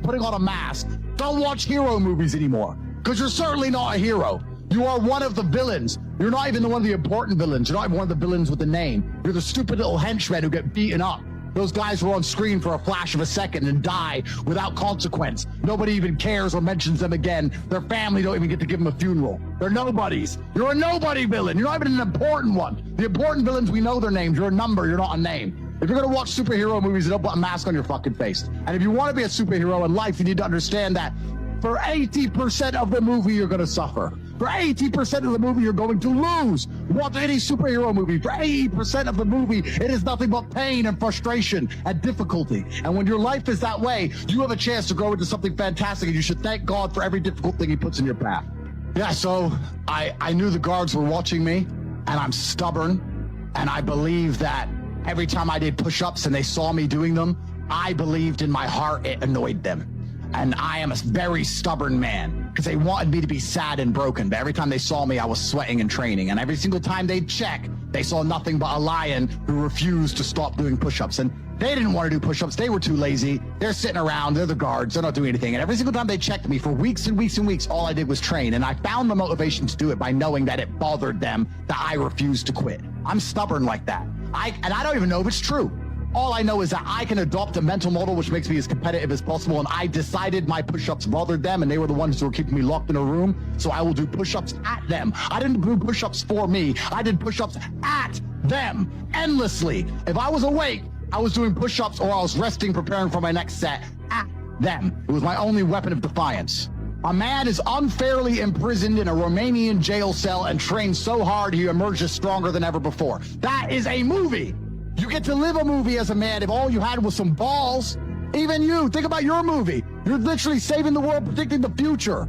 putting on a mask. Don't watch hero movies anymore, because you're certainly not a hero. You are one of the villains. You're not even one of the important villains. You're not even one of the villains with a name. You're the stupid little henchmen who get beaten up. Those guys who are on screen for a flash of a second and die without consequence. Nobody even cares or mentions them again. Their family don't even get to give them a funeral. They're nobodies. You're a nobody villain. You're not even an important one. The important villains, we know their names. You're a number. You're not a name. If you're going to watch superhero movies, you don't put a mask on your fucking face. And if you want to be a superhero in life, you need to understand that for 80% of the movie, you're going to suffer. For 80% of the movie, you're going to lose. Watch any superhero movie. For 80% of the movie, it is nothing but pain and frustration and difficulty. And when your life is that way, you have a chance to grow into something fantastic, and you should thank God for every difficult thing he puts in your path. Yeah, so I knew the guards were watching me, and I'm stubborn, and I believe that every time I did push-ups and they saw me doing them, I believed in my heart it annoyed them. And I am a very stubborn man, because they wanted me to be sad and broken. But every time they saw me, I was sweating and training. And every single time they'd check, they saw nothing but a lion who refused to stop doing push-ups. And they didn't want to do push-ups. They were too lazy. They're sitting around. They're the guards. They're not doing anything. And every single time they checked me for weeks and weeks and weeks, all I did was train. And I found the motivation to do it by knowing that it bothered them that I refused to quit. I'm stubborn like that. And I don't even know if it's true. All I know is that I can adopt a mental model which makes me as competitive as possible, and I decided my push-ups bothered them, and they were the ones who were keeping me locked in a room, so I will do push-ups at them. I didn't do push-ups for me. I did push-ups at them endlessly. If I was awake, I was doing push-ups, or I was resting, preparing for my next set at them. It was my only weapon of defiance. A man is unfairly imprisoned in a Romanian jail cell and trained so hard he emerges stronger than ever before. That is a movie. You get to live a movie as a man if all you had was some balls. Even you, think about your movie. You're literally saving the world, predicting the future.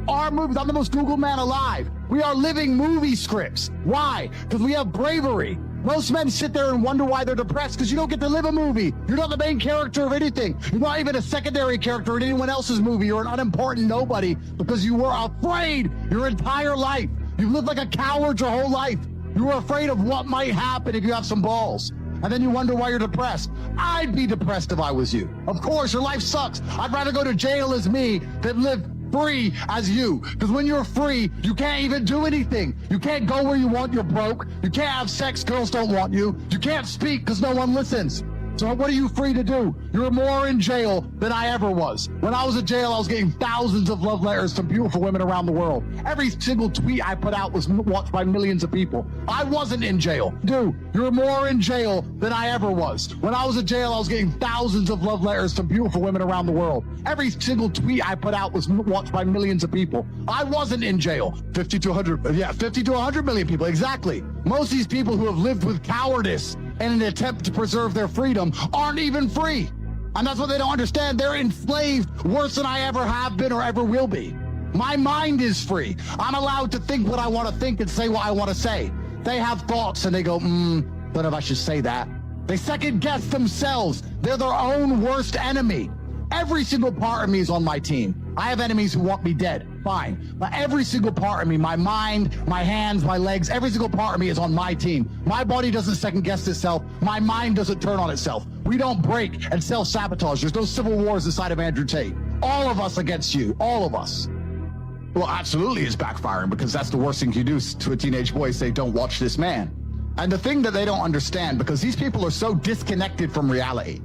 Our movies, I'm the most Googled man alive. We are living movie scripts. Why? Because we have bravery. Most men sit there and wonder why they're depressed, because you don't get to live a movie. You're not the main character of anything. You're not even a secondary character in anyone else's movie. You're an unimportant nobody because you were afraid your entire life. You've lived like a coward your whole life. You were afraid of what might happen if you have some balls. And then you wonder why you're depressed. I'd be depressed if I was you. Of course, your life sucks. I'd rather go to jail as me than live free as you. Because when you're free, you can't even do anything. You can't go where you want, you're broke. You can't have sex, girls don't want you. You can't speak because no one listens. So what are you free to do? You're more in jail than I ever was. When I was in jail, I was getting thousands of love letters from beautiful women around the world. Every single tweet I put out was watched by millions of people. I wasn't in jail. Dude, you're more in jail than I ever was. When I was in jail, I was getting thousands of love letters from beautiful women around the world. Every single tweet I put out was watched by millions of people. I wasn't in jail. 50 to 100 million people, exactly. Most of these people who have lived with cowardice in an attempt to preserve their freedom aren't even free. And that's what they don't understand. They're enslaved worse than I ever have been or ever will be. My mind is free. I'm allowed to think what I want to think and say what I want to say. They have thoughts and they go, don't know if I should say that. They second guess themselves. They're their own worst enemy. Every single part of me is on my team. I have enemies who want me dead, fine. But every single part of me, my mind, my hands, my legs, every single part of me is on my team. My body doesn't second guess itself. My mind doesn't turn on itself. We don't break and self-sabotage. There's no civil wars inside of Andrew Tate. All of us against you, all of us. Well, absolutely it's backfiring, because that's the worst thing you do to a teenage boy, say, don't watch this man. And the thing that they don't understand, because these people are so disconnected from reality.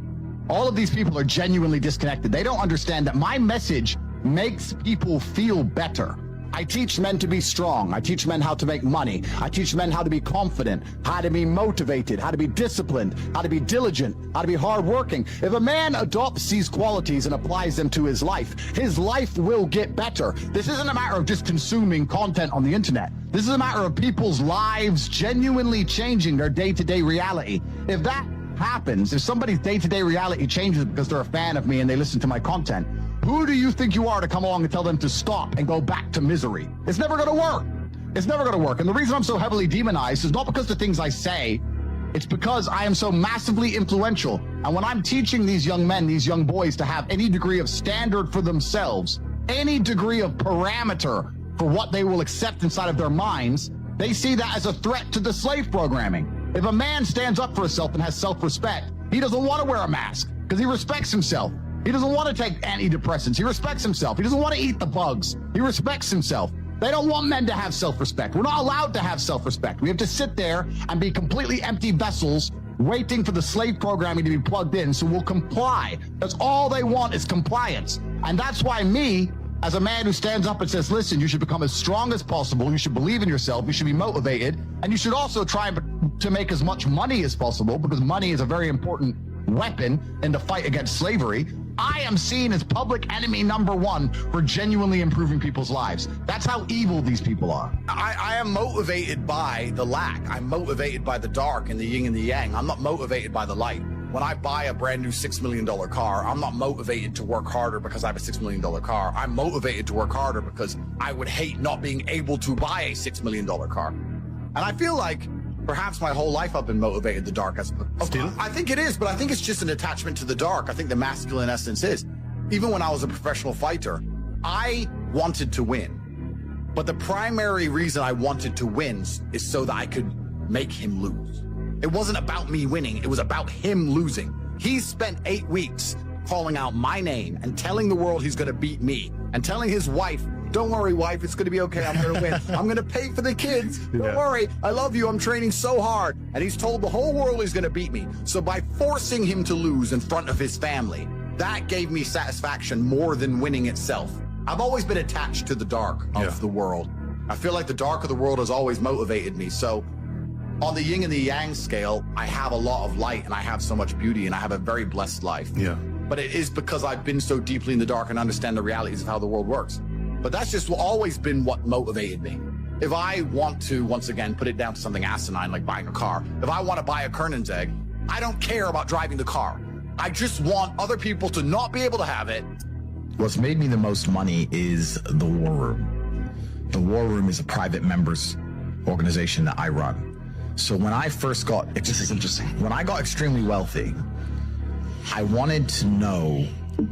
All of these people are genuinely disconnected. They don't understand that my message makes people feel better. I teach men to be strong. I teach men how to make money. I teach men how to be confident, how to be motivated, how to be disciplined, how to be diligent, how to be hardworking. If a man adopts these qualities and applies them to his life will get better. This isn't a matter of just consuming content on the internet. This is a matter of people's lives genuinely changing their day-to-day reality. If that happens, if somebody's day-to-day reality changes because they're a fan of me and they listen to my content, who do you think you are to come along and tell them to stop and go back to misery? It's never going to work. It's never going to work. And the reason I'm so heavily demonized is not because the things I say, it's because I am so massively influential. And when I'm teaching these young men, these young boys, to have any degree of standard for themselves, any degree of parameter for what they will accept inside of their minds, they see that as a threat to the slave programming. If a man stands up for himself and has self-respect, he doesn't want to wear a mask because he respects himself. He doesn't want to take antidepressants. He respects himself. He doesn't want to eat the bugs. He respects himself. They don't want men to have self-respect. We're not allowed to have self-respect. We have to sit there and be completely empty vessels waiting for the slave programming to be plugged in, so we'll comply. That's all they want is compliance. And that's why me, as a man who stands up and says, listen, you should become as strong as possible, you should believe in yourself, you should be motivated, and you should also try to make as much money as possible, because money is a very important weapon in the fight against slavery. I am seen as public enemy #1 for genuinely improving people's lives. That's how evil these people are. I am motivated by the lack. I'm motivated by the dark and the yin and the yang. I'm not motivated by the light. When I buy a brand new $6 million car, I'm not motivated to work harder because I have a $6 million car. I'm motivated to work harder because I would hate not being able to buy a $6 million car. And I feel like perhaps my whole life I've been motivated the dark as still. I think it is, but I think it's just an attachment to the dark. I think the masculine essence is. Even when I was a professional fighter, I wanted to win. But the primary reason I wanted to win is so that I could make him lose. It wasn't about me winning, it was about him losing. He spent 8 weeks calling out my name and telling the world he's gonna beat me, and telling his wife, don't worry, wife, it's gonna be okay, I'm gonna win. I'm gonna pay for the kids. Don't worry, I love you, I'm training so hard. And he's told the whole world he's gonna beat me. So by forcing him to lose in front of his family, that gave me satisfaction more than winning itself. I've always been attached to the dark of the world. I feel like the dark of the world has always motivated me. So on the yin and the yang scale, I have a lot of light and I have so much beauty and I have a very blessed life. But it is because I've been so deeply in the dark and understand the realities of how the world works. But that's just always been what motivated me. If I want to, once again, put it down to something asinine like buying a car, if I want to buy a Kernan's egg, I don't care about driving the car. I just want other people to not be able to have it. What's made me the most money is the War Room. The War Room is a private members organization that I run. So when I first got, this is interesting, when I got extremely wealthy, I wanted to know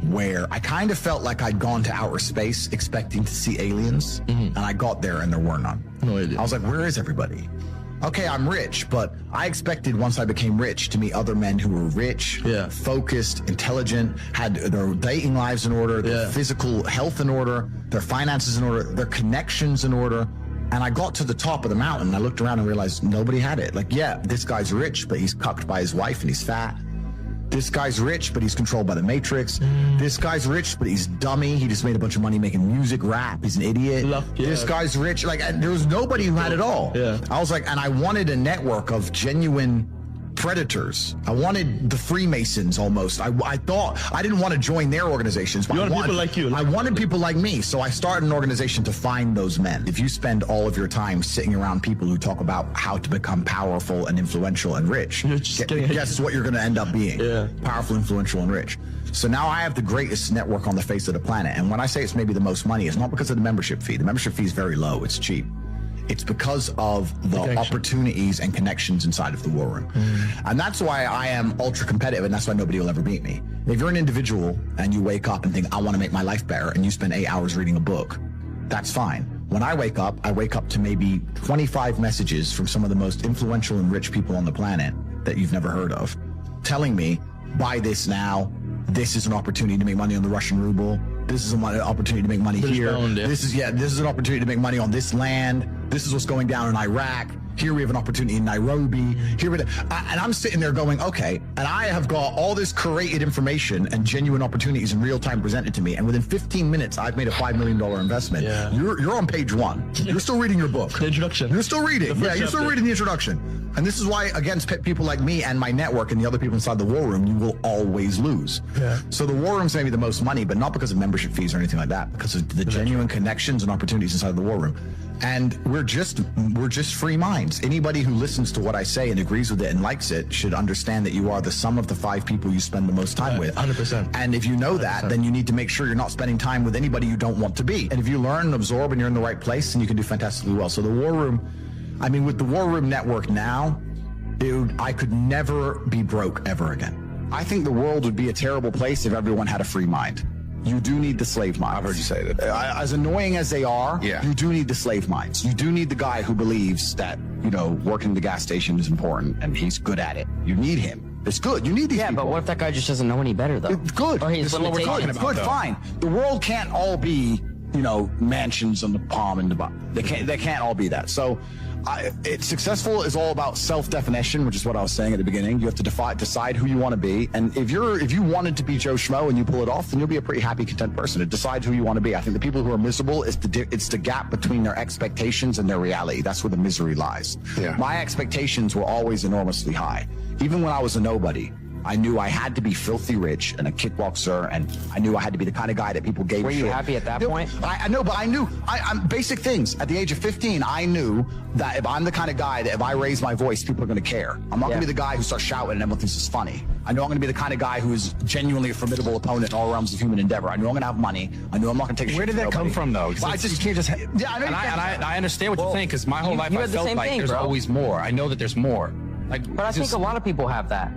where, I kind of felt like I'd gone to outer space expecting to see aliens, and I got there and there were none. No idea. I was like, where is everybody? Okay, I'm rich, but I expected once I became rich to meet other men who were rich, focused, intelligent, had their dating lives in order, their physical health in order, their finances in order, their connections in order. And I got to the top of the mountain and I looked around and realized nobody had it. Like, yeah, this guy's rich, but he's cucked by his wife and he's fat. This guy's rich, but he's controlled by the Matrix. This guy's rich, but he's dummy. He just made a bunch of money making music, rap. He's an idiot. This guy's rich. Like, there was nobody who had it all. I was like, and I wanted a network of genuine predators. I wanted the Freemasons almost. I thought, I didn't want to join their organizations. But you wanted people like you. I wanted people like me. So I started an organization to find those men. If you spend all of your time sitting around people who talk about how to become powerful and influential and rich, guess what you're going to end up being? Powerful, influential, and rich. So now I have the greatest network on the face of the planet. And when I say it's maybe the most money, it's not because of the membership fee. The membership fee is very low. It's cheap. It's because of the opportunities and connections inside of the War Room. And that's why I am ultra competitive, and that's why nobody will ever beat me. If you're an individual and you wake up and think, I want to make my life better, and you spend 8 hours reading a book, that's fine. When I wake up to maybe 25 messages from some of the most influential and rich people on the planet that you've never heard of, telling me, buy this now, this is an opportunity to make money on the Russian ruble, this is an opportunity to make money here, this is an opportunity to make money on this land, this is what's going down in Iraq, here we have an opportunity in Nairobi, and I'm sitting there going, okay, and I have got all this curated information and genuine opportunities in real time presented to me, and within 15 minutes, I've made a $5 million investment. You're on page 1. You're still reading your book. The introduction. You're still reading. You're still reading the introduction. And this is why, against people like me and my network and the other people inside the War Room, you will always lose. So the War Room's maybe the most money, but not because of membership fees or anything like that, because of the genuine connections and opportunities inside the War Room. And we're just free minds. Anybody who listens to what I say and agrees with it and likes it should understand that you are the sum of the 5 people you spend the most time with. 100%. And if you know that, then you need to make sure you're not spending time with anybody you don't want to be. And if you learn and absorb and you're in the right place, then you can do fantastically well. So the War Room, I mean, with the War Room network now, dude, I could never be broke ever again. I think the world would be a terrible place if everyone had a free mind. You do need the slave minds. I've heard you say that. As annoying as they are, you do need the slave minds. You do need the guy who believes that, you know, working the gas station is important and he's good at it. You need him. It's good. You need these people. But what if that guy just doesn't know any better, though? It's good. Or he's This is what we're talking limitations. about. Good, fine. The world can't all be, you know, mansions on the palm and the bottom. They can't all be that. So it's successful is all about self-definition, which is what I was saying at the beginning. You have to decide who you want to be. And if you wanted to be Joe Schmo and you pull it off, then you'll be a pretty happy, content person. It decides who you want to be. I think the people who are miserable, it's the gap between their expectations and their reality. That's where the misery lies. Yeah. My expectations were always enormously high. Even when I was a nobody, I knew I had to be filthy rich and a kickboxer, and I knew I had to be the kind of guy that people gave a shit. Were you happy at that point? I know, but I knew, I'm basic things. At the age of 15, I knew that if I'm the kind of guy that if I raise my voice, people are going to care. I'm not going to be the guy who starts shouting and everyone thinks it's funny. I know I'm going to be the kind of guy who is genuinely a formidable opponent in all realms of human endeavor. I know I'm going to have money. I know I'm not going to take shit. Where did that come from, though? Well, You can't just. Yeah, I know. And I understand what you're saying, because my whole life you I had the felt same like thing, there's bro. always more. I know that there's more. Like, But I think a lot of people have that.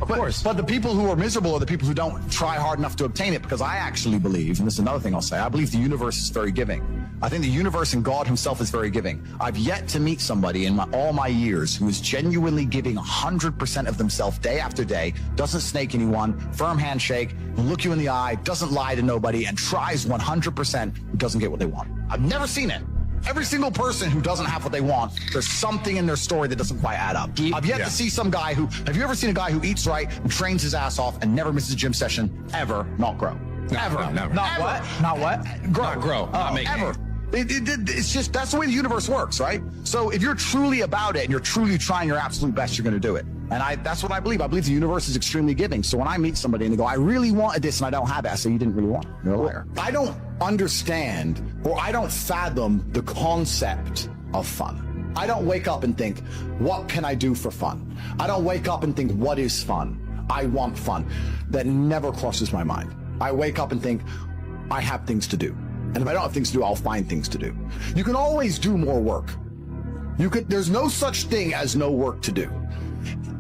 of course. But the people who are miserable are the people who don't try hard enough to obtain it, because I actually believe, and this is another thing I'll say, I believe the universe is very giving. I think the universe and God himself is very giving. I've yet to meet somebody in all my years who is genuinely giving 100% of themselves day after day, doesn't snake anyone, firm handshake, look you in the eye, doesn't lie to nobody, and tries 100% who doesn't get what they want. I've never seen it. Every single person who doesn't have what they want, there's something in their story that doesn't quite add up. I've yet to see some guy who, have you ever seen a guy who eats right and trains his ass off and never misses a gym session, ever not grow? Ever. No, never. Not what? Not what? Grow. Not grow. Not make ever. It's just, that's the way the universe works, right? So if you're truly about it and you're truly trying your absolute best, you're going to do it. And that's what I believe. I believe the universe is extremely giving. So when I meet somebody and they go, I really wanted this and I don't have it, I say, you didn't really want it. You're a liar. I don't understand, or I don't fathom the concept of fun. I don't wake up and think, what can I do for fun? I don't wake up and think, what is fun? I want fun. That never crosses my mind. I wake up and think, I have things to do. And if I don't have things to do, I'll find things to do. You can always do more work. There's no such thing as no work to do.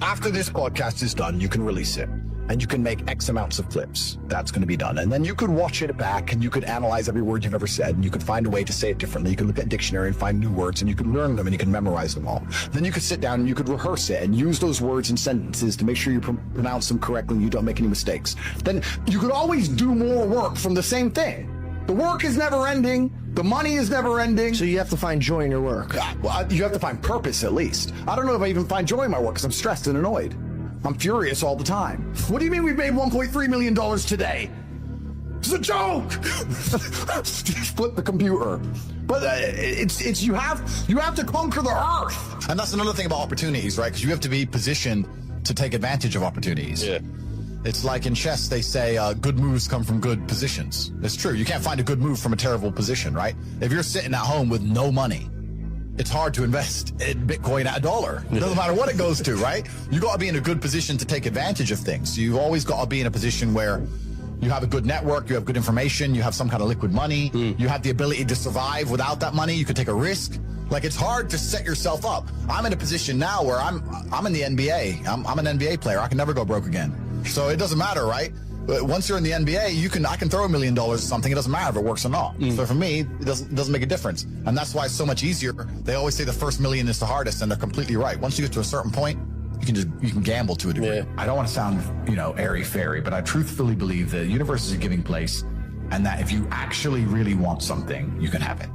After this podcast is done, you can release it and you can make X amounts of clips. That's going to be done. And then you could watch it back and you could analyze every word you've ever said and you could find a way to say it differently. You could look at a dictionary and find new words and you can learn them and you can memorize them all. Then you could sit down and you could rehearse it and use those words and sentences to make sure you pronounce them correctly and you don't make any mistakes. Then you could always do more work from the same thing. The work is never ending. The money is never ending. So you have to find joy in your work. Well, you have to find purpose at least. I don't know if I even find joy in my work because I'm stressed and annoyed. I'm furious all the time. What do you mean we've made $1.3 million today? It's a joke. Flip the computer. But it's you have to conquer the earth. And that's another thing about opportunities, right? Because you have to be positioned to take advantage of opportunities. Yeah. It's like in chess, they say good moves come from good positions. It's true. You can't find a good move from a terrible position, right? If you're sitting at home with no money, it's hard to invest in Bitcoin at $1. It doesn't matter what it goes to, right? You got to be in a good position to take advantage of things. You've always got to be in a position where you have a good network, you have good information, you have some kind of liquid money, you have the ability to survive without that money, you could take a risk. Like, it's hard to set yourself up. I'm in a position now where I'm in the NBA. I'm an NBA player. I can never go broke again. So it doesn't matter, right? But once you're in the NBA, I can throw $1 million at something. It doesn't matter if it works or not. So for me, it doesn't make a difference. And that's why it's so much easier. They always say the first million is the hardest, and they're completely right. Once you get to a certain point, you can gamble to a degree. Yeah. I don't want to sound, airy-fairy, but I truthfully believe the universe is a giving place, and that if you actually really want something, you can have it.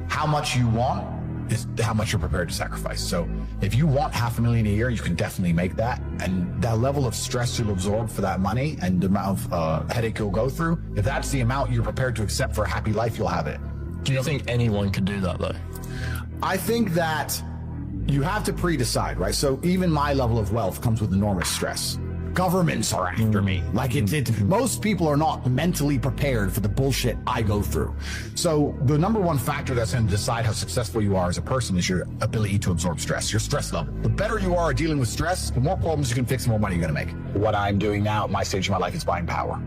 How much you want is how much you're prepared to sacrifice. So if you want $500,000 a year, you can definitely make that. And that level of stress you'll absorb for that money and the amount of headache you'll go through, if that's the amount you're prepared to accept for a happy life, you'll have it. Do you think anyone could do that, though? I think that you have to pre-decide, right? So even my level of wealth comes with enormous stress. Governments are after me. Like most people are not mentally prepared for the bullshit I go through. So the number one factor that's going to decide how successful you are as a person is your ability to absorb stress, your stress level. The better you are at dealing with stress, the more problems you can fix, the more money you're going to make. What I'm doing now at my stage of my life is buying power.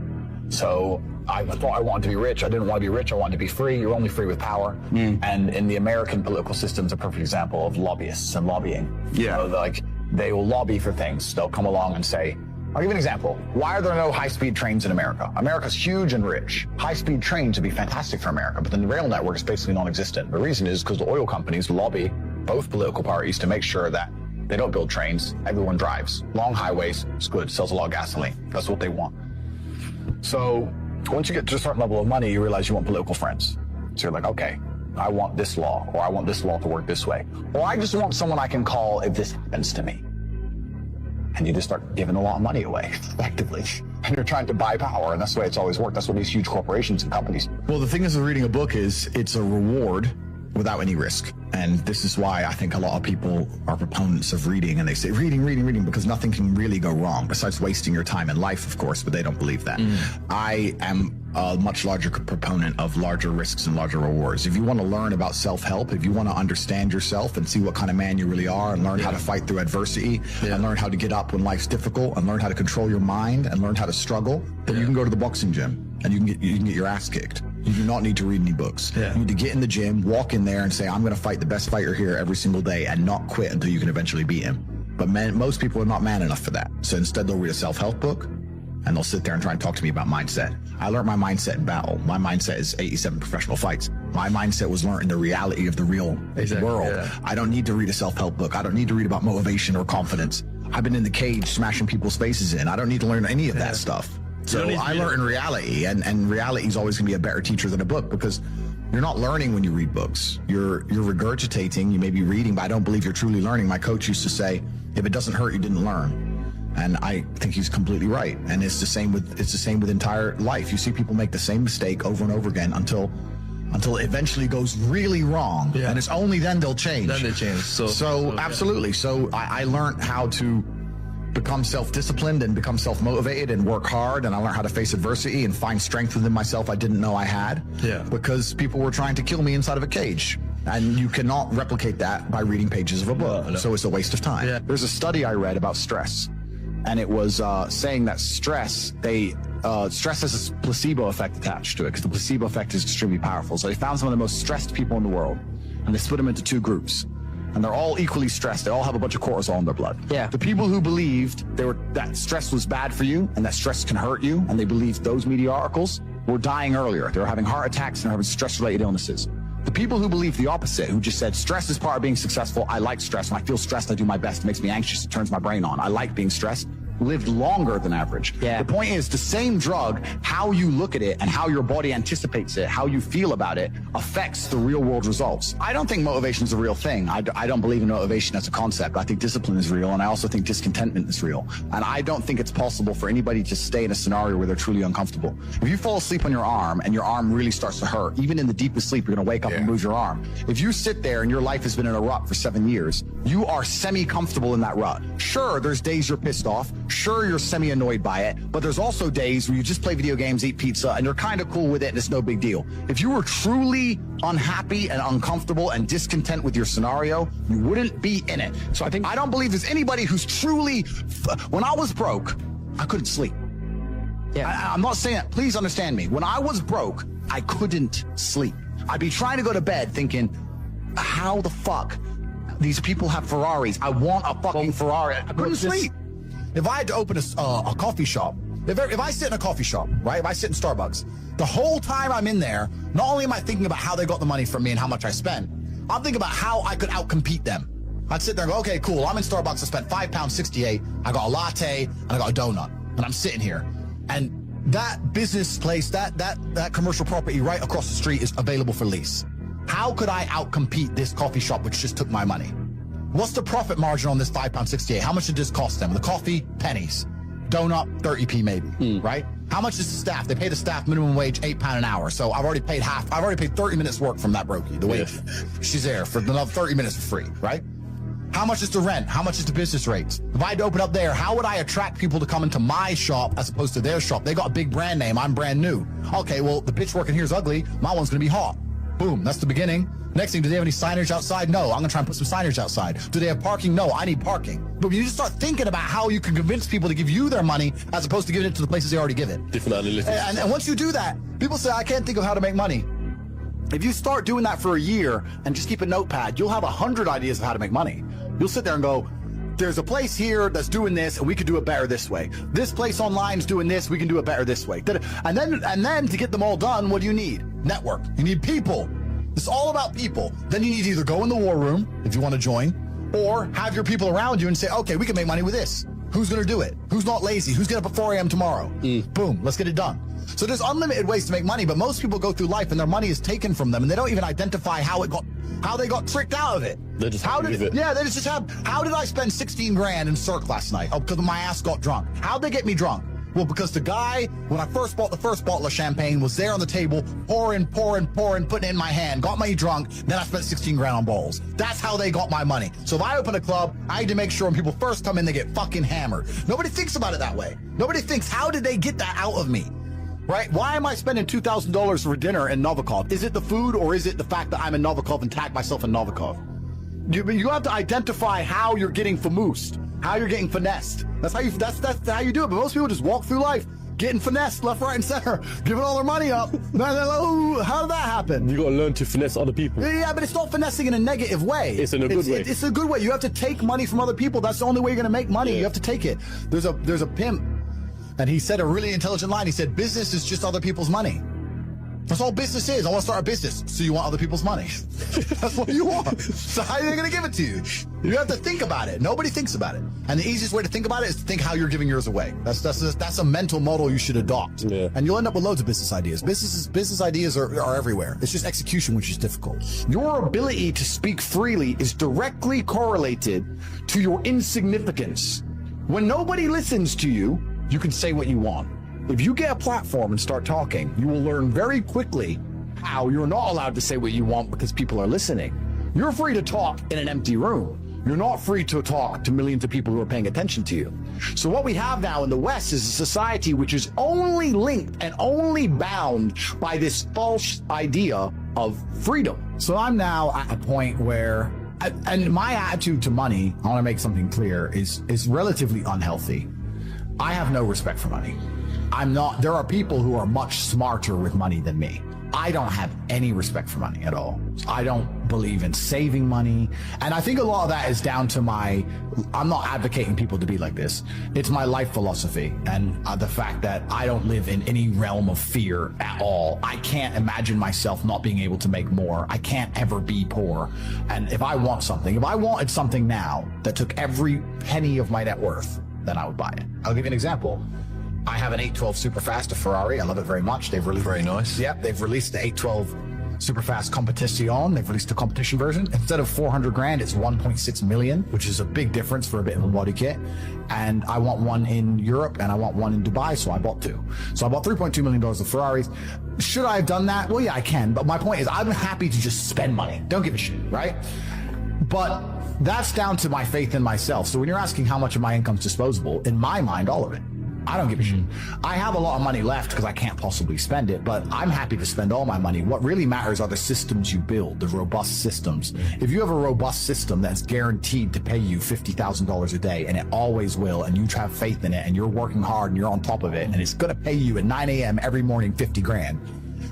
So I thought I wanted to be rich. I didn't want to be rich. I wanted to be free. You're only free with power. And in the American political system is a perfect example of lobbyists and lobbying. Yeah. They will lobby for things. They'll come along and say, I'll give you an example. Why are there no high-speed trains in America? America's huge and rich. High-speed trains would be fantastic for America, but the rail network is basically non-existent. The reason is because the oil companies lobby both political parties to make sure that They don't build trains. Everyone drives. Long highways, it's good. Sells a lot of gasoline. That's what they want. So once you get to a certain level of money, you realize you want political friends. So you're like, okay, I want this law, or I want this law to work this way. Or I just want someone I can call if this happens to me. And you just start giving a lot of money away, effectively. And you're trying to buy power, and that's the way it's always worked. That's what these huge corporations and companies. Well, the thing is with reading a book is it's a reward without any risk. And this is why I think a lot of people are proponents of reading, and they say reading, because nothing can really go wrong besides wasting your time in life, of course, but they don't believe that. I am a much larger proponent of larger risks and larger rewards. If you want to learn about self-help, if you want to understand yourself and see what kind of man you really are, and learn how to fight through adversity, and learn how to get up when life's difficult, and learn how to control your mind, and learn how to struggle, then you can go to the boxing gym and you can get your ass kicked. You do not need to read any books. You need to get in the gym, walk in there and say, I'm going to fight the best fighter here every single day, and not quit until you can eventually beat him. But most people are not man enough for that. So instead they'll read a self-help book, and they'll sit there and try and talk to me about mindset. I learned my mindset in battle. My mindset is 87 professional fights. My mindset was learned in the reality of the real world. I don't need to read a self-help book. I don't need to read about motivation or confidence. I've been in the cage smashing people's faces in. I don't need to learn any of that stuff. So I learn in reality, and reality is always going to be a better teacher than a book, because you're not learning when you read books. You're regurgitating. You may be reading, but I don't believe you're truly learning. My coach used to say, if it doesn't hurt, you didn't learn. And I think he's completely right. And it's the same with entire life. You see people make the same mistake over and over again until it eventually goes really wrong. And it's only then they'll change. Then they change. So absolutely. So I learned how to become self-disciplined and become self-motivated and work hard, and I learned how to face adversity and find strength within myself I didn't know I had. Because people were trying to kill me inside of a cage. And you cannot replicate that by reading pages of a book. So it's a waste of time. There's a study I read about stress, and it was saying that stress has a placebo effect attached to it, because the placebo effect is extremely powerful. So they found some of the most stressed people in the world, and they split them into two groups. And they're all equally stressed. They all have a bunch of cortisol in their blood. The people who believed that stress was bad for you and that stress can hurt you, and they believed those media articles, were dying earlier. They were having heart attacks and having stress-related illnesses. The people who believed the opposite, who just said, stress is part of being successful, I like stress, when I feel stressed, I do my best, it makes me anxious, it turns my brain on, I like being stressed, lived longer than average. The point is, the same drug, how you look at it and how your body anticipates it, how you feel about it, affects the real world results. I don't think motivation is a real thing. I don't believe in motivation as a concept. I think discipline is real, and I also think discontentment is real. And I don't think it's possible for anybody to stay in a scenario where they're truly uncomfortable. If you fall asleep on your arm and your arm really starts to hurt, even in the deepest sleep, you're going to wake up and move your arm. If you sit there and your life has been in a rut for 7 years, you are semi-comfortable in that rut. Sure, there's days you're pissed off. Sure, you're semi-annoyed by it, but there's also days where you just play video games, eat pizza, and you're kind of cool with it, and it's no big deal. If you were truly unhappy and uncomfortable and discontent with your scenario, you wouldn't be in it. So I don't believe there's anybody who's truly... When I was broke, I couldn't sleep. I'm not saying that. Please understand me. When I was broke, I couldn't sleep. I'd be trying to go to bed thinking, how the fuck these people have Ferraris? I want a fucking Ferrari. I couldn't sleep. If I had to open a coffee shop, if I sit in a coffee shop, right? If I sit in Starbucks, the whole time I'm in there, not only am I thinking about how they got the money from me and how much I spent, I'm thinking about how I could outcompete them. I'd sit there and go, okay, cool. I'm in Starbucks. I spent £5.68. I got a latte and I got a donut, and I'm sitting here. And that business place, that commercial property right across the street is available for lease. How could I outcompete this coffee shop which just took my money? What's the profit margin on this £5.68? How much did this cost them? The coffee, pennies. Donut, 30p maybe, right? How much is the staff? They pay the staff minimum wage £8 an hour. So I've already paid half. I've already paid 30 minutes work from that brokey, the wage. She's there for another 30 minutes for free, right? How much is the rent? How much is the business rates? If I had to open up there, how would I attract people to come into my shop as opposed to their shop? They got a big brand name. I'm brand new. Okay, well, the bitch working here is ugly. My one's going to be hot. Boom, that's the beginning. Next thing, do they have any signage outside? No, I'm going to try and put some signage outside. Do they have parking? No, I need parking. But when you just start thinking about how you can convince people to give you their money as opposed to giving it to the places they already give it. Different analytics. And once you do that, people say, I can't think of how to make money. If you start doing that for a year and just keep a notepad, you'll have 100 ideas of how to make money. You'll sit there and go, there's a place here that's doing this, and we could do it better this way. This place online is doing this, we can do it better this way. And then to get them all done, what do you need? Network. You need people. It's all about people. Then you need to either go in the war room if you want to join, Or have your people around you and say, okay, we can make money with this. Who's going to do it? Who's not lazy? Who's getting up at 4 a.m. tomorrow? Boom, let's get it done. So there's unlimited ways to make money, but most people go through life and their money is taken from them and they don't even identify how they got tricked out of it. They just how happy did with it. Yeah, they just have. How did I spend 16 grand in Cirque last night? Oh, because my ass got drunk. How'd they get me drunk? Well, because the guy, when I first bought the first bottle of champagne, was there on the table, pouring, putting it in my hand, got me drunk, then I spent 16 grand on bottles. That's how they got my money. So if I open a club, I need to make sure when people first come in, they get fucking hammered. Nobody thinks about it that way. Nobody thinks, how did they get that out of me? Right? Why am I spending $2,000 for dinner in Novikov? Is it the food or is it the fact that I'm in Novikov and tag myself in Novikov? You have to identify how you're getting famoosed, how you're getting finessed. That's how you do it. But most people just walk through life getting finessed left, right, and center, giving all their money up. How did that happen? You gotta learn to finesse other people. Yeah, but it's not finessing in a negative way. It's in a good way. It's a good way. You have to take money from other people. That's the only way you're gonna make money. Yeah. You have to take it. There's a pimp, and he said a really intelligent line. He said, business is just other people's money. That's all business is. I want to start a business. So you want other people's money. That's what you want. So how are they going to give it to you? You have to think about it. Nobody thinks about it. And the easiest way to think about it is to think how you're giving yours away. That's a mental model you should adopt. Yeah. And you'll end up with loads of business ideas. Business ideas are everywhere. It's just execution, which is difficult. Your ability to speak freely is directly correlated to your insignificance. When nobody listens to you, you can say what you want. If you get a platform and start talking, you will learn very quickly how you're not allowed to say what you want because people are listening. You're free to talk in an empty room. You're not free to talk to millions of people who are paying attention to you. So what we have now in the West is a society which is only linked and only bound by this false idea of freedom. So I'm now at a point where, and my attitude to money, I want to make something clear, is relatively unhealthy. I have no respect for money. There are people who are much smarter with money than me. I don't have any respect for money at all. I don't believe in saving money. And I think a lot of that is down to I'm not advocating people to be like this. It's my life philosophy and the fact that I don't live in any realm of fear at all. I can't imagine myself not being able to make more. I can't ever be poor. And if I wanted something now that took every penny of my net worth, then I would buy it. I'll give you an example. I have an 812 Superfast, a Ferrari. I love it very much. They've released Very nice. Yep, they've released the 812 Superfast Competition. They've released a competition version. Instead of 400 grand, it's 1.6 million, which is a big difference for a bit of a body kit. And I want one in Europe and I want one in Dubai, so I bought two. So I bought $3.2 million of Ferraris. Should I have done that? Well, yeah, I can. But my point is, I'm happy to just spend money. Don't give a shit, right? But that's down to my faith in myself. So when you're asking how much of my income's disposable, in my mind, all of it. I don't give a shit. I have a lot of money left because I can't possibly spend it, but I'm happy to spend all my money. What really matters are the systems you build, the robust systems. If you have a robust system that's guaranteed to pay you $50,000 a day, and it always will, and you have faith in it, and you're working hard and you're on top of it, and it's going to pay you at 9 a.m. every morning 50 grand,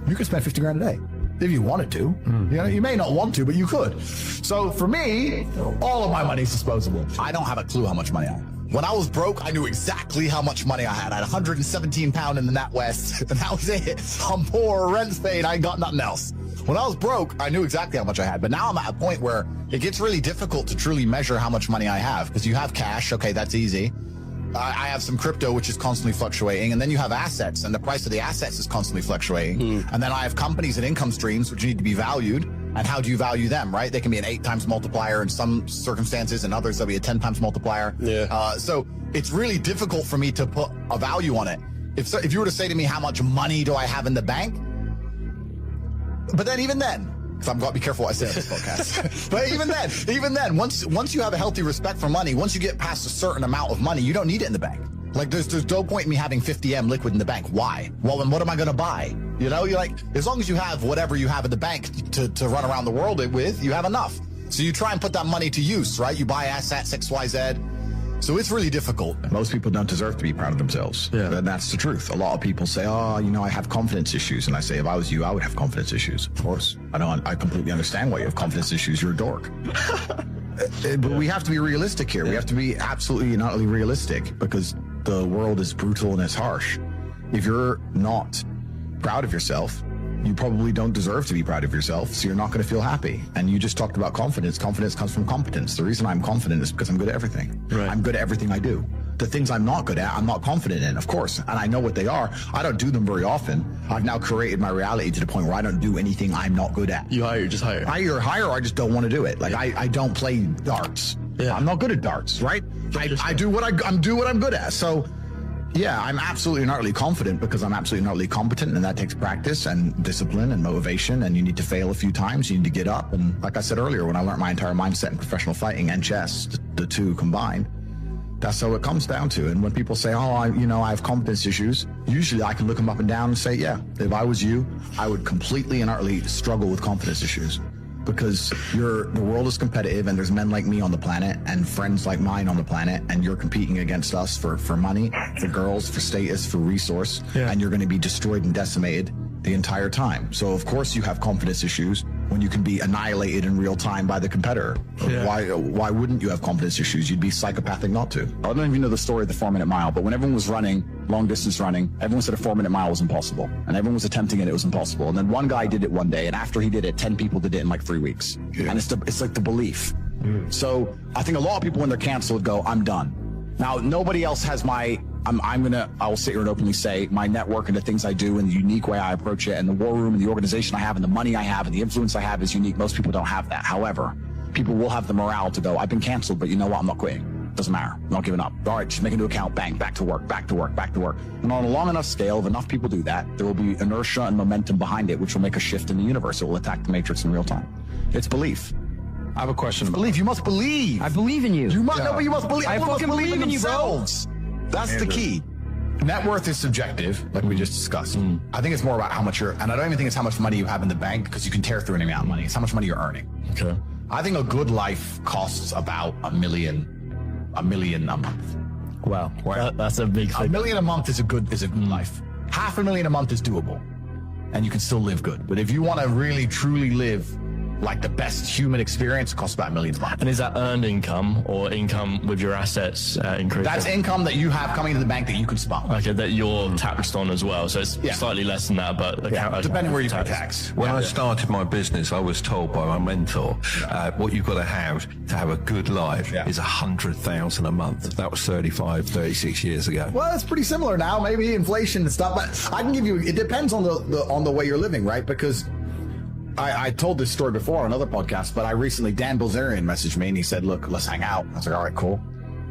you could spend 50 grand a day. If you wanted to. You know, you may not want to, but you could. So for me, all of my money is disposable. I don't have a clue how much money I have. When I was broke, I knew exactly how much money I had. I had 117 pounds in the NatWest, and that was it. I'm poor, rent's paid, I ain't got nothing else. When I was broke, I knew exactly how much I had. But now I'm at a point where it gets really difficult to truly measure how much money I have. Because you have cash, okay, that's easy. I have some crypto, which is constantly fluctuating. And then you have assets, and the price of the assets is constantly fluctuating. And then I have companies and income streams, which need to be valued. And how do you value them, right? They can be an 8 times multiplier in some circumstances, and others they'll be a 10 times multiplier. Yeah. So it's really difficult for me to put a value on it. If you were to say to me, how much money do I have in the bank? But then even then, because I've got to be careful what I say on this podcast. But even then, once you have a healthy respect for money, once you get past a certain amount of money, you don't need it in the bank. Like there's no point in me having 50M liquid in the bank. Why? Well, then what am I going to buy? You know, you're like, as long as you have whatever you have in the bank to run around the world with, you have enough. So you try and put that money to use, right? You buy assets, XYZ. So it's really difficult. Most people don't deserve to be proud of themselves. Yeah. And that's the truth. A lot of people say, oh, you know, I have confidence issues. And I say, if I was you, I would have confidence issues. Of course. I completely understand why you have confidence issues. You're a dork. But we have to be realistic here. We have to be absolutely and utterly realistic because the world is brutal and it's harsh. If you're not proud of yourself, you probably don't deserve to be proud of yourself, so you're not going to feel happy. And you just talked about confidence. Confidence comes from competence. The reason I'm confident is because I'm good at everything. Right. I'm good at everything I do. The things I'm not good at, I'm not confident in, of course, and I know what they are. I don't do them very often. I've now created my reality to the point where I don't do anything I'm not good at. You just hire. I either hire or I just don't want to do it. Like I don't play darts. Yeah. I'm not good at darts, right? I do what I'm good at. So yeah, I'm absolutely and utterly confident because I'm absolutely and utterly competent, and that takes practice and discipline and motivation, and you need to fail a few times, you need to get up. And like I said earlier, when I learned my entire mindset in professional fighting and chess, the two combined, that's how it comes down to. And when people say, oh, I have competence issues, usually I can look them up and down and say, yeah, if I was you, I would completely and utterly struggle with confidence issues, because the world is competitive, and there's men like me on the planet and friends like mine on the planet, and you're competing against us for money, for girls, for status, for resource, and you're going to be destroyed and decimated the entire time. So of course you have confidence issues when you can be annihilated in real time by the competitor. Yeah. Why wouldn't you have confidence issues? You'd be psychopathic not to. I don't even know the story of the 4-minute mile, but when everyone was running, long distance running, everyone said a 4-minute mile was impossible, and everyone was attempting it was impossible. And then one guy did it one day, and after he did it, 10 people did it in like 3 weeks. Yeah. And it's like the belief. So I think a lot of people, when they're canceled, go, I'm done. Now, nobody else has I will sit here and openly say my network and the things I do and the unique way I approach it and the war room and the organization I have and the money I have and the influence I have is unique. Most people don't have that. However, people will have the morale to go, I've been canceled, but you know what? I'm not quitting. Doesn't matter. I'm not giving up. All right, just make a new account. Bang, back to work, back to work, back to work. And on a long enough scale, if enough people do that, there will be inertia and momentum behind it, which will make a shift in the universe. It will attack the matrix in real time. It's belief. I have a question. Belief. You must believe. I believe in you. You must know, but you must believe. I Everyone fucking must believe in you, bro. themselves. That's the key. Net worth is subjective, like we just discussed. I think it's more about how much and I don't even think it's how much money you have in the bank, because you can tear through any amount of money. It's how much money you're earning. Okay. I think a good life costs about $1 million a month. Wow. That's a big $1 thing. million a month is a good life. $500,000 a month is doable, and you can still live good. But if you want to really truly live like the best human experience, it costs about $1 million a month. And is that earned income or income with your assets increasing? That's income that you have coming into the bank that you can spend. Okay, that you're taxed on as well. So it's slightly less than that, but Depending where you pay tax. When I started my business, I was told by my mentor, what you've got to have a good life is 100,000 a month. That was 36 years ago. Well, it's pretty similar now. Maybe inflation and stuff, but I can give you. It depends on the way you're living, right? Because I told this story before on another podcast, but Dan Bilzerian messaged me and he said, look, let's hang out. I was like, all right, cool.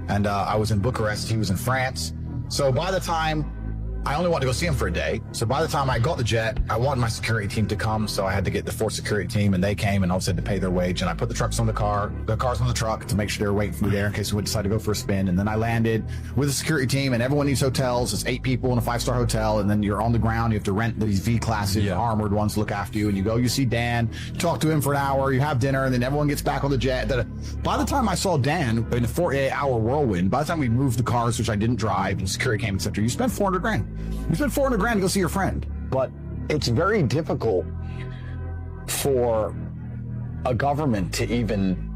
And I was in Bucharest. He was in France. So by the time I only wanted to go see him for a day. So by the time I got the jet, I wanted my security team to come. So I had to get the 4 security team, and they came and also had to pay their wage. And I put the cars on the truck to make sure they were waiting for me there in case we would decide to go for a spin. And then I landed with a security team, and everyone needs hotels. It's 8 people in a 5-star hotel. And then you're on the ground. You have to rent these V classes, armored ones to look after you. And you see Dan, talk to him for an hour, you have dinner, and then everyone gets back on the jet. By the time I saw Dan in a 48-hour whirlwind, by the time we moved the cars, which I didn't drive, and security came, etc., you spent $400,000. You spent $400,000 to go see your friend. But it's very difficult for a government to even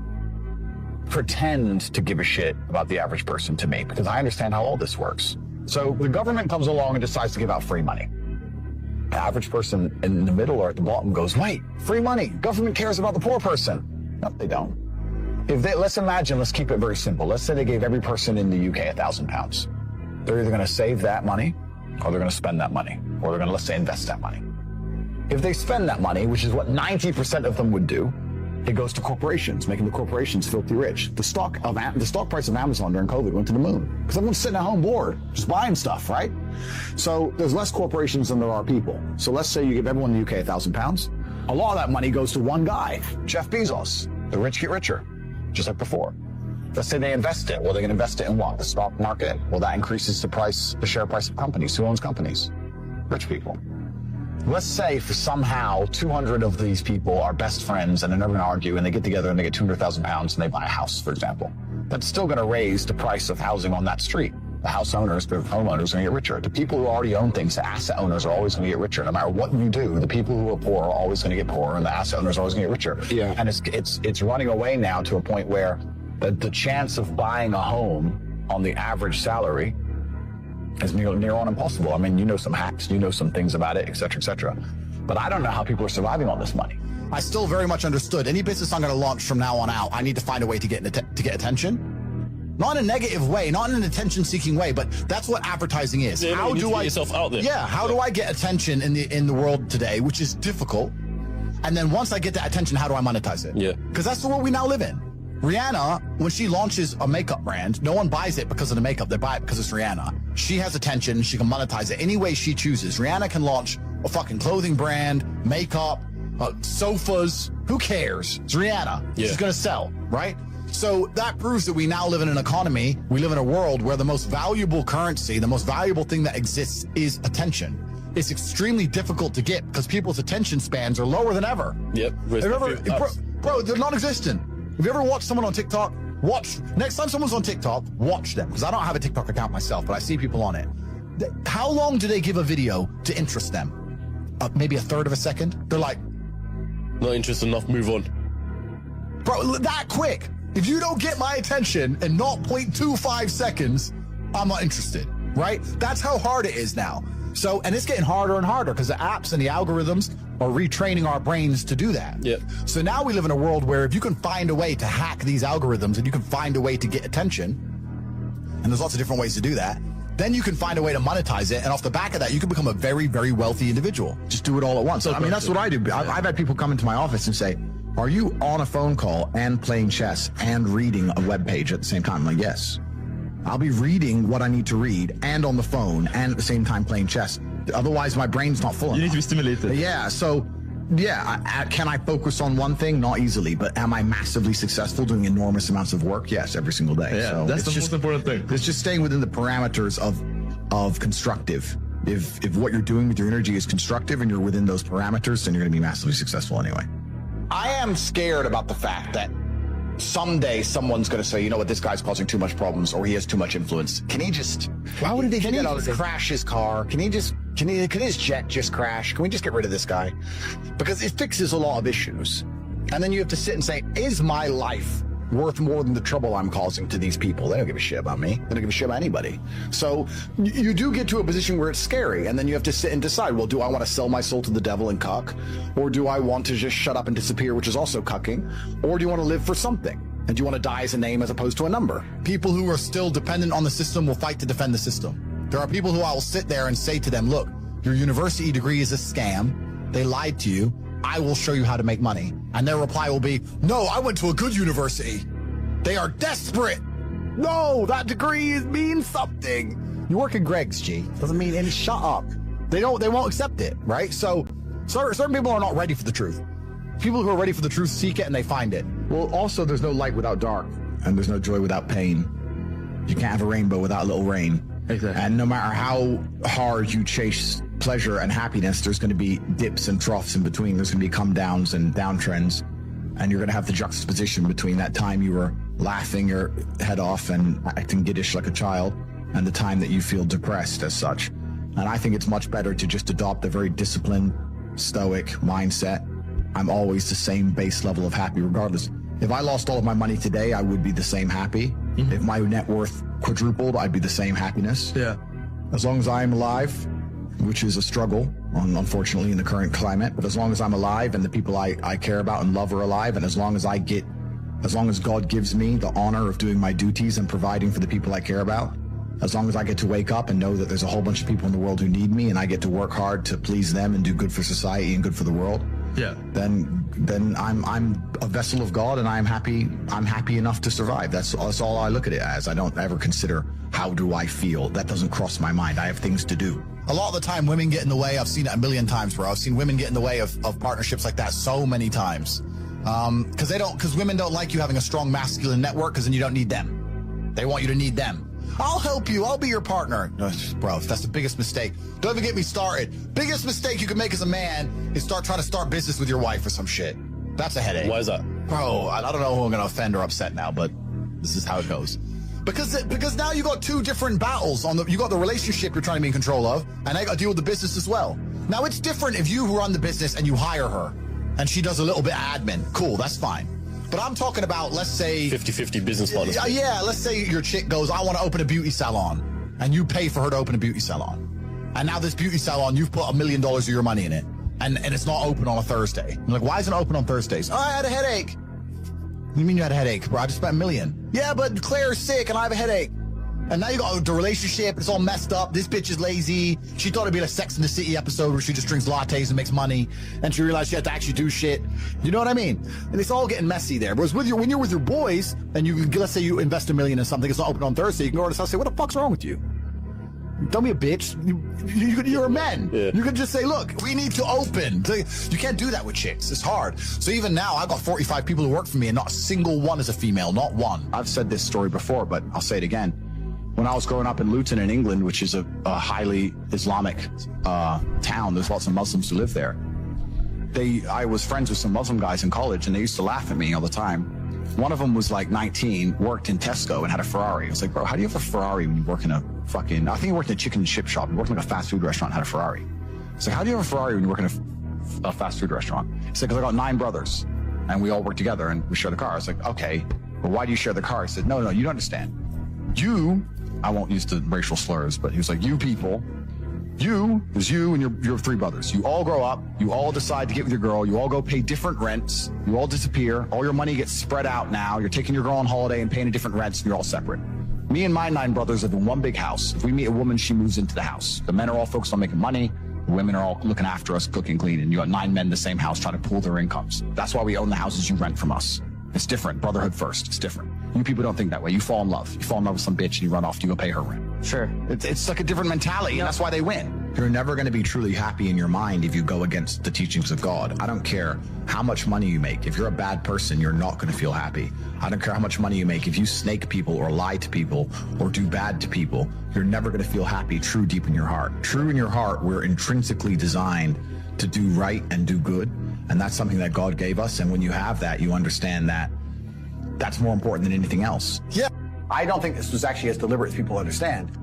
pretend to give a shit about the average person, to me, because I understand how all this works. So the government comes along and decides to give out free money. The average person in the middle or at the bottom goes, wait, free money. Government cares about the poor person. No, they don't. Let's keep it very simple. Let's say they gave every person in the UK £1,000. They're either going to save that money, or they're going to spend that money, or they're going to, let's say, invest that money. If they spend that money, which is what 90% of them would do, it goes to corporations, making the corporations filthy rich. The stock price of Amazon during COVID went to the moon because everyone's sitting at home bored, just buying stuff, right? So there's less corporations than there are people. So let's say you give everyone in the UK £1,000. A lot of that money goes to one guy, Jeff Bezos. The rich get richer, just like before. Let's say they invest it. Well, they're going to invest it in what? The stock market. Well, that increases the share price of companies. Who owns companies? Rich people. Let's say for somehow 200 of these people are best friends and they're never going to argue, and they get together and they get £200,000 and they buy a house, for example. That's still going to raise the price of housing on that street. The house owners, the homeowners are going to get richer. The people who already own things, the asset owners are always going to get richer. No matter what you do, the people who are poor are always going to get poorer, and the asset owners are always going to get richer. Yeah. And it's running away now to a point where the chance of buying a home on the average salary is near on impossible. I mean, you know some hacks, you know some things about it, et cetera, et cetera. but I don't know how people are surviving on this money. I still very much understood any business I'm going to launch from now on out, I need to find a way to get attention. Not in a negative way, not in an attention-seeking way, but that's what advertising is. Yeah, how you need do to get I yourself out there? Yeah, how do I get attention in the world today, which is difficult? And then once I get that attention, how do I monetize it? Yeah. Because that's the world we now live in. Rihanna, when she launches a makeup brand, no one buys it because of the makeup. They buy it because it's Rihanna. She has attention. She can monetize it any way she chooses. Rihanna can launch a fucking clothing brand, makeup, sofas. Who cares? It's Rihanna. Yeah. She's going to sell, right? So that proves that we now live in an economy. We live in a world where the most valuable currency, the most valuable thing that exists is attention. It's extremely difficult to get because people's attention spans are lower than ever. Yep. Bro, they're non-existent. Have you ever watched someone on TikTok? Next time someone's on TikTok, watch them. Because I don't have a TikTok account myself, but I see people on it. How long do they give a video to interest them? Maybe a third of a second? They're like, not interested enough, move on. bro, that quick. If you don't get my attention in 0.25 seconds, I'm not interested, right? That's how hard it is now. So, and it's getting harder and harder because the apps and the algorithms are retraining our brains to do that. Yep. So now we live in a world where if you can find a way to hack these algorithms and you can find a way to get attention, and there's lots of different ways to do that, then you can find a way to monetize it. And off the back of that, you can become a very, very wealthy individual. Just do it all at once. I mean, that's what I do. I've had people come into my office and say, are you on a phone call and playing chess and reading a web page at the same time? I'm like, yes. I'll be reading what I need to read and on the phone and at the same time playing chess. Otherwise, my brain's not full enough. You need to be stimulated. Yeah, so, yeah, can I focus on one thing? Not easily, but am I massively successful doing enormous amounts of work? Yes, every single day. Yeah, so that's the it's most important thing. It's just staying within the parameters of constructive. If what you're doing with your energy is constructive and you're within those parameters, then you're going to be massively successful anyway. I am scared about the fact that someday someone's going to say, you know what, this guy's causing too much problems or he has too much influence. Can he just, Why would they can do he that all just the time? crash his car? Can his jet just crash? Can we just get rid of this guy? Because it fixes a lot of issues. And then you have to sit and say, is my life worth more than the trouble I'm causing to these people? They don't give a shit about me. They don't give a shit about anybody. So you do get to a position where it's scary. And then you have to sit and decide, well, do I want to sell my soul to the devil and cuck? Or do I want to just shut up and disappear, which is also cucking? Or do you want to live for something? And do you want to die as a name as opposed to a number? People who are still dependent on the system will fight to defend the system. There are people who I will sit there and say to them, look, your university degree is a scam. They lied to you. I will show you how to make money. And their reply will be, no, I went to a good university. They are desperate. No, that degree means something. You work at Greg's, G. Doesn't mean any. Shut up. They won't accept it, right? So certain people are not ready for the truth. People who are ready for the truth seek it and they find it. Well, also, there's no light without dark, and there's no joy without pain. You can't have a rainbow without a little rain. Exactly. And no matter how hard you chase pleasure and happiness, there's going to be dips and troughs in between. There's going to be come downs and downtrends. And you're going to have the juxtaposition between that time you were laughing your head off and acting giddish like a child and the time that you feel depressed as such. And I think it's much better to just adopt a very disciplined, stoic mindset. I'm always the same base level of happy regardless. If I lost all of my money today, I would be the same happy. Mm-hmm. If my net worth quadrupled, I'd be the same happiness. Yeah. As long as I'm alive, which is a struggle, unfortunately, in the current climate, but as long as I'm alive and the people I care about and love are alive, and as long as God gives me the honor of doing my duties and providing for the people I care about, as long as I get to wake up and know that there's a whole bunch of people in the world who need me and I get to work hard to please them and do good for society and good for the world, yeah, then I'm a vessel of God and I'm happy enough to survive. That's all I look at it as. I don't ever consider how do I feel. That doesn't cross my mind. I have things to do. A lot of the time, women get in the way. I've seen it a million times, bro. I've seen women get in the way of partnerships like that so many times. Because women don't like you having a strong masculine network because then you don't need them. They want you to need them. I'll help you. I'll be your partner. No, bro, that's the biggest mistake. Don't even get me started. Biggest mistake you can make as a man is trying to start business with your wife or some shit. That's a headache. Why is that? Bro, I don't know who I'm going to offend or upset now, but this is how it goes. Because now you got two different battles you got the relationship you're trying to be in control of, and I got to deal with the business as well. Now it's different if you run the business and you hire her and she does a little bit of admin. Cool, that's fine. But I'm talking about, let's say 50-50 business partners. Yeah, let's say your chick goes, I want to open a beauty salon, and you pay for her to open a beauty salon. And now this beauty salon, you've put $1 million of your money in it. and it's not open on a Thursday. I'm like, why isn't it open on Thursdays? Oh, I had a headache. What do you mean you had a headache, bro? I just spent $1 million. Yeah, but Claire's sick and I have a headache. And now you got the relationship, it's all messed up. This bitch is lazy. She thought it'd be a Sex and the City episode where she just drinks lattes and makes money. And she realized she had to actually do shit. You know what I mean? And it's all getting messy there. Whereas when you're with your boys, and let's say you invest $1 million in something, it's not open on Thursday, you can go to the house and say, what the fuck's wrong with you? Don't be a bitch. You're a man. Yeah. You can just say, look, we need to open. You can't do that with chicks. It's hard. So even now, I've got 45 people who work for me, and not a single one is a female. Not one. I've said this story before, but I'll say it again. When I was growing up in Luton in England, which is a highly Islamic town, there's lots of Muslims who live there. I was friends with some Muslim guys in college, and they used to laugh at me all the time. One of them was like 19, worked in Tesco and had a Ferrari. I was like, bro, how do you have a Ferrari when you work in a fucking, I think he worked in a chicken and chip shop. He worked in like a fast food restaurant and had a Ferrari. It's like, how do you have a Ferrari when you work in a fast food restaurant? He said, because I got 9 brothers and we all work together and we share the car. I was like, okay, but why do you share the car? He said, no, you don't understand. I won't use the racial slurs, but he was like, you people, is you and your 3 brothers. You all grow up, you all decide to get with your girl, you all go pay different rents, you all disappear, all your money gets spread out now, you're taking your girl on holiday and paying a different rents, and you're all separate. Me and my 9 brothers live in one big house. If we meet a woman, she moves into the house. The men are all focused on making money, the women are all looking after us, cooking, cleaning. You got 9 men in the same house trying to pool their incomes. That's why we own the houses you rent from us. It's different. Brotherhood first. It's different. You people don't think that way. You fall in love. You fall in love with some bitch and you run off. You go pay her rent. Sure. It's like a different mentality, and that's why they win. You're never going to be truly happy in your mind if you go against the teachings of God. I don't care how much money you make. If you're a bad person, you're not going to feel happy. I don't care how much money you make. If you snake people or lie to people or do bad to people, you're never going to feel happy true deep in your heart. True in your heart, we're intrinsically designed to do right and do good. And that's something that God gave us. And when you have that, you understand that that's more important than anything else. Yeah. I don't think this was actually as deliberate as people understand.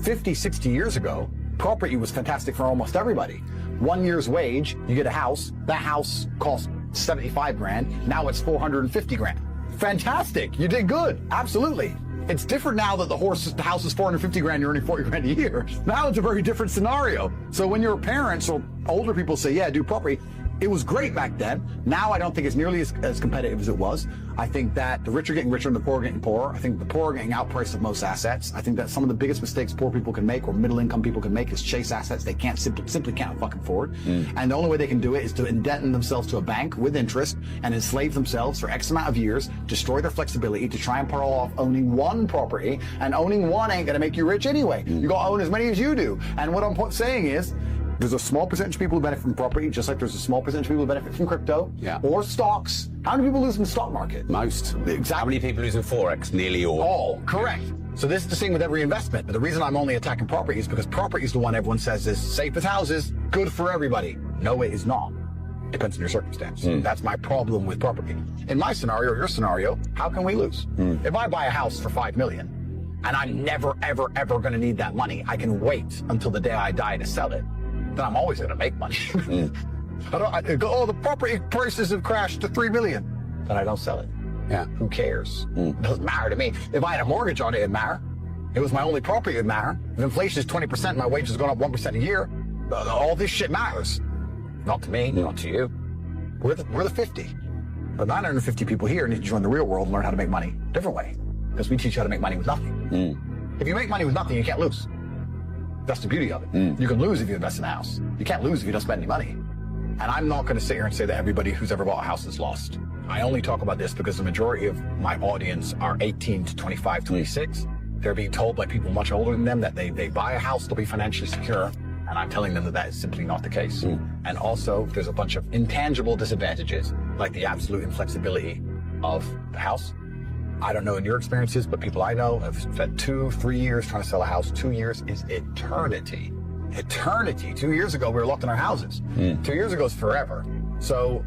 50, 60 years ago, property was fantastic for almost everybody. 1 year's wage, you get a house. That house cost 75 grand. Now it's 450 grand. Fantastic. You did good. Absolutely. It's different now that the house is 450 grand, you're earning 40 grand a year. Now it's a very different scenario. So when your parents or older people say, yeah, do property, it was great back then. Now I don't think it's nearly as competitive as it was. I think that the rich are getting richer and the poor are getting poorer. I think the poor are getting outpriced of most assets. I think that some of the biggest mistakes poor people can make or middle income people can make is chase assets they can't simply can't fucking afford. And the only way they can do it is to indent themselves to a bank with interest and enslave themselves for X amount of years, destroy their flexibility to try and pull off owning one property, and owning one ain't gonna make you rich anyway. You gotta own as many as you do. And what I'm saying is, there's a small percentage of people who benefit from property, just like there's a small percentage of people who benefit from crypto or stocks. How many people lose in the stock market? Most. Exactly. How many people lose in Forex? Nearly all. All, correct. So this is the same with every investment. But the reason I'm only attacking property is because property is the one everyone says is safe as houses, good for everybody. No, it is not. Depends on your circumstance. That's my problem with property. In my scenario, or your scenario, how can we lose? If I buy a house for $5 million and I'm never, ever, ever going to need that money, I can wait until the day I die to sell it. Then I'm always going to make money. I go, oh, the property prices have crashed to $3 million. Then I don't sell it. Yeah. Who cares? It doesn't matter to me. If I had a mortgage on it, it'd matter. It was my only property, it'd matter. If inflation is 20%, my wage has gone up 1% a year. All this shit matters. Not to me, not to you. We're the 50. But 950 people here need to join the real world and learn how to make money a different way. Because we teach you how to make money with nothing. If you make money with nothing, you can't lose. That's the beauty of it. You can lose if you invest in a house. You can't lose if you don't spend any money. And I'm not going to sit here and say that everybody who's ever bought a house is lost. I only talk about this because the majority of my audience are 18 to 25, 26. They're being told by people much older than them that they buy a house, they'll be financially secure. And I'm telling them that that is simply not the case. And also, there's a bunch of intangible disadvantages, like the absolute inflexibility of the house. I don't know in your experiences, but people I know have spent 2-3 years trying to sell a house. 2 years is eternity. Eternity. 2 years ago, we were locked in our houses. 2 years ago is forever. So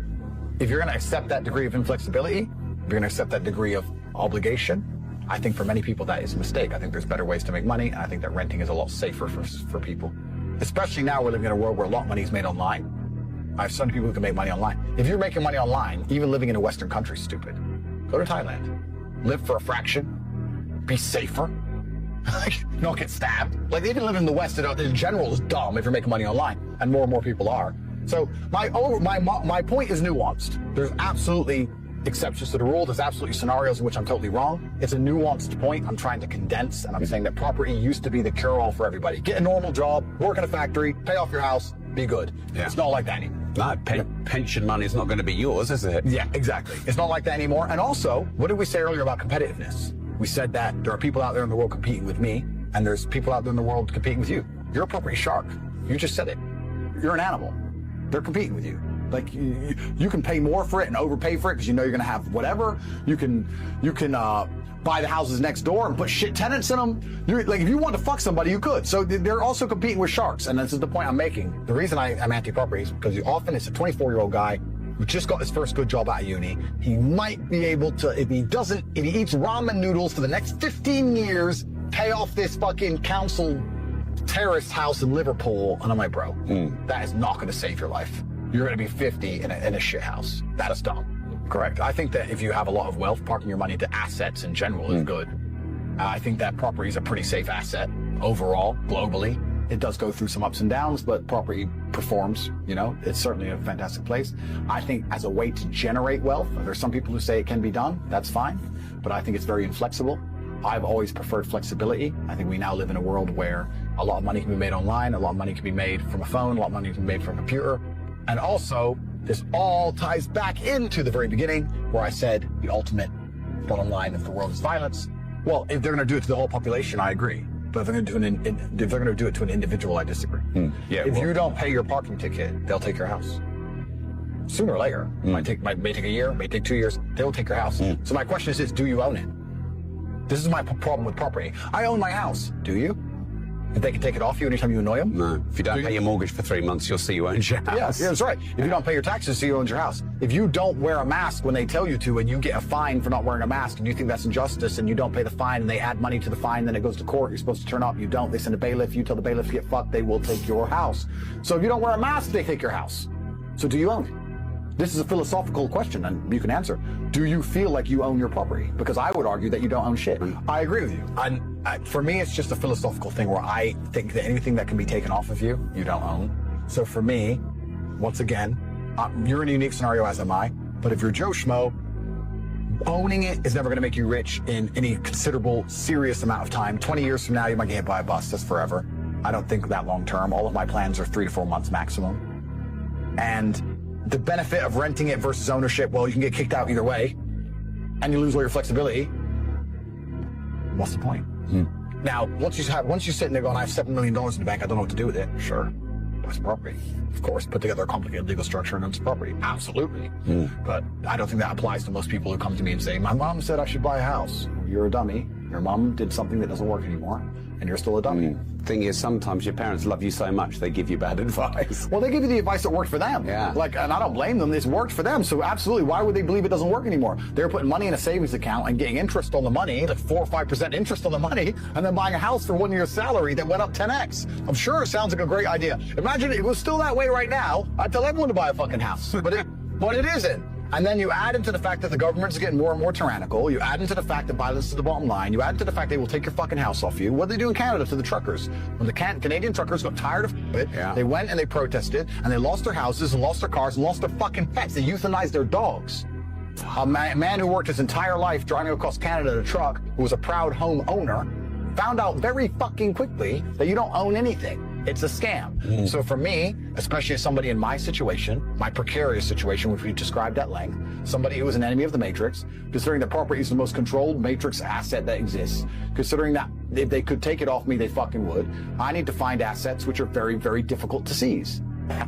if you're going to accept that degree of inflexibility, if you're going to accept that degree of obligation, I think for many people that is a mistake. I think there's better ways to make money, and I think that renting is a lot safer for people. Especially now we're living in a world where a lot of money is made online. I have some people who can make money online. If you're making money online, even living in a Western country is stupid. Go to Thailand. Live for a fraction. Be safer. Not get stabbed. Like, even living in the West in general is dumb if you're making money online. And more people are. So my point is nuanced. There's absolutely exceptions to the rule. There's absolutely scenarios in which I'm totally wrong. It's a nuanced point I'm trying to condense, and I'm saying that property used to be the cure-all for everybody. Get a normal job, work in a factory, pay off your house, be good. Yeah. It's not like that anymore. No, pension money is not going to be yours, is it? Yeah, exactly. It's not like that anymore. And also, what did we say earlier about competitiveness? We said that there are people out there in the world competing with me, and there's people out there in the world competing with you. You're a property shark. You just said it. You're an animal. They're competing with you. Like you can pay more for it and overpay for it because you know you're gonna have whatever. You can buy the houses next door and put shit tenants in them. Like if you want to fuck somebody, you could. So they're also competing with sharks, and this is the point I'm making. The reason I'm anti-property is because often it's a 24-year-old guy who just got his first good job out of uni. He might be able to, if he eats ramen noodles for the next 15 years, pay off this fucking council terrace house in Liverpool. And I'm like, bro, that is not going to save your life. You're going to be 50 in a shit house. That is dumb. Correct. I think that if you have a lot of wealth, parking your money into assets in general is good. I think that property is a pretty safe asset overall, globally. It does go through some ups and downs, but property performs, you know, it's certainly a fantastic place. I think as a way to generate wealth, there's some people who say it can be done, that's fine, but I think it's very inflexible. I've always preferred flexibility. I think we now live in a world where a lot of money can be made online, a lot of money can be made from a phone, a lot of money can be made from a computer. And also, this all ties back into the very beginning where I said the ultimate bottom line of the world is violence. Well, if they're going to do it to the whole population, I agree. But if they're going to do it to an individual, I disagree. Yeah, if you don't pay your parking ticket, they'll take your house. Sooner or later. May take a year, may take 2 years. They will take your house. So my question is, do you own it? This is my problem with property. I own my house. Do you? If they can take it off you anytime you annoy them? No. If you don't pay your mortgage for 3 months, you'll see you own your house. Yeah, that's right. If you don't pay your taxes, you own your house. If you don't wear a mask when they tell you to and you get a fine for not wearing a mask and you think that's injustice and you don't pay the fine and they add money to the fine, then it goes to court, you're supposed to turn up, you don't, they send a bailiff, you tell the bailiff to get fucked, they will take your house. So if you don't wear a mask, they take your house. So do you own it? This is a philosophical question and you can answer. Do you feel like you own your property? Because I would argue that you don't own shit. I agree with you. And for me, it's just a philosophical thing where I think that anything that can be taken off of you, you don't own. So for me, once again, you're in a unique scenario as am I, but if you're Joe Schmo, owning it is never going to make you rich in any considerable, serious amount of time. 20 years from now, you might get hit by a bus. That's forever. I don't think that long term. All of my plans are 3 to 4 months maximum. And the benefit of renting it versus ownership, well, you can get kicked out either way, and you lose all your flexibility. What's the point? Now, once you sit in there going, I have $7 million in the bank, I don't know what to do with it. Sure, buy some property. Of course, put together a complicated legal structure and own some property. Absolutely. But I don't think that applies to most people who come to me and say, my mom said I should buy a house. You're a dummy. Your mom did something that doesn't work anymore, and you're still a dummy. Thing is, sometimes your parents love you so much they give you bad advice. Well, they give you the advice that worked for them. Yeah. And I don't blame them. It's worked for them. So absolutely, why would they believe it doesn't work anymore? They're putting money in a savings account and getting interest on the money, like 4 or 5% interest on the money, and then buying a house for 1 year's salary that went up 10x. I'm sure it sounds like a great idea. Imagine if it was still that way right now. I'd tell everyone to buy a fucking house, but it isn't. And then you add into the fact that the government's getting more and more tyrannical. You add into the fact that violence is the bottom line. You add into the fact they will take your fucking house off you. What did they do in Canada to the truckers? When the Canadian truckers got tired of it, they went and they protested, and they lost their houses and lost their cars and lost their fucking pets. They euthanized their dogs. A man who worked his entire life driving across Canada in a truck, who was a proud home owner, found out very fucking quickly that you don't own anything. It's a scam. So for me, especially as somebody in my situation, my precarious situation, which we described at length, somebody who is an enemy of the matrix, considering that property is the most controlled matrix asset that exists, considering that if they could take it off me, they fucking would, I need to find assets which are very, very difficult to seize.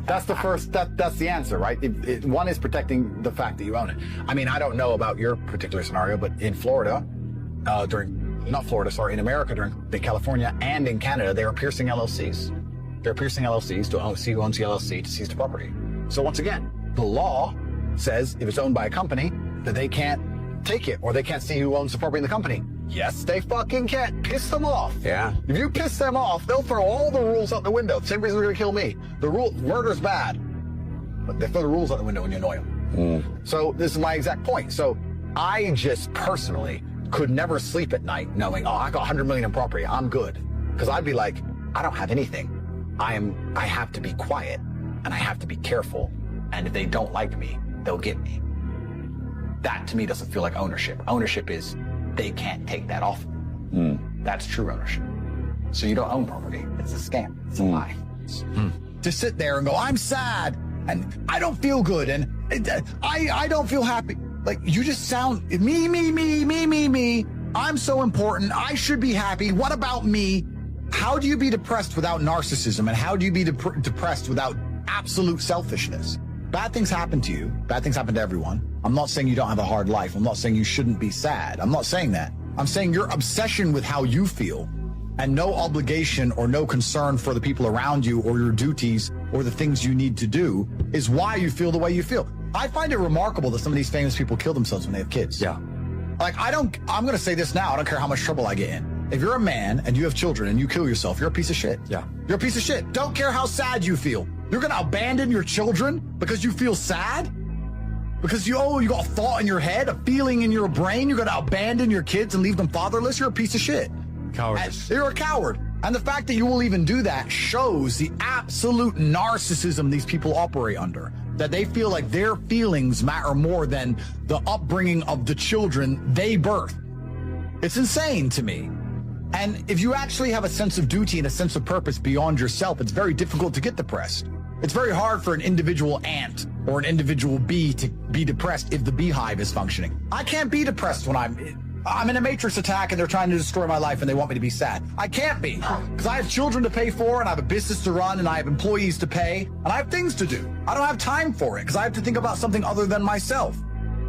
That's the first, that's the answer, right? One is protecting the fact that you own it. I mean, I don't know about your particular scenario, but in Florida, in America, in California and in Canada, they are piercing LLCs. They're piercing LLCs to see who owns the LLC to seize the property. So once again, the law says if it's owned by a company, that they can't take it or they can't see who owns the property in the company. Yes, they fucking can. Piss them off. Yeah. If you piss them off, they'll throw all the rules out the window. Same reason they're gonna kill me. Murder's bad, but they throw the rules out the window when you annoy them. So this is my exact point. So I just personally could never sleep at night knowing, I got 100 million in property, I'm good. Because I'd be like, I don't have anything. I have to be quiet. and I have to be careful. And if they don't like me, they'll get me. That to me doesn't feel like ownership. Ownership is they can't take that off. That's true ownership. So you don't own property. It's a scam. It's a lie. To sit there and go, I'm sad and I don't feel good and I don't feel happy. Like, you just sound me. I'm so important. I should be happy. What about me? How do you be depressed without narcissism? And how do you be depressed without absolute selfishness? Bad things happen to you. Bad things happen to everyone. I'm not saying you don't have a hard life. I'm not saying you shouldn't be sad. I'm not saying that. I'm saying your obsession with how you feel and no obligation or no concern for the people around you or your duties or the things you need to do is why you feel the way you feel. I find it remarkable that some of these famous people kill themselves when they have kids. Yeah. Like, I'm going to say this now. I don't care how much trouble I get in. If you're a man and you have children and you kill yourself, you're a piece of shit. Yeah. You're a piece of shit. Don't care how sad you feel. You're going to abandon your children because you feel sad? Because you got a thought in your head, a feeling in your brain. You're going to abandon your kids and leave them fatherless? You're a piece of shit. Cowardice. You're a coward. And the fact that you will even do that shows the absolute narcissism these people operate under. That they feel like their feelings matter more than the upbringing of the children they birth. It's insane to me. And if you actually have a sense of duty and a sense of purpose beyond yourself, it's very difficult to get depressed. It's very hard for an individual ant or an individual bee to be depressed if the beehive is functioning. I can't be depressed when I'm in a matrix attack and they're trying to destroy my life and they want me to be sad. I can't be, because I have children to pay for and I have a business to run and I have employees to pay and I have things to do. I don't have time for it because I have to think about something other than myself.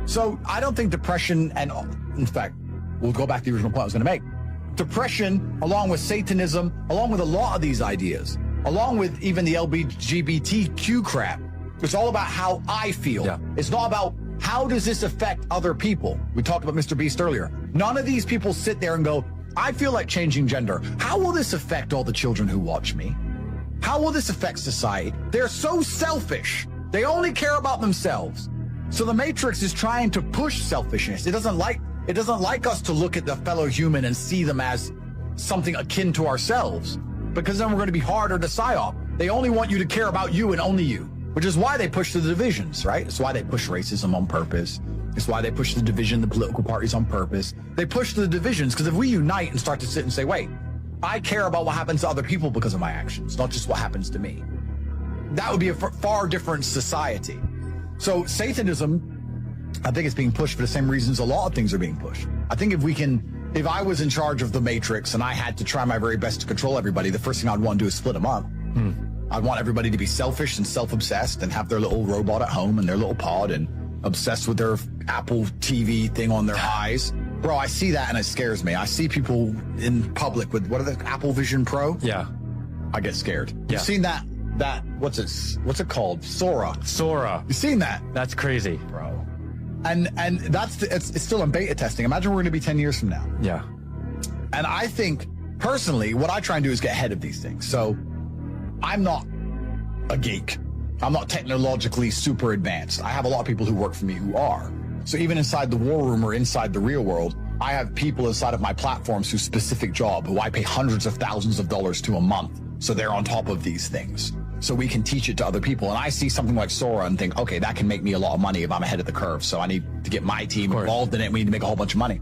So I don't think depression, and in fact, we'll go back to the original point I was going to make. Depression, along with Satanism, along with a lot of these ideas, along with even the LGBTQ crap, it's all about how I feel. Yeah. It's not about how does this affect other people. We talked about Mr. Beast earlier. None of these people sit there and go, I feel like changing gender. How will this affect all the children who watch me? How will this affect society? They're so selfish. They only care about themselves. So the Matrix is trying to push selfishness. It doesn't like us to look at the fellow human and see them as something akin to ourselves, because then we're going to be harder to psyop. They only want you to care about you and only you, which is why they push the divisions, right? It's why they push racism on purpose. It's why they push the division, the political parties on purpose. They push the divisions because if we unite and start to sit and say, wait, I care about what happens to other people because of my actions, not just what happens to me, that would be a far different society. So Satanism, I think it's being pushed for the same reasons a lot of things are being pushed. I think if I was in charge of the Matrix and I had to try my very best to control everybody, the first thing I'd want to do is split them up. I'd want everybody to be selfish and self-obsessed and have their little robot at home and their little pod and obsessed with their Apple TV thing on their eyes. Bro, I see that and it scares me. I see people in public with, what are the Apple Vision Pro? Yeah. I get scared. Yeah. You've seen that, what's it called? Sora. You've seen that? That's crazy. Bro. And it's still in beta testing. Imagine we're going to be 10 years from now. Yeah. And I think, personally, what I try and do is get ahead of these things. So I'm not a geek. I'm not technologically super advanced. I have a lot of people who work for me who are. So even inside the war room or inside the real world, I have people inside of my platforms whose specific job, who I pay hundreds of thousands of dollars to a month. So they're on top of these things. So we can teach it to other people. And I see something like Sora and think, okay, that can make me a lot of money if I'm ahead of the curve. So I need to get my team involved in it. We need to make a whole bunch of money.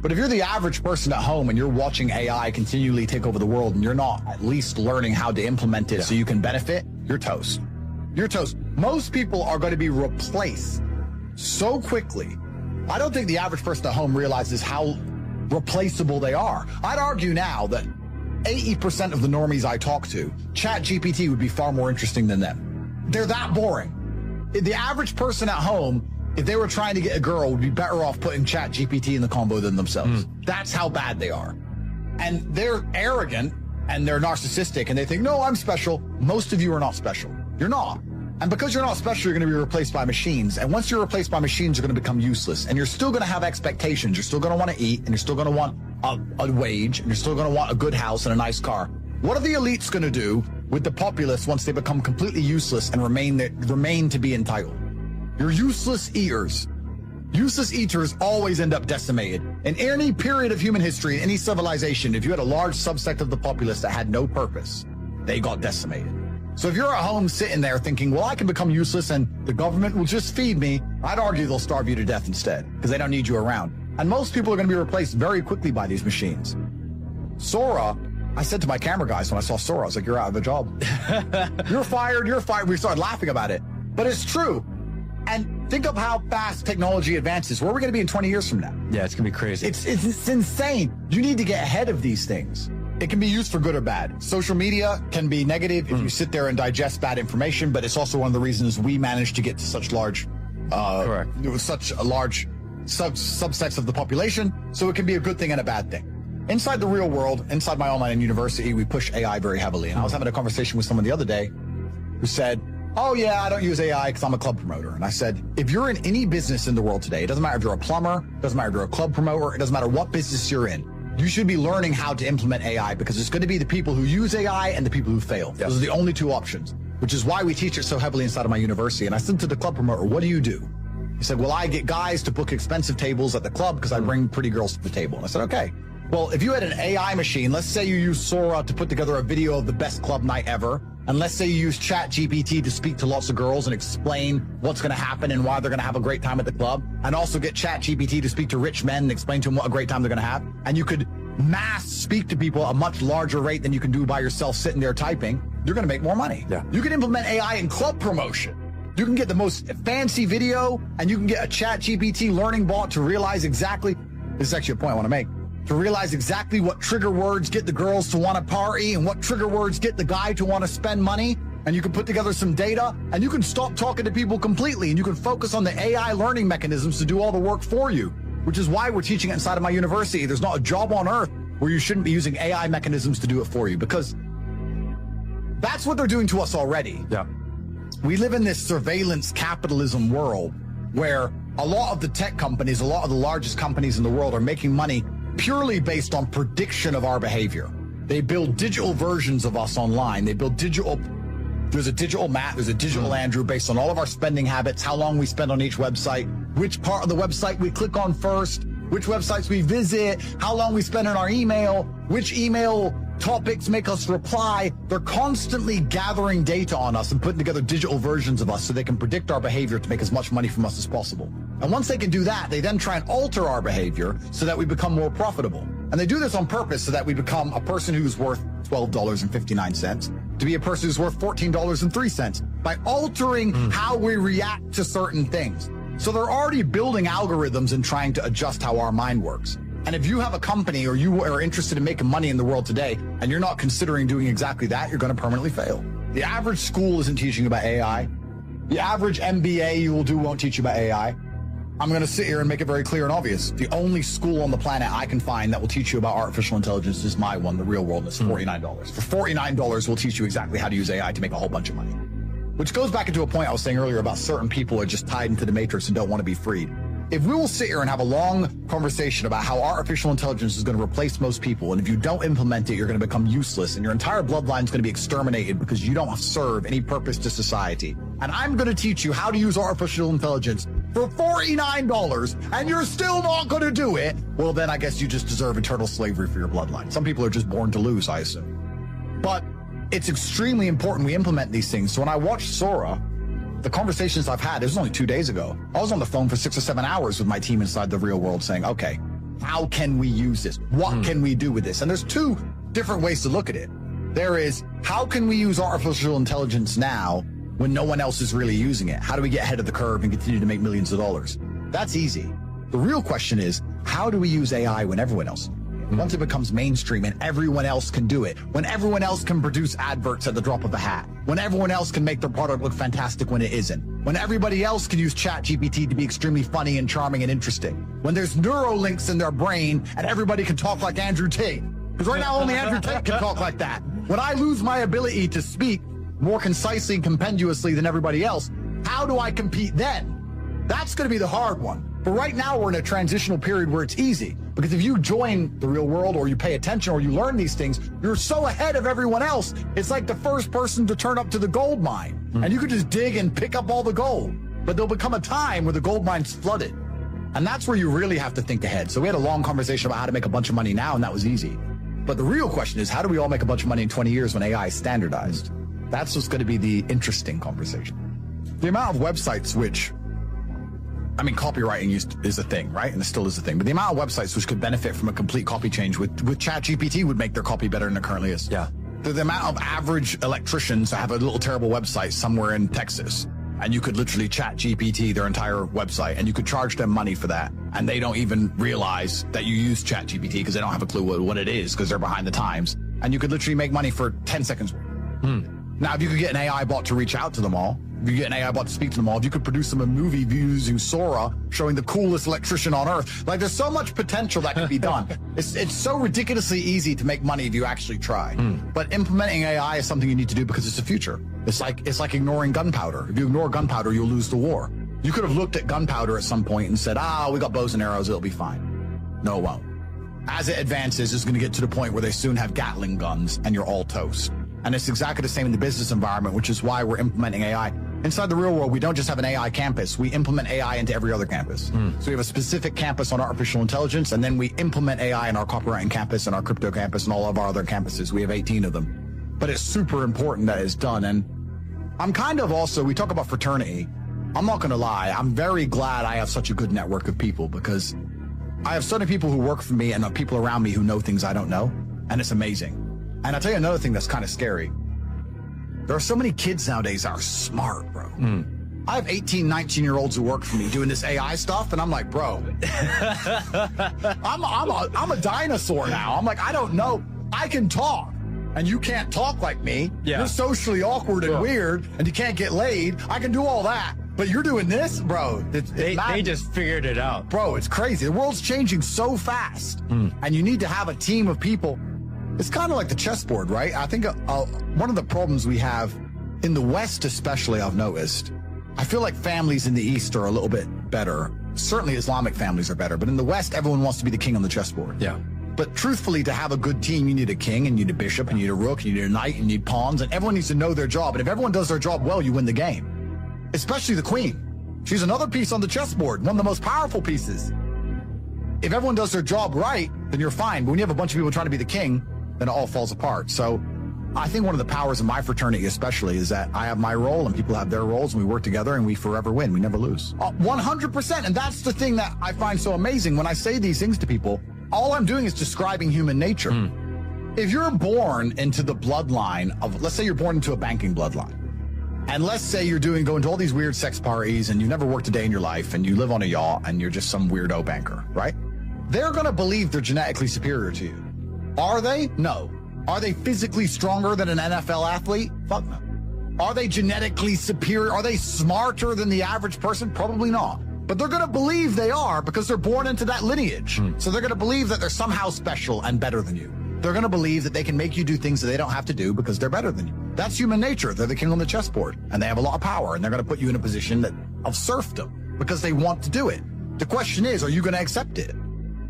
But if you're the average person at home and you're watching AI continually take over the world and you're not at least learning how to implement it so you can benefit, you're toast. You're toast. Most people are going to be replaced so quickly. I don't think the average person at home realizes how replaceable they are. I'd argue now that 80% of the normies I talk to, ChatGPT would be far more interesting than them. They're that boring. The average person at home, if they were trying to get a girl, would be better off putting ChatGPT in the combo than themselves. That's how bad they are. And they're arrogant and they're narcissistic and they think, no, I'm special. Most of you are not special. You're not. And because you're not special, you're going to be replaced by machines. And once you're replaced by machines, you're going to become useless. And you're still going to have expectations. You're still going to want to eat and you're still going to want a wage and you're still going to want a good house and a nice car. What are the elites going to do with the populace once they become completely useless and remain to be entitled? You're useless eaters. Useless eaters always end up decimated. In any period of human history, any civilization, if you had a large subsect of the populace that had no purpose, they got decimated. So if you're at home sitting there thinking, well, I can become useless and the government will just feed me, I'd argue they'll starve you to death instead because they don't need you around. And most people are going to be replaced very quickly by these machines. Sora, I said to my camera guys when I saw Sora, I was like, you're out of a job. You're fired. You're fired. We started laughing about it. But it's true. And think of how fast technology advances. Where are we going to be in 20 years from now? Yeah, it's going to be crazy. It's insane. You need to get ahead of these things. It can be used for good or bad. Social media can be negative if you sit there and digest bad information, but it's also one of the reasons we managed to get to such large, such a large subsets of the population. So it can be a good thing and a bad thing. Inside the real world, inside my online university, we push AI very heavily. And I was having a conversation with someone the other day who said, oh yeah, I don't use AI because I'm a club promoter. And I said, if you're in any business in the world today, it doesn't matter if you're a plumber, it doesn't matter if you're a club promoter, it doesn't matter what business you're in, you should be learning how to implement AI because it's going to be the people who use AI and the people who fail. Yep. Those are the only two options, which is why we teach it so heavily inside of my university. And I said to the club promoter, what do you do? He said, well, I get guys to book expensive tables at the club because I bring pretty girls to the table. And I said, okay. Well, if you had an AI machine, let's say you use Sora to put together a video of the best club night ever, and let's say you use ChatGPT to speak to lots of girls and explain what's going to happen and why they're going to have a great time at the club, and also get ChatGPT to speak to rich men and explain to them what a great time they're going to have, and you could mass speak to people at a much larger rate than you can do by yourself sitting there typing, you're going to make more money. Yeah. You can implement AI in club promotion. You can get the most fancy video, and you can get a ChatGPT learning bot to realize exactly, this is actually a point I want to make, to realize exactly what trigger words get the girls to want to party and what trigger words get the guy to want to spend money. And you can put together some data and you can stop talking to people completely and you can focus on the AI learning mechanisms to do all the work for you, which is why we're teaching it inside of my university. There's not a job on earth where you shouldn't be using AI mechanisms to do it for you because that's what they're doing to us already. Yeah. We live in this surveillance capitalism world where a lot of the tech companies, a lot of the largest companies in the world are making money purely based on prediction of our behavior. They build digital versions of us online. They build there's a digital Matt, there's a digital Andrew based on all of our spending habits, how long we spend on each website, which part of the website we click on first, which websites we visit, how long we spend on our email, which email topics make us reply. They're constantly gathering data on us and putting together digital versions of us so they can predict our behavior to make as much money from us as possible. And once they can do that, they then try and alter our behavior so that we become more profitable. And they do this on purpose so that we become a person who's worth $12.59 to be a person who's worth $14.03 by altering how we react to certain things. So they're already building algorithms and trying to adjust how our mind works. And if you have a company or you are interested in making money in the world today and you're not considering doing exactly that, you're going to permanently fail. The average school isn't teaching about AI. The average MBA you will do won't teach you about AI. I'm going to sit here and make it very clear and obvious. The only school on the planet I can find that will teach you about artificial intelligence is my one, the real world, and it's $49. For $49, we'll teach you exactly how to use AI to make a whole bunch of money. Which goes back into a point I was saying earlier about certain people are just tied into the matrix and don't want to be freed. If we will sit here and have a long conversation about how artificial intelligence is going to replace most people, and if you don't implement it, you're going to become useless, and your entire bloodline is going to be exterminated because you don't serve any purpose to society. And I'm going to teach you how to use artificial intelligence for $49, and you're still not going to do it, well, then I guess you just deserve eternal slavery for your bloodline. Some people are just born to lose, I assume. But it's extremely important we implement these things. So when I watched Sora, the conversations I've had, this was only 2 days ago. I was on the phone for 6 or 7 hours with my team inside the real world saying, okay, how can we use this? What can we do with this? And there's two different ways to look at it. There is, how can we use artificial intelligence now when no one else is really using it? How do we get ahead of the curve and continue to make millions of dollars? That's easy. The real question is, how do we use AI when everyone else? Once it becomes mainstream and everyone else can do it, when everyone else can produce adverts at the drop of a hat, when everyone else can make their product look fantastic when it isn't, when everybody else can use ChatGPT to be extremely funny and charming and interesting, when there's neurolinks in their brain and everybody can talk like Andrew Tate. Because right now only Andrew Tate can talk like that. When I lose my ability to speak more concisely and compendiously than everybody else, how do I compete then? That's going to be the hard one. But right now we're in a transitional period where it's easy. Because if you join the real world or you pay attention or you learn these things, you're so ahead of everyone else. It's like the first person to turn up to the gold mine. And you can just dig and pick up all the gold. But there'll become a time where the gold mine's flooded. And that's where you really have to think ahead. So we had a long conversation about how to make a bunch of money now, and that was easy. But the real question is, how do we all make a bunch of money in 20 years when AI is standardized? That's what's going to be the interesting conversation. The amount of websites which, I mean, copywriting is a thing, right? And it still is a thing. But the amount of websites which could benefit from a complete copy change with ChatGPT would make their copy better than it currently is. Yeah. The amount of average electricians that have a little terrible website somewhere in Texas, and you could literally ChatGPT their entire website, and you could charge them money for that, and they don't even realize that you use ChatGPT because they don't have a clue what it is because they're behind the times, and you could literally make money for 10 seconds. Now, if you could get an AI bot to reach out to them all, if you get an AI bot to speak to them all, if you could produce them a movie using Sora showing the coolest electrician on earth, like there's so much potential that could be done. It's so ridiculously easy to make money if you actually try. But implementing AI is something you need to do because it's the future. It's like ignoring gunpowder. If you ignore gunpowder, you'll lose the war. You could have looked at gunpowder at some point and said, we got bows and arrows, it'll be fine. No, it won't. As it advances, it's going to get to the point where they soon have Gatling guns and you're all toast. And it's exactly the same in the business environment, which is why we're implementing AI. Inside the real world, we don't just have an AI campus. We implement AI into every other campus. So we have a specific campus on artificial intelligence, and then we implement AI in our copywriting campus and our crypto campus and all of our other campuses. We have 18 of them. But it's super important that it's done. And I'm kind of also, we talk about fraternity. I'm not going to lie. I'm very glad I have such a good network of people because I have so many people who work for me and people around me who know things I don't know. And it's amazing. And I'll tell you another thing that's kind of scary. There are so many kids nowadays that are smart, bro. I have 18, 19-year-olds who work for me doing this AI stuff, and I'm like, bro, I'm a dinosaur now. I'm like, I don't know. I can talk, and you can't talk like me. Yeah. You're socially awkward and weird, and you can't get laid. I can do all that, but you're doing this, bro. They just figured it out. Bro, it's crazy. The world's changing so fast, and you need to have a team of people. It's kind of like the chessboard, right? I think one of the problems we have in the West, especially, I've noticed, I feel like families in the East are a little bit better. Certainly Islamic families are better, but in the West, everyone wants to be the king on the chessboard. Yeah. But truthfully, to have a good team, you need a king, and you need a bishop, and you need a rook, and you need a knight, and you need pawns, and everyone needs to know their job. And if everyone does their job well, you win the game. Especially the queen. She's another piece on the chessboard, one of the most powerful pieces. If everyone does their job right, then you're fine. But when you have a bunch of people trying to be the king, then it all falls apart. So I think one of the powers of my fraternity especially is that I have my role and people have their roles and we work together and we forever win. We never lose. 100%. And that's the thing that I find so amazing. When I say these things to people, all I'm doing is describing human nature. If you're born into the bloodline of, let's say you're born into a banking bloodline. And let's say you're going to all these weird sex parties and you never worked a day in your life and you live on a yacht and you're just some weirdo banker, right? They're going to believe they're genetically superior to you. Are they? No. Are they physically stronger than an NFL athlete? Fuck no. Are they genetically superior? Are they smarter than the average person? Probably not. But they're going to believe they are because they're born into that lineage. So they're going to believe that they're somehow special and better than you. They're going to believe that they can make you do things that they don't have to do because they're better than you. That's human nature. They're the king on the chessboard and they have a lot of power and they're going to put you in a position of serfdom because they want to do it. The question is, are you going to accept it?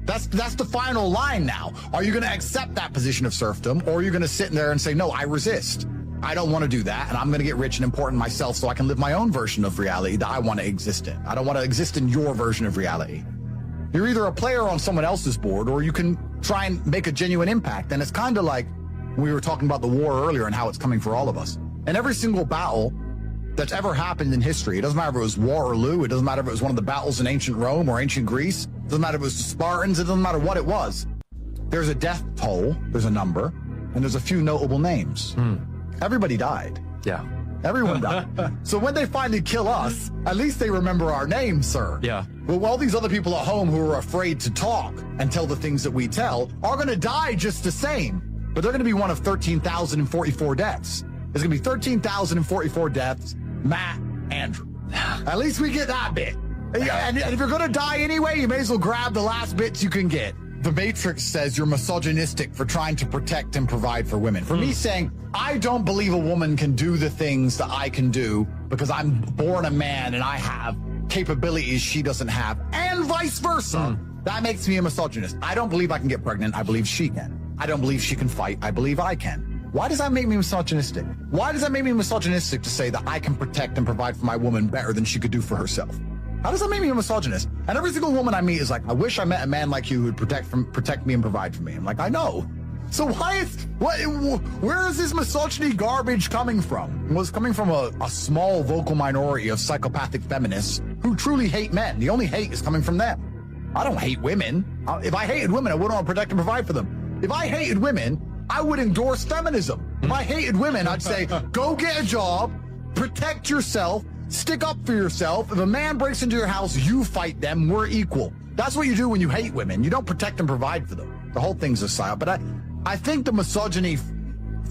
That's the final line now. Are you going to accept that position of serfdom, or are you going to sit in there and say, no, I resist. I don't want to do that, and I'm going to get rich and important myself so I can live my own version of reality that I want to exist in. I don't want to exist in your version of reality. You're either a player on someone else's board, or you can try and make a genuine impact. And it's kind of like we were talking about the war earlier and how it's coming for all of us. And every single battle that's ever happened in history, it doesn't matter if it was Waterloo, it doesn't matter if it was one of the battles in ancient Rome or ancient Greece, it doesn't matter if it was the Spartans, it doesn't matter what it was. There's a death toll, there's a number, and there's a few notable names. Everybody died. Yeah. Everyone died. So when they finally kill us, at least they remember our names, sir. Yeah. But all these other people at home who are afraid to talk and tell the things that we tell are going to die just the same. But they're going to be one of 13,044 deaths. There's going to be 13,044 deaths. Matt, Andrew. At least we get that bit. And if you're going to die anyway, you may as well grab the last bits you can get. The Matrix says you're misogynistic for trying to protect and provide for women. For me saying, I don't believe a woman can do the things that I can do because I'm born a man and I have capabilities she doesn't have, and vice versa. That makes me a misogynist. I don't believe I can get pregnant. I believe she can. I don't believe she can fight. I believe I can. Why does that make me misogynistic? Why does that make me misogynistic to say that I can protect and provide for my woman better than she could do for herself? How does that make me a misogynist? And every single woman I meet is like, I wish I met a man like you who would protect me and provide for me. I'm like, I know. So where is this misogyny garbage coming from? Well, it's coming from a small vocal minority of psychopathic feminists who truly hate men. The only hate is coming from them. I don't hate women. If I hated women, I wouldn't want to protect and provide for them. If I hated women, I would endorse feminism. If I hated women, I'd say, go get a job, protect yourself, stick up for yourself. If a man breaks into your house, you fight them. We're equal. That's what you do when you hate women. You don't protect and provide for them. The whole thing's a psyop. But I think the misogyny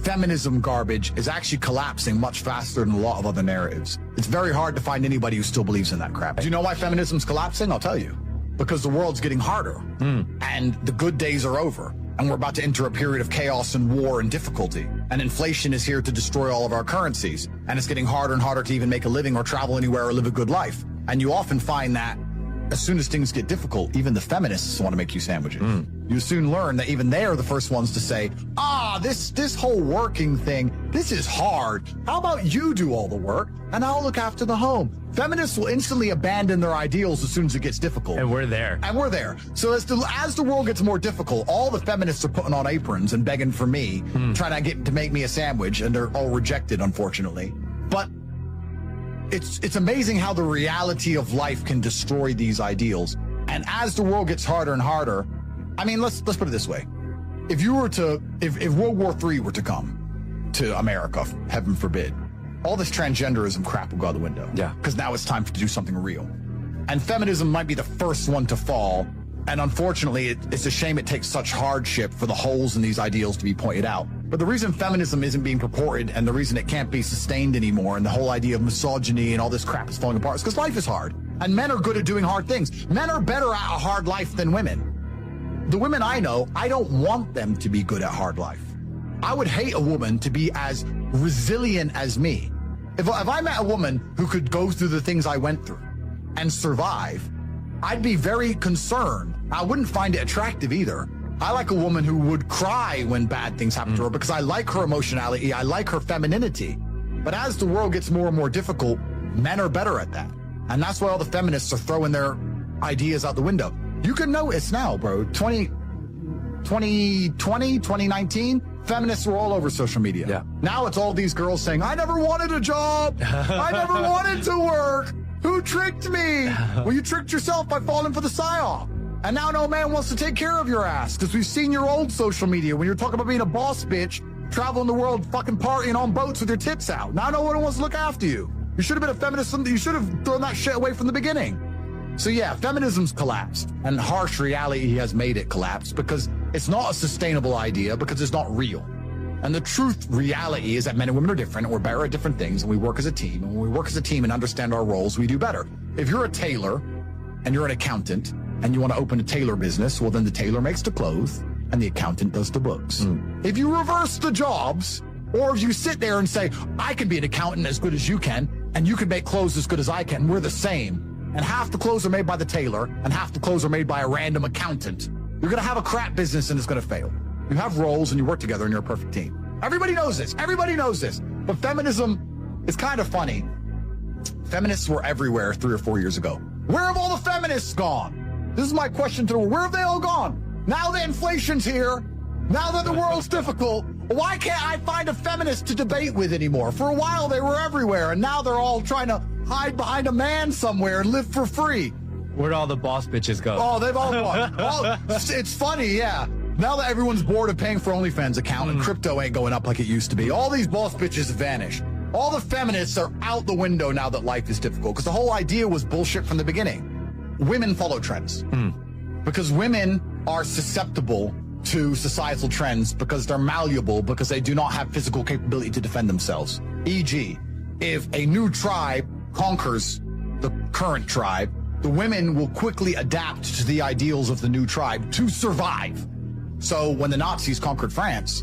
feminism garbage is actually collapsing much faster than a lot of other narratives. It's very hard to find anybody who still believes in that crap. Do you know why feminism's collapsing? I'll tell you. Because the world's getting harder and the good days are over. And we're about to enter a period of chaos and war and difficulty. And inflation is here to destroy all of our currencies. And it's getting harder and harder to even make a living or travel anywhere or live a good life. And you often find that as soon as things get difficult, even the feminists want to make you sandwiches. You soon learn that even they are the first ones to say, this whole working thing, this is hard. How about you do all the work and I'll look after the home? Feminists will instantly abandon their ideals as soon as it gets difficult. And we're there. And we're there. So as the world gets more difficult, all the feminists are putting on aprons and begging for me, trying to make me a sandwich, and they're all rejected, unfortunately. But it's amazing how the reality of life can destroy these ideals. And as the world gets harder and harder, I mean, let's put it this way. If World War III were to come to America, heaven forbid, all this transgenderism crap will go out the window. Yeah. Because now it's time to do something real. And feminism might be the first one to fall. And unfortunately, it's a shame it takes such hardship for the holes in these ideals to be pointed out. But the reason feminism isn't being purported and the reason it can't be sustained anymore and the whole idea of misogyny and all this crap is falling apart is because life is hard. And men are good at doing hard things. Men are better at a hard life than women. The women I know, I don't want them to be good at hard life. I would hate a woman to be as resilient as me. If I met a woman who could go through the things I went through and survive, I'd be very concerned. I wouldn't find it attractive either. I like a woman who would cry when bad things happen to her because I like her emotionality. I like her femininity. But as the world gets more and more difficult, men are better at that. And that's why all the feminists are throwing their ideas out the window. You can notice now, bro, 2020, 2019, feminists were all over social media. Yeah. Now it's all these girls saying, I never wanted a job. I never wanted to work. Who tricked me? Well, you tricked yourself by falling for the psyop. And now no man wants to take care of your ass because we've seen your old social media when you're talking about being a boss bitch, traveling the world, fucking partying on boats with your tits out. Now no one wants to look after you. You should have been a feminist. You should have thrown that shit away from the beginning. So yeah, feminism's collapsed, and harsh reality has made it collapse because it's not a sustainable idea because it's not real. And the reality is that men and women are different, and we're better at different things, and we work as a team. And when we work as a team and understand our roles, we do better. If you're a tailor and you're an accountant and you want to open a tailor business, well, then the tailor makes the clothes and the accountant does the books. If you reverse the jobs, or if you sit there and say, I can be an accountant as good as you can, and you can make clothes as good as I can, we're the same. And half the clothes are made by the tailor, and half the clothes are made by a random accountant. You're going to have a crap business and it's going to fail. You have roles and you work together and you're a perfect team. Everybody knows this. Everybody knows this. But feminism is kind of funny. Feminists were everywhere 3 or 4 years ago. Where have all the feminists gone? This is my question to the world. Where have they all gone? Now that inflation's here, now that the world's difficult, why can't I find a feminist to debate with anymore? For a while they were everywhere, and now they're all trying to hide behind a man somewhere and live for free. Where'd all the boss bitches go? Oh, they've all gone. It's funny, yeah. Now that everyone's bored of paying for OnlyFans account and crypto ain't going up like it used to be, all these boss bitches have vanished. All the feminists are out the window now that life is difficult because the whole idea was bullshit from the beginning. Women follow trends because women are susceptible to societal trends because they're malleable, because they do not have physical capability to defend themselves. E.g., if a new tribe conquers the current tribe, the women will quickly adapt to the ideals of the new tribe to survive. So when the Nazis conquered France,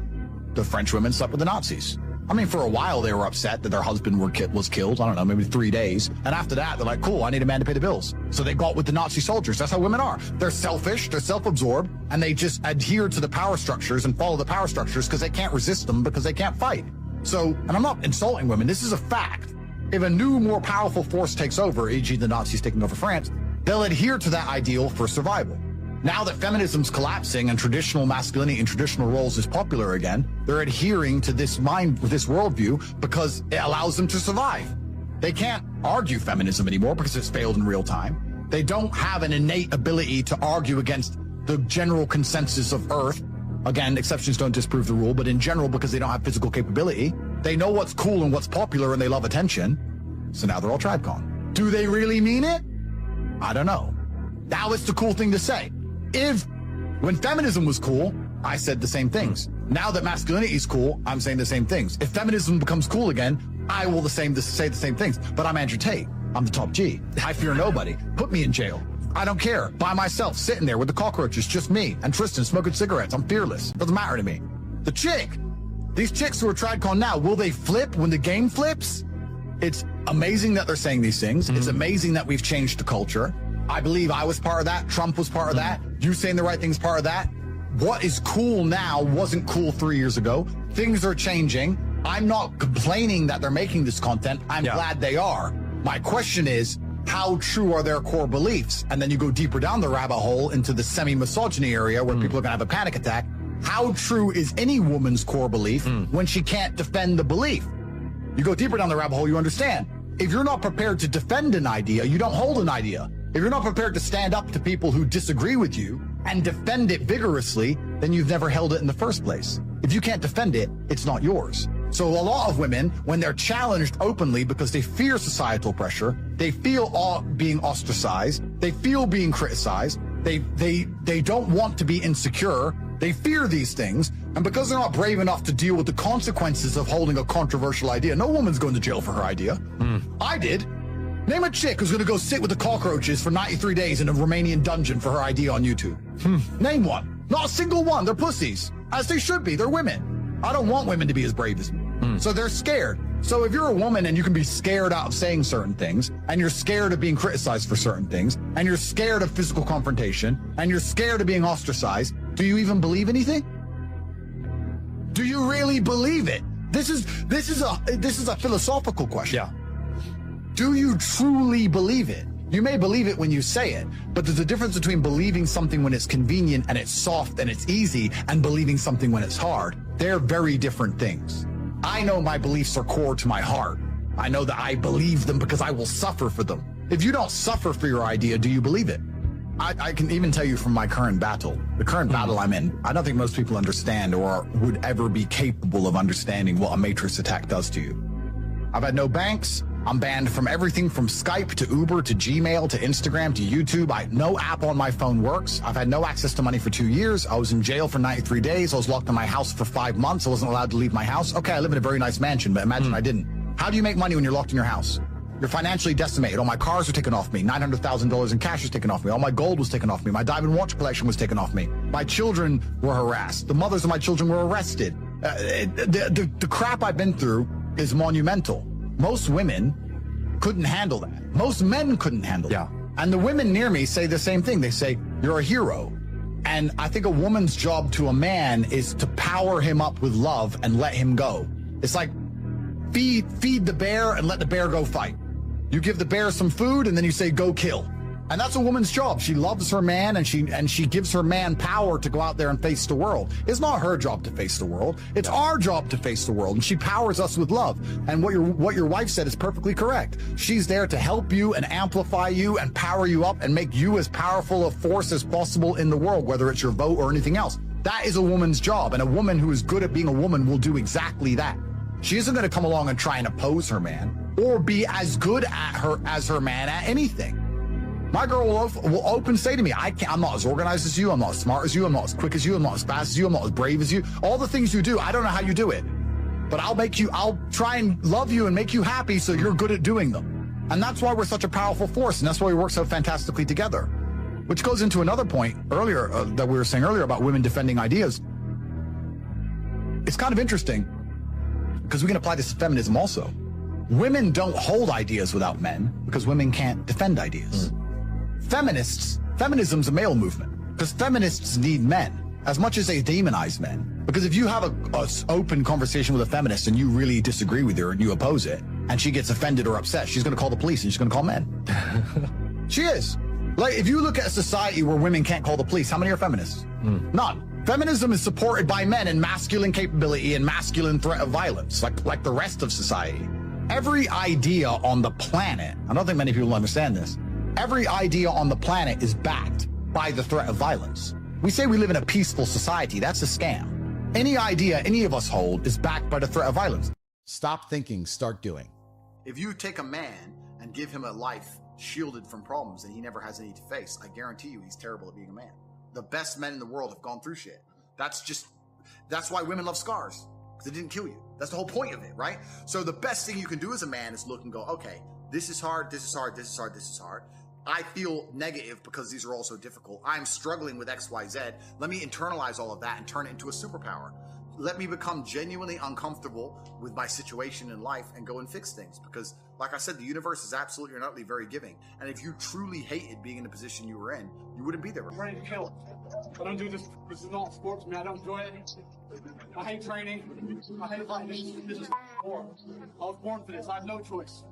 the French women slept with the Nazis. I mean, for a while they were upset that their husband was killed, I don't know, maybe 3 days. And after that, they're like, cool, I need a man to pay the bills. So they got with the Nazi soldiers. That's how women are. They're selfish, they're self-absorbed, and they just adhere to the power structures and follow the power structures because they can't resist them because they can't fight. So, and I'm not insulting women, this is a fact. If a new, more powerful force takes over, e.g. the Nazis taking over France, they'll adhere to that ideal for survival. Now that feminism's collapsing and traditional masculinity and traditional roles is popular again, they're adhering to this worldview because it allows them to survive. They can't argue feminism anymore because it's failed in real time. They don't have an innate ability to argue against the general consensus of Earth. Again, exceptions don't disprove the rule, but in general, because they don't have physical capability, they know what's cool and what's popular and they love attention. So now they're all TribeCon. Do they really mean it? I don't know. Now it's the cool thing to say. When feminism was cool, I said the same things. Now that masculinity is cool, I'm saying the same things. If feminism becomes cool again, I will say the same things. But I'm Andrew Tate. I'm the top G. I fear nobody. Put me in jail. I don't care. By myself, sitting there with the cockroaches, just me and Tristan smoking cigarettes. I'm fearless. Doesn't matter to me. These chicks who are TribeCon now, will they flip when the game flips? It's amazing that they're saying these things. It's amazing that we've changed the culture. I believe I was part of that. Trump was part of that. You saying the right thing's part of that. What is cool now wasn't cool 3 years ago. Things are changing. I'm not complaining that they're making this content. I'm glad they are. My question is, how true are their core beliefs? And then you go deeper down the rabbit hole into the semi-misogyny area where people are going to have a panic attack. How true is any woman's core belief when she can't defend the belief? You go deeper down the rabbit hole, you understand. If you're not prepared to defend an idea, you don't hold an idea. If you're not prepared to stand up to people who disagree with you and defend it vigorously, then you've never held it in the first place. If you can't defend it, it's not yours. So a lot of women, when they're challenged openly because they fear societal pressure, they feel being ostracized, they feel being criticized, they don't want to be insecure, they fear these things, and because they're not brave enough to deal with the consequences of holding a controversial idea, no woman's going to jail for her idea. I did. Name a chick who's going to go sit with the cockroaches for 93 days in a Romanian dungeon for her idea on YouTube. Name one. Not a single one. They're pussies. As they should be. They're women. I don't want women to be as brave as me. So they're scared. So if you're a woman and you can be scared out of saying certain things, and you're scared of being criticized for certain things, and you're scared of physical confrontation, and you're scared of being ostracized, do you even believe anything? Do you really believe it? This is a philosophical question. Yeah. Do you truly believe it? You may believe it when you say it, but there's a difference between believing something when it's convenient and it's soft and it's easy and believing something when it's hard. They're very different things. I know my beliefs are core to my heart. I know that I believe them because I will suffer for them. If you don't suffer for your idea, do you believe it? I can even tell you from my current battle, the current battle I'm in, I don't think most people understand or would ever be capable of understanding what a matrix attack does to you. I've had no banks. I'm banned from everything from Skype to Uber to Gmail to Instagram to YouTube. No app on my phone works. I've had no access to money for 2 years. I was in jail for 93 days. I was locked in my house for 5 months. I wasn't allowed to leave my house. Okay, I live in a very nice mansion, but imagine I didn't. How do you make money when you're locked in your house? You're financially decimated. All my cars were taken off me. $900,000 in cash was taken off me. All my gold was taken off me. My diamond watch collection was taken off me. My children were harassed. The mothers of my children were arrested. The crap I've been through is monumental. Most women couldn't handle that. Most men couldn't handle that. And the women near me say the same thing. They say, you're a hero. And I think a woman's job to a man is to power him up with love and let him go. It's like feed the bear and let the bear go fight. You give the bear some food and then you say, go kill. And that's a woman's job. She loves her man and she gives her man power to go out there and face the world. It's not her job to face the world. It's our job to face the world. And she powers us with love. And what your wife said is perfectly correct. She's there to help you and amplify you and power you up and make you as powerful a force as possible in the world, whether it's your vote or anything else. That is a woman's job. And a woman who is good at being a woman will do exactly that. She isn't going to come along and try and oppose her man or be as good as her man at anything. My girl will open say to me, I'm not as organized as you, I'm not as smart as you, I'm not as quick as you, I'm not as fast as you, I'm not as brave as you. All the things you do, I don't know how you do it. But I'll try and love you and make you happy so you're good at doing them. And that's why we're such a powerful force, and that's why we work so fantastically together. Which goes into another point earlier that we were saying earlier about women defending ideas. It's kind of interesting because we can apply this to feminism also. Women don't hold ideas without men because women can't defend ideas. Feminism's a male movement because feminists need men as much as they demonize men. Because if you have a open conversation with a feminist and you really disagree with her and you oppose it and she gets offended or upset, she's going to call the police and she's going to call men. She is. Like, if you look at a society where women can't call the police, how many are feminists? None. Feminism is supported by men in masculine capability and masculine threat of violence, like the rest of society. Every idea on the planet, I don't think many people understand this, every idea on the planet is backed by the threat of violence. We say we live in a peaceful society. That's a scam. Any idea any of us hold is backed by the threat of violence. Stop thinking, start doing. If you take a man and give him a life shielded from problems and he never has any to face, I guarantee you he's terrible at being a man. The best men in the world have gone through shit. That's why women love scars, because it didn't kill you. That's the whole point of it, right? So the best thing you can do as a man is look and go, okay, this is hard, this is hard, this is hard, this is hard. I feel negative because these are all so difficult. I'm struggling with XYZ. Let me internalize all of that and turn it into a superpower. Let me become genuinely uncomfortable with my situation in life and go and fix things. Because, like I said, the universe is absolutely and utterly very giving. And if you truly hated being in the position you were in, you wouldn't be there. I'm ready to kill. I don't do this. This is not sports, man. I don't enjoy it. I hate training. I hate fighting. This is war. I was born for this. I have no choice.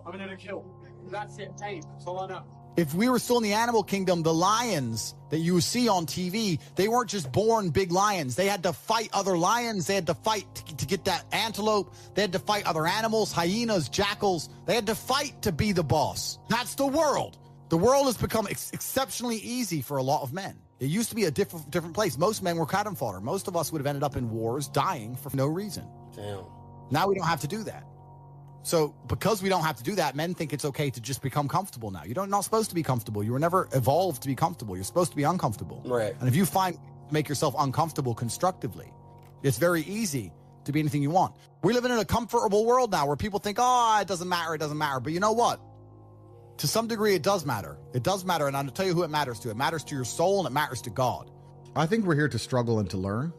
I'm in there to kill. That's it. Pain. That's all I know. If we were still in the animal kingdom, the lions that you see on TV, they weren't just born big lions. They had to fight other lions. They had to fight to get that antelope. They had to fight other animals, hyenas, jackals. They had to fight to be the boss. That's the world. The world has become exceptionally easy for a lot of men. It used to be a different place. Most men were cannon fodder. Most of us would have ended up in wars, dying for no reason. Damn. Now we don't have to do that. So because we don't have to do that, men think it's okay to just become comfortable now. You're not supposed to be comfortable. You were never evolved to be comfortable. You're supposed to be uncomfortable. Right. And if you make yourself uncomfortable constructively, it's very easy to be anything you want. We're living in a comfortable world now where people think, oh, it doesn't matter. It doesn't matter. But you know what? To some degree, it does matter. It does matter. And I'll tell you who it matters to. It matters to your soul and it matters to God. I think we're here to struggle and to learn.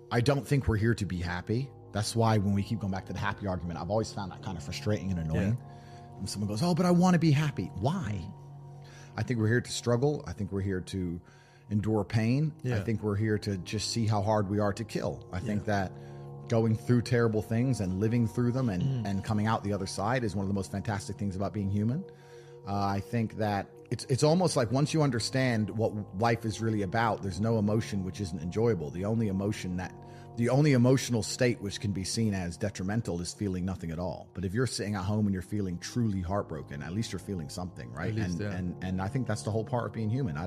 I don't think we're here to be happy. That's why when we keep going back to the happy argument, I've always found that kind of frustrating and annoying. Yeah. When someone goes, oh, but I want to be happy. Why? I think we're here to struggle. I think we're here to endure pain. Yeah. I think we're here to just see how hard we are to kill. I think that going through terrible things and living through them and coming out the other side is one of the most fantastic things about being human. I think that it's almost like once you understand what life is really about, there's no emotion which isn't enjoyable. The only emotional state which can be seen as detrimental is feeling nothing at all. But if you're sitting at home and you're feeling truly heartbroken, at least you're feeling something, right? And I think that's the whole part of being human.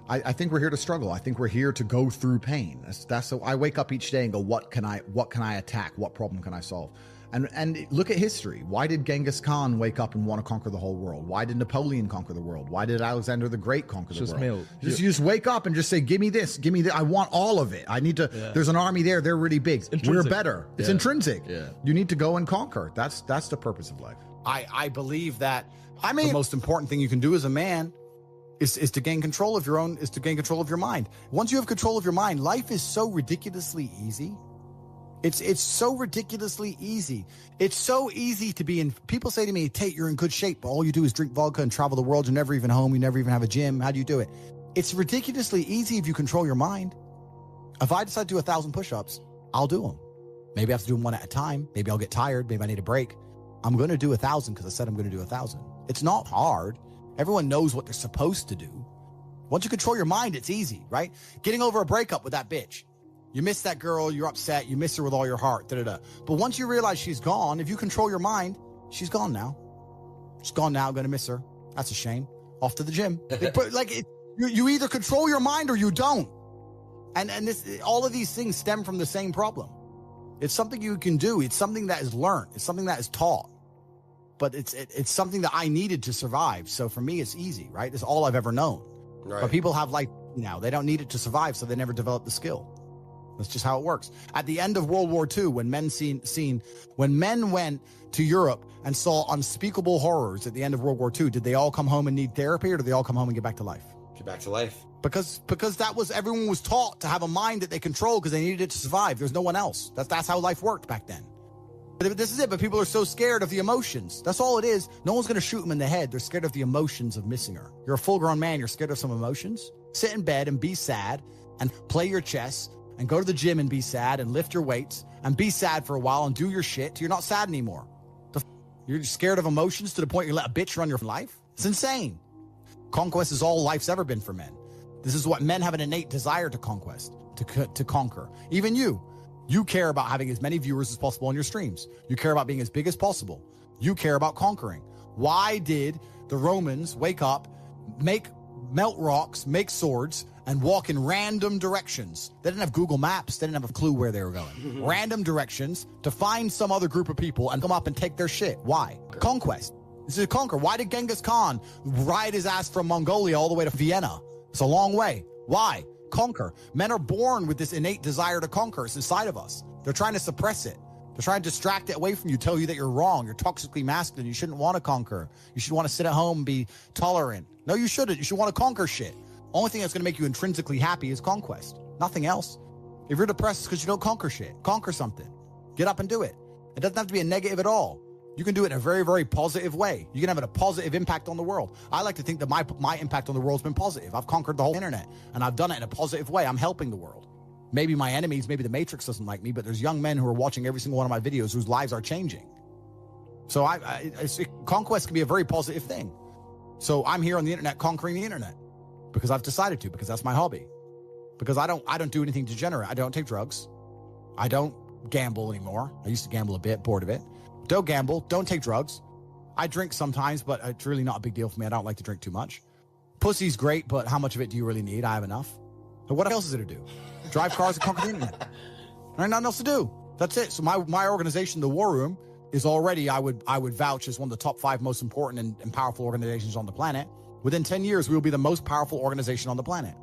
I think we're here to struggle. I think we're here to go through pain. That's so I wake up each day and go, what can I attack? What problem can I solve? And look at history. Why did Genghis Khan wake up and want to conquer the whole world? Why did Napoleon conquer the world? Why did Alexander the Great conquer the world? You just wake up and just say, give me this, give me that. I want all of it. I need to, there's an army there. They're really big. We're better. It's intrinsic. Yeah. You need to go and conquer. That's the purpose of life. I believe that, the most important thing you can do as a man is to gain control of your mind. Once you have control of your mind, life is so ridiculously easy. It's so ridiculously easy. It's so easy to be in. People say to me, Tate, you're in good shape, but all you do is drink vodka and travel the world. You're never even home. You never even have a gym. How do you do it? It's ridiculously easy if you control your mind. If I decide to do 1,000 push-ups, I'll do them. Maybe I have to do them one at a time. Maybe I'll get tired. Maybe I need a break. I'm going to do 1,000 because I said I'm going to do 1,000. It's not hard. Everyone knows what they're supposed to do. Once you control your mind, it's easy, right? Getting over a breakup with that bitch. You miss that girl, you're upset, you miss her with all your heart, But once you realize she's gone, if you control your mind, she's gone now. She's gone now, I'm gonna miss her. That's a shame. Off to the gym. You either control your mind or you don't. And all of these things stem from the same problem. It's something you can do. It's something that is learned. It's something that is taught. But it's something that I needed to survive. So for me, it's easy, right? It's all I've ever known. Right. But people have life now. They don't need it to survive, so they never develop the skill. That's just how it works. At the end of World War II, when men went to Europe and saw unspeakable horrors at the end of World War II, did they all come home and need therapy, or did they all come home and get back to life? Get back to life. Because everyone was taught to have a mind that they control because they needed it to survive. There's no one else. That's how life worked back then. But this is it. But people are so scared of the emotions. That's all it is. No one's going to shoot them in the head. They're scared of the emotions of missing her. You're a full-grown man. You're scared of some emotions. Sit in bed and be sad and play your chess and go to the gym and be sad and lift your weights and be sad for a while and do your shit till you're not sad anymore. You're scared of emotions to the point you let a bitch run your life? It's insane. Conquest is all life's ever been for men. This is what men have an innate desire to to conquer. Even you care about having as many viewers as possible on your streams. You care about being as big as possible. You care about conquering. Why did the Romans wake up, melt rocks, make swords, and walk in random directions? They didn't have Google Maps. They didn't have a clue where they were going. Random directions to find some other group of people and come up and take their shit. Why? Conquest. This is a conquer. Why did Genghis Khan ride his ass from Mongolia all the way to Vienna? It's a long way. Why? Conquer. Men are born with this innate desire to conquer. It's inside of us. They're trying to suppress it. They're trying to distract it away from you, tell you that you're wrong. You're toxically masculine. You shouldn't want to conquer. You should want to sit at home and be tolerant. No, you shouldn't. You should want to conquer shit. Only thing that's going to make you intrinsically happy is conquest. Nothing else. If you're depressed, it's because you don't conquer shit. Conquer something. Get up and do it. It doesn't have to be a negative at all. You can do it in a very, very positive way. You can have a positive impact on the world. I like to think that my impact on the world has been positive. I've conquered the whole internet, and I've done it in a positive way. I'm helping the world. Maybe my enemies, maybe the Matrix doesn't like me, but there's young men who are watching every single one of my videos whose lives are changing. So conquest can be a very positive thing. So I'm here on the internet conquering the internet because I've decided to, because that's my hobby. Because I don't do anything degenerate. I don't take drugs. I don't gamble anymore. I used to gamble a bit, bored of it. Don't gamble. Don't take drugs. I drink sometimes, but it's really not a big deal for me. I don't like to drink too much. Pussy's great, but how much of it do you really need? I have enough. So what else is there to do? Drive cars and conquer the internet. There's nothing else to do. That's it. So my organization, the War Room, is already, I would vouch, as one of the top 5 most important and powerful organizations on the planet. Within 10 years, we will be the most powerful organization on the planet.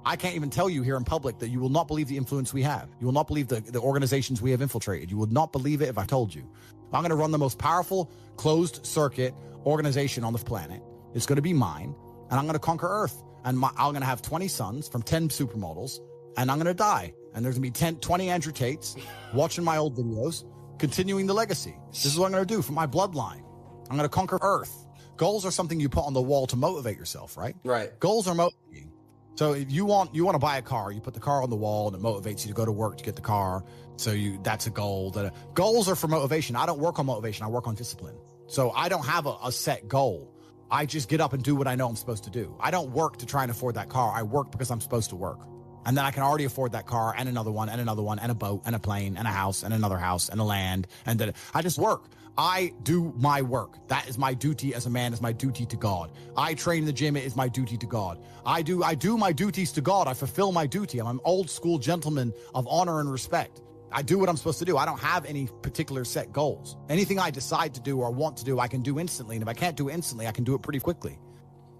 I can't even tell you here in public that you will not believe the influence we have. You will not believe the organizations we have infiltrated. You would not believe it if I told you. I'm going to run the most powerful closed circuit organization on the planet. It's going to be mine, and I'm going to conquer Earth. And I'm going to have 20 sons from 10 supermodels, and I'm going to die. And there's going to be 20 Andrew Tates watching my old videos, continuing the legacy. This is what I'm going to do for my bloodline. I'm going to conquer Earth. Goals are something you put on the wall to motivate yourself, right? Right. Goals are motivating. So if you want to buy a car, you put the car on the wall and it motivates you to go to work to get the car. So that's a goal. Goals are for motivation. I don't work on motivation. I work on discipline. So I don't have a set goal. I just get up and do what I know I'm supposed to do. I don't work to try and afford that car. I work because I'm supposed to work. And then I can already afford that car and another one and another one and a boat and a plane and a house and another house and a land. And then I just work. I do my work. That is my duty as a man, is my duty to God. I train in the gym. It is my duty to God. I do my duties to God. I fulfill my duty. I'm an old school gentleman of honor and respect. I do what I'm supposed to do. I don't have any particular set goals. Anything I decide to do or want to do, I can do instantly. And if I can't do it instantly, I can do it pretty quickly.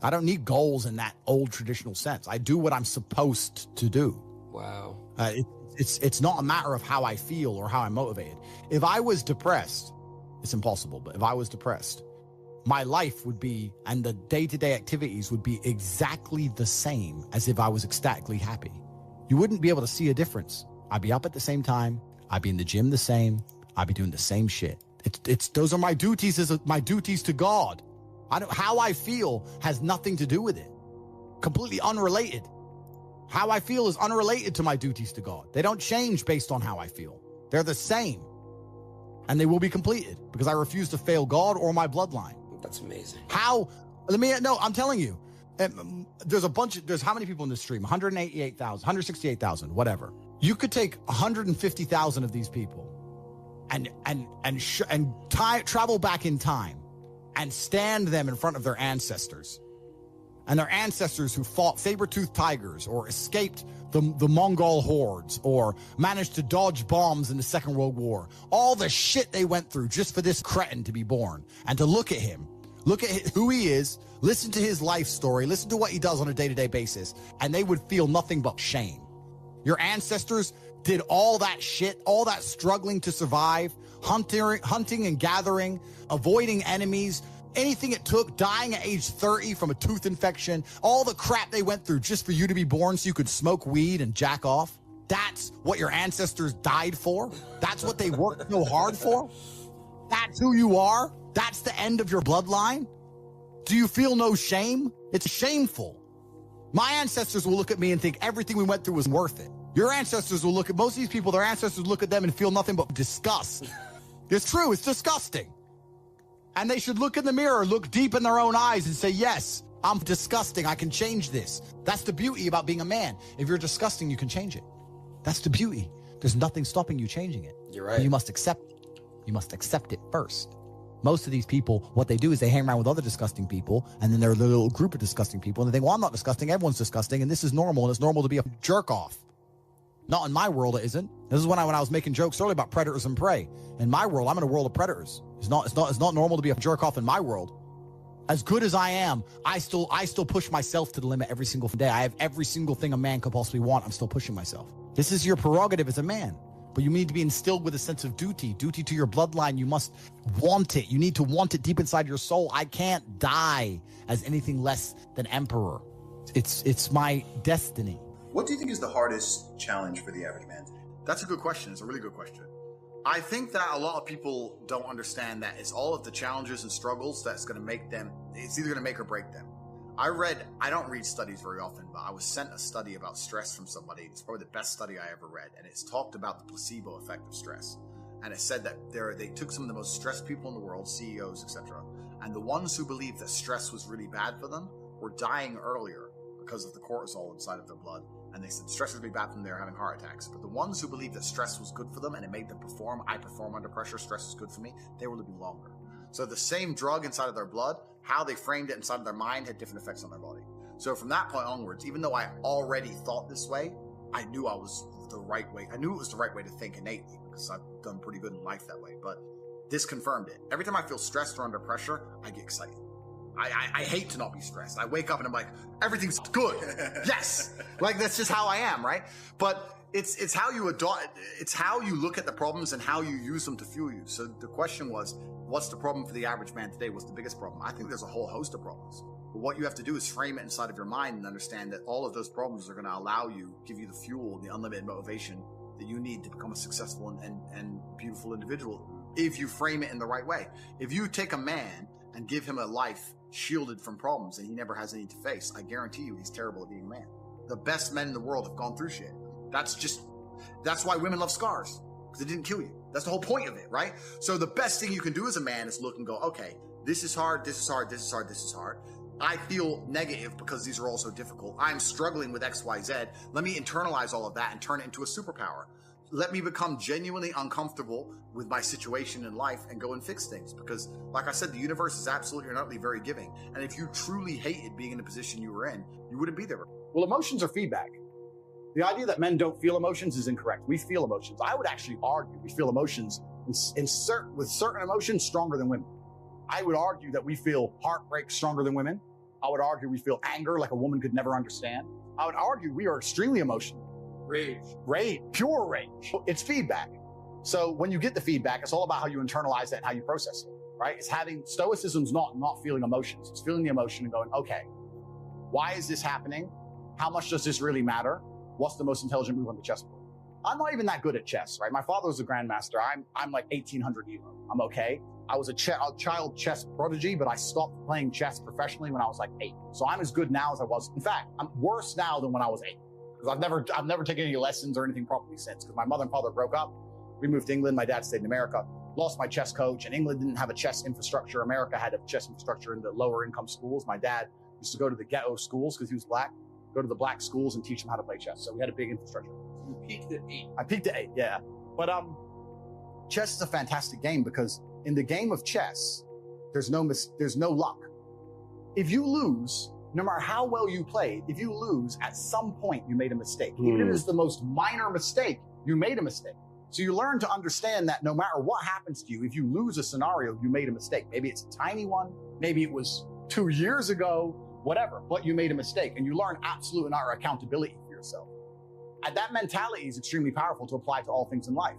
I don't need goals in that old traditional sense. I do what I'm supposed to do. Wow. It's not a matter of how I feel or how I'm motivated. If I was depressed, it's impossible, but if I was depressed, my life would be, and the day-to-day activities would be exactly the same as if I was ecstatically happy. You wouldn't be able to see a difference. I'd be up at the same time. I'd be in the gym the same. I'd be doing the same shit. Those are my duties my duties to God. How I feel has nothing to do with it. Completely unrelated. How I feel is unrelated to my duties to God. They don't change based on how I feel. They're the same. And they will be completed because I refuse to fail God or my bloodline. That's amazing. I'm telling you, there's how many people in this stream? 188,000, 168,000, whatever. You could take 150,000 of these people and travel back in time and stand them in front of their ancestors. And their ancestors who fought saber-toothed tigers or escaped the Mongol hordes or managed to dodge bombs in the Second World War. All the shit they went through just for this cretin to be born. And to look at him, look at who he is, listen to his life story, listen to what he does on a day-to-day basis, and they would feel nothing but shame. Your ancestors did all that shit, all that struggling to survive, hunting and gathering, avoiding enemies, anything it took, dying at age 30 from a tooth infection, all the crap they went through just for you to be born so you could smoke weed and jack off. That's what your ancestors died for. That's what they worked so hard for. That's who you are. That's the end of your bloodline. Do you feel no shame? It's shameful. My ancestors will look at me and think everything we went through was worth it. Your ancestors will look at most of these people, their ancestors look at them and feel nothing but disgust. It's true. It's disgusting. And they should look in the mirror, look deep in their own eyes and say, yes, I'm disgusting. I can change this. That's the beauty about being a man. If you're disgusting, you can change it. That's the beauty. There's nothing stopping you changing it. You're right. But you must accept it. You must accept it first. Most of these people, what they do is they hang around with other disgusting people, and then they're a little group of disgusting people, and they think, well, I'm not disgusting. Everyone's disgusting, and this is normal, and it's normal to be a jerk off. Not in my world, it isn't. This is when I was making jokes earlier about predators and prey. In my world, I'm in a world of predators. It's not normal to be a jerk off in my world. As good as I am, I still push myself to the limit every single day. I have every single thing a man could possibly want. I'm still pushing myself. This is your prerogative as a man. But you need to be instilled with a sense of duty to your bloodline. You must want it. You need to want it deep inside your soul. I can't die as anything less than emperor. It's my destiny. What do you think is the hardest challenge for the average man? That's a good question. It's a really good question. I think that a lot of people don't understand that it's all of the challenges and struggles that's going to make them, it's either going to make or break them. I don't read studies very often, but I was sent a study about stress from somebody. It's probably the best study I ever read. And it's talked about the placebo effect of stress. And it said that they took some of the most stressed people in the world, CEOs, etc. And the ones who believed that stress was really bad for them were dying earlier because of the cortisol inside of their blood. And they said stress is really bad for them, they're having heart attacks. But the ones who believed that stress was good for them and it made them perform, I perform under pressure, stress is good for me, they were living longer. So the same drug inside of their blood, how they framed it inside of their mind had different effects on their body. So from that point onwards, even though I already thought this way, I knew I was the right way. I knew it was the right way to think innately because I've done pretty good in life that way. But this confirmed it. Every time I feel stressed or under pressure, I get excited. I hate to not be stressed. I wake up and I'm like, everything's good. Yes. Like that's just how I am, right? But it's how you adopt, it's how you look at the problems and how you use them to fuel you. So the question was, what's the problem for the average man today? What's the biggest problem? I think there's a whole host of problems. But what you have to do is frame it inside of your mind and understand that all of those problems are going to allow you, give you the fuel, the unlimited motivation that you need to become a successful and beautiful individual if you frame it in the right way. If you take a man and give him a life shielded from problems and he never has any to face, I guarantee you he's terrible at being a man. The best men in the world have gone through shit. That's why women love scars, because it didn't kill you. That's the whole point of it, right? So the best thing you can do as a man is look and go, okay, this is hard, this is hard, this is hard, this is hard. I feel negative because these are all so difficult. I'm struggling with X, Y, Z. Let me internalize all of that and turn it into a superpower. Let me become genuinely uncomfortable with my situation in life and go and fix things. Because like I said, the universe is absolutely and utterly very giving. And if you truly hated being in the position you were in, you wouldn't be there. Well, emotions are feedback. The idea that men don't feel emotions is incorrect. We feel emotions. I would actually argue we feel emotions with certain emotions stronger than women. I would argue that we feel heartbreak stronger than women. I would argue we feel anger like a woman could never understand. I would argue we are extremely emotional. Rage, pure rage. It's feedback. So when you get the feedback, it's all about how you internalize it and how you process it, right? It's having, stoicism's not feeling emotions. It's feeling the emotion and going, okay, why is this happening? How much does this really matter? What's the most intelligent move on the chessboard? I'm not even that good at chess, right? My father was a grandmaster. I'm like 1800 Euro. I'm okay. I was a child chess prodigy, but I stopped playing chess professionally when I was like 8. So I'm as good now as I was. In fact, I'm worse now than when I was 8. Because I've never taken any lessons or anything properly since. Because my mother and father broke up. We moved to England. My dad stayed in America. Lost my chess coach. And England didn't have a chess infrastructure. America had a chess infrastructure in the lower income schools. My dad used to go to the ghetto schools because he was black. Go to the black schools and teach them how to play chess. So we had a big infrastructure. You peaked at 8. I peaked at 8, yeah. But chess is a fantastic game because in the game of chess, there's no luck. If you lose, no matter how well you played, if you lose, at some point you made a mistake. Even if it's the most minor mistake, you made a mistake. So you learn to understand that no matter what happens to you, if you lose a scenario, you made a mistake. Maybe it's a tiny one. Maybe it was 2 years ago, whatever, but you made a mistake and you learn absolute and utter accountability for yourself. And that mentality is extremely powerful to apply to all things in life.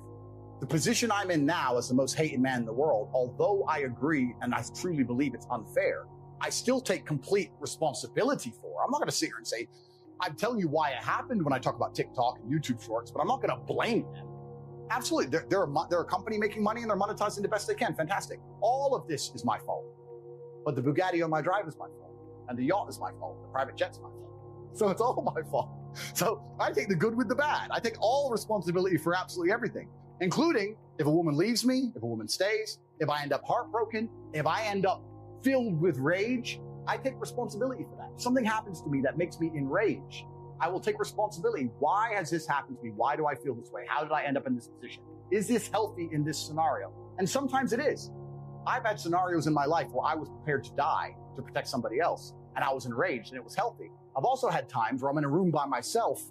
The position I'm in now as the most hated man in the world, although I agree and I truly believe it's unfair, I still take complete responsibility for. I'm not going to sit here and say, I'm telling you why it happened when I talk about TikTok and YouTube shorts, but I'm not going to blame them. Absolutely. They're a company making money and they're monetizing the best they can. Fantastic. All of this is my fault. But the Bugatti on my drive is my fault. And the yacht is my fault. The private jet's my fault. So it's all my fault. So I take the good with the bad. I take all responsibility for absolutely everything, including if a woman leaves me, if a woman stays, if I end up heartbroken, if I end up filled with rage, I take responsibility for that. If something happens to me that makes me enraged, I will take responsibility. Why has this happened to me? Why do I feel this way? How did I end up in this position? Is this healthy in this scenario? And sometimes it is. I've had scenarios in my life where I was prepared to die to protect somebody else, and I was enraged, and it was healthy. I've also had times where I'm in a room by myself,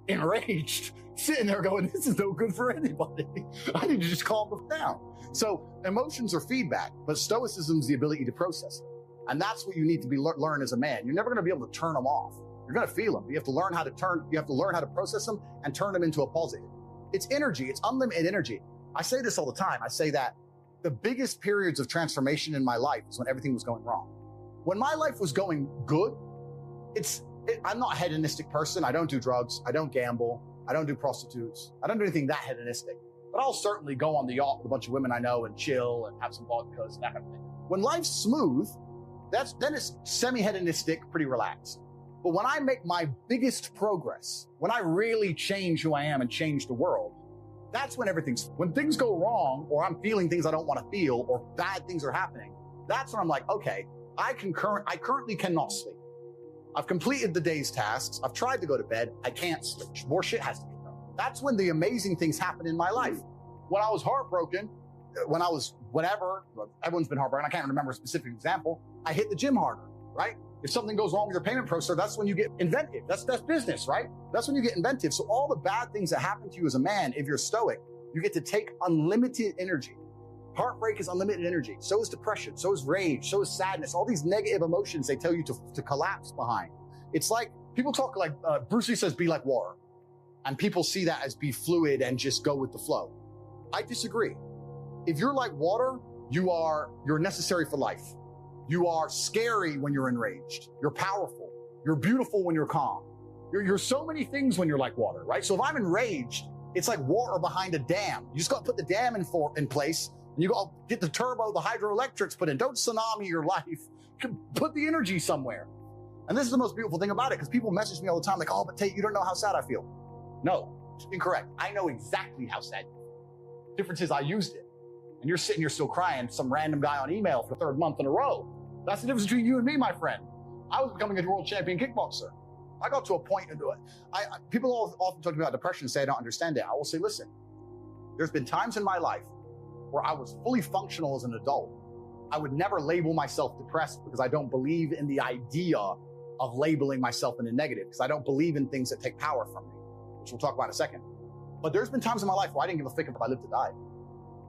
enraged, sitting there going, this is no good for anybody. I need to just calm them down. So emotions are feedback, but stoicism is the ability to process them. And that's what you need to learn as a man. You're never going to be able to turn them off. You're going to feel them. You have to learn how to process them and turn them into a positive. It's energy. It's unlimited energy. I say this all the time. I say that the biggest periods of transformation in my life is when everything was going wrong. When my life was going good, I'm not a hedonistic person. I don't do drugs. I don't gamble. I don't do prostitutes. I don't do anything that hedonistic. But I'll certainly go on the yacht with a bunch of women I know and chill and have some vodkas and that kind of thing. When life's smooth, then it's semi-hedonistic, pretty relaxed. But when I make my biggest progress, when I really change who I am and change the world, that's when when things go wrong, or I'm feeling things I don't want to feel, or bad things are happening, that's when I'm like, okay, I currently cannot sleep. I've completed the day's tasks. I've tried to go to bed. I can't sleep. More shit has to be done. That's when the amazing things happen in my life. When I was heartbroken, when I was whatever, everyone's been heartbroken. I can't remember a specific example. I hit the gym harder, right? If something goes wrong with your payment processor, that's when you get inventive. That's business, right? That's when you get inventive. So all the bad things that happen to you as a man, if you're stoic, you get to take unlimited energy. Heartbreak is unlimited energy. So is depression. So is rage. So is sadness. All these negative emotions they tell you to collapse behind. It's like people talk like Bruce Lee says, be like water. And people see that as be fluid and just go with the flow. I disagree. If you're like water, you're necessary for life. You are scary when you're enraged. You're powerful. You're beautiful when you're calm. You're so many things when you're like water, right? So if I'm enraged, it's like water behind a dam. You just got to put the dam in place, and you got to get the turbo, the hydroelectrics put in. Don't tsunami your life. Put the energy somewhere. And this is the most beautiful thing about it, because people message me all the time like, oh, but Tate, you don't know how sad I feel. No, incorrect. I know exactly how sad you feel. Difference is I used it. And you're sitting here still crying, some random guy on email for the third month in a row. That's the difference between you and me, my friend. I was becoming a world champion kickboxer. I got to a point, people often talk about depression and say I don't understand it. I will say, listen, there's been times in my life where I was fully functional as an adult. I would never label myself depressed because I don't believe in the idea of labeling myself in a negative, because I don't believe in things that take power from me, which we'll talk about in a second. But there's been times in my life where I didn't give a fuck if I lived or died.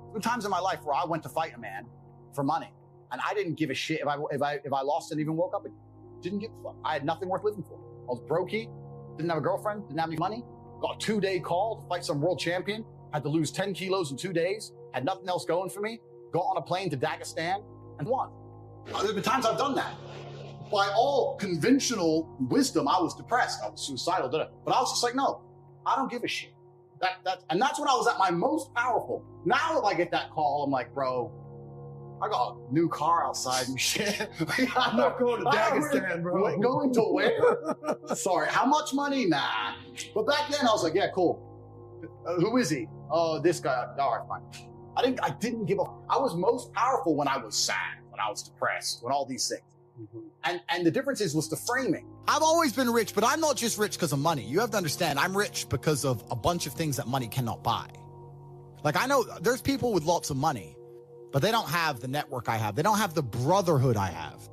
There's been times in my life where I went to fight a man for money, and I didn't give a shit if I lost and even woke up again. Didn't give a fuck. I had nothing worth living for. I was brokey, didn't have a girlfriend, didn't have any money, got a 2-day call to fight some world champion, had to lose 10 kilos in 2 days, had nothing else going for me, got on a plane to Dagestan and won. There's been times I've done that. By all conventional wisdom, I was depressed. I was suicidal, but I was just like, no, I don't give a shit. And that's when I was at my most powerful. Now if I get that call, I'm like, bro, I got a new car outside and shit. I'm not going to Dagestan, bro. Going to where? Sorry, how much money? Nah. But back then I was like, yeah, cool. Who is he? Oh, this guy. All right, fine. I didn't give a. I was most powerful when I was sad, when I was depressed, when all these things. And the difference was the framing. I've always been rich, but I'm not just rich because of money. You have to understand, I'm rich because of a bunch of things that money cannot buy. Like, I know there's people with lots of money, but they don't have the network I have. They don't have the brotherhood I have.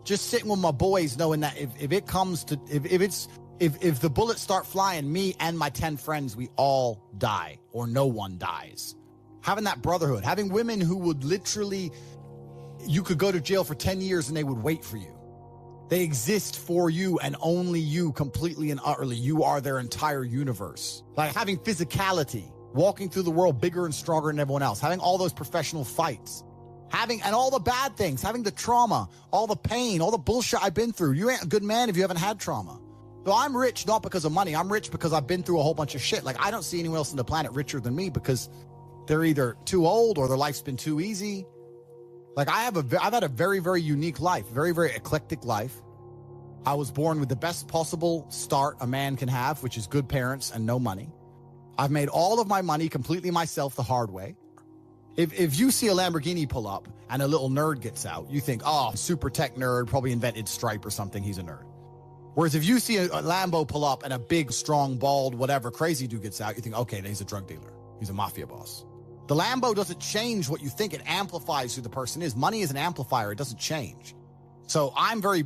Just sitting with my boys, knowing that if it comes to, if the bullets start flying, me and my 10 friends, we all die, or no one dies. Having that brotherhood, having women who would literally, you could go to jail for 10 years and they would wait for you. They exist for you and only you, completely and utterly. You are their entire universe. Like having physicality, walking through the world bigger and stronger than everyone else, having all those professional fights, and all the bad things, having the trauma, all the pain, all the bullshit I've been through. You ain't a good man if you haven't had trauma. So I'm rich not because of money. I'm rich because I've been through a whole bunch of shit. Like, I don't see anyone else on the planet richer than me because they're either too old or their life's been too easy. Like, I've had a very, very unique life, very, very eclectic life. I was born with the best possible start a man can have, which is good parents and no money. I've made all of my money completely myself the hard way. If you see a Lamborghini pull up and a little nerd gets out, you think, oh, super tech nerd, probably invented Stripe or something, he's a nerd. Whereas if you see a Lambo pull up and a big, strong, bald, whatever crazy dude gets out, you think, okay, he's a drug dealer. He's a mafia boss. The Lambo doesn't change what you think. It amplifies who the person is. Money is an amplifier. It doesn't change. So I'm very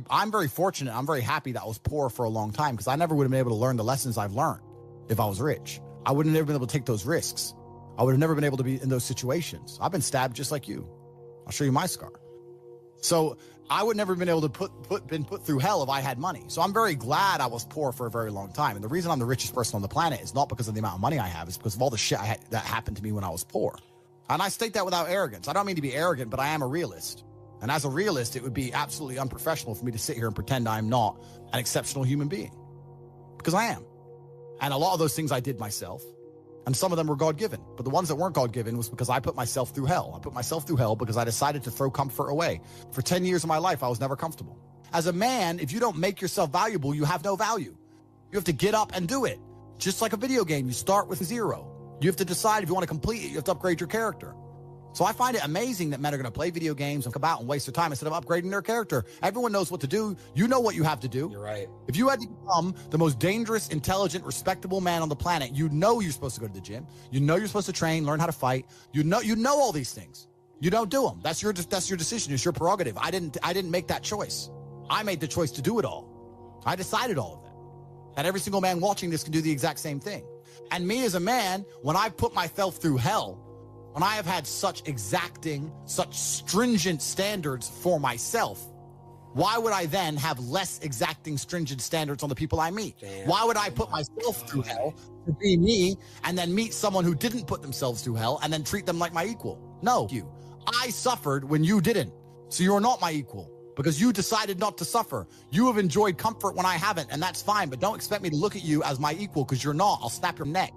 fortunate. I'm very happy that I was poor for a long time because I never would have been able to learn the lessons I've learned if I was rich. I would have never been able to take those risks. I would have never been able to be in those situations. I've been stabbed just like you. I'll show you my scar. So I would never have been able to been put through hell if I had money. So I'm very glad I was poor for a very long time. And the reason I'm the richest person on the planet is not because of the amount of money I have. It's because of all the shit that happened to me when I was poor. And I state that without arrogance. I don't mean to be arrogant, but I am a realist. And as a realist, it would be absolutely unprofessional for me to sit here and pretend I'm not an exceptional human being. Because I am. And a lot of those things I did myself. And some of them were God-given. But the ones that weren't God-given was because I put myself through hell. I put myself through hell because I decided to throw comfort away. For 10 years of my life, I was never comfortable. As a man, if you don't make yourself valuable, you have no value. You have to get up and do it. Just like a video game, you start with 0. You have to decide if you want to complete it. You have to upgrade your character. So I find it amazing that men are going to play video games and come out and waste their time instead of upgrading their character. Everyone knows what to do. You know what you have to do. You're right. If you had to become the most dangerous, intelligent, respectable man on the planet, you know you're supposed to go to the gym. You know you're supposed to train, learn how to fight. You know all these things. You don't do them. That's your decision. It's your prerogative. I didn't make that choice. I made the choice to do it all. I decided all of that. And every single man watching this can do the exact same thing. And me as a man, when I put myself through hell, when I have had such exacting, such stringent standards for myself, why would I then have less exacting, stringent standards on the people I meet? Damn. Why would I put myself through hell to be me and then meet someone who didn't put themselves through hell and then treat them like my equal? No, I suffered when you didn't. So you're not my equal because you decided not to suffer. You have enjoyed comfort when I haven't, and that's fine, but don't expect me to look at you as my equal because you're not. I'll snap your neck.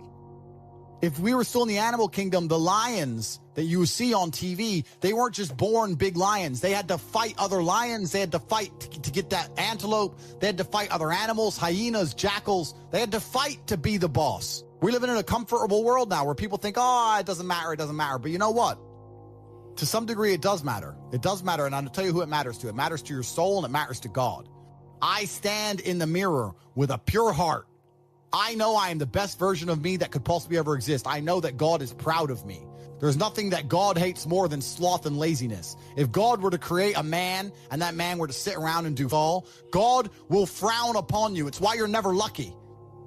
If we were still in the animal kingdom, the lions that you see on TV, they weren't just born big lions. They had to fight other lions. They had to fight to get that antelope. They had to fight other animals, hyenas, jackals. They had to fight to be the boss. We're living in a comfortable world now where people think, oh, it doesn't matter. It doesn't matter. But you know what? To some degree, it does matter. It does matter. And I'll tell you who it matters to. It matters to your soul and it matters to God. I stand in the mirror with a pure heart. I know I am the best version of me that could possibly ever exist. I know that God is proud of me. There's nothing that God hates more than sloth and laziness. If God were to create a man and that man were to sit around and do all, God will frown upon you. It's why you're never lucky.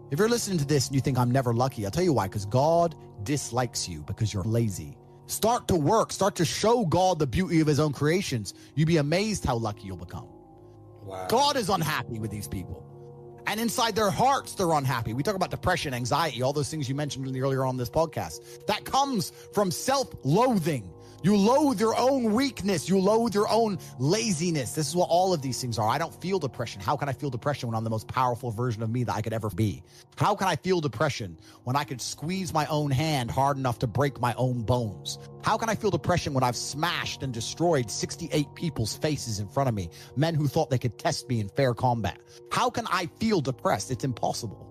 If you're listening to this and you think I'm never lucky, I'll tell you why, because God dislikes you because you're lazy. Start to work. Start to show God the beauty of his own creations. You'd be amazed how lucky you'll become. Wow. God is unhappy with these people. And inside their hearts, they're unhappy. We talk about depression, anxiety, all those things you mentioned earlier on this podcast. That comes from self-loathing. You loathe your own weakness. You loathe your own laziness. This is what all of these things are. I don't feel depression. How can I feel depression when I'm the most powerful version of me that I could ever be? How can I feel depression when I could squeeze my own hand hard enough to break my own bones? How can I feel depression when I've smashed and destroyed 68 people's faces in front of me, men who thought they could test me in fair combat? How can I feel depressed? It's impossible.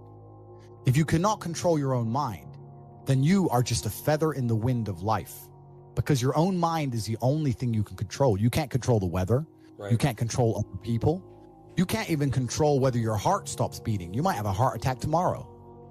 If you cannot control your own mind, then you are just a feather in the wind of life. Because your own mind is the only thing you can control. You can't control the weather. Right. You can't control other people. You can't even control whether your heart stops beating. You might have a heart attack tomorrow.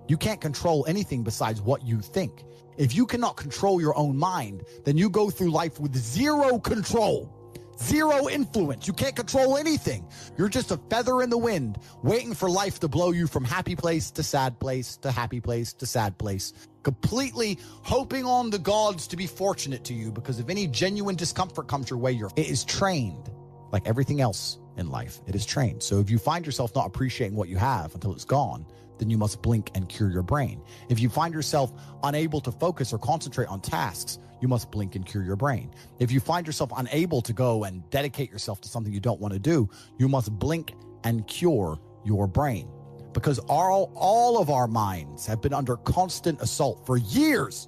You can't control anything besides what you think. If you cannot control your own mind, then you go through life with zero control, zero influence. You can't control anything. You're just a feather in the wind, waiting for life to blow you from happy place to sad place to happy place to sad place. Completely hoping on the gods to be fortunate to you, because if any genuine discomfort comes your way, it is trained like everything else in life. It is trained. So if you find yourself not appreciating what you have until it's gone, then you must blink and cure your brain. If you find yourself unable to focus or concentrate on tasks, you must blink and cure your brain. If you find yourself unable to go and dedicate yourself to something you don't want to do, you must blink and cure your brain. Because all of our minds have been under constant assault for years.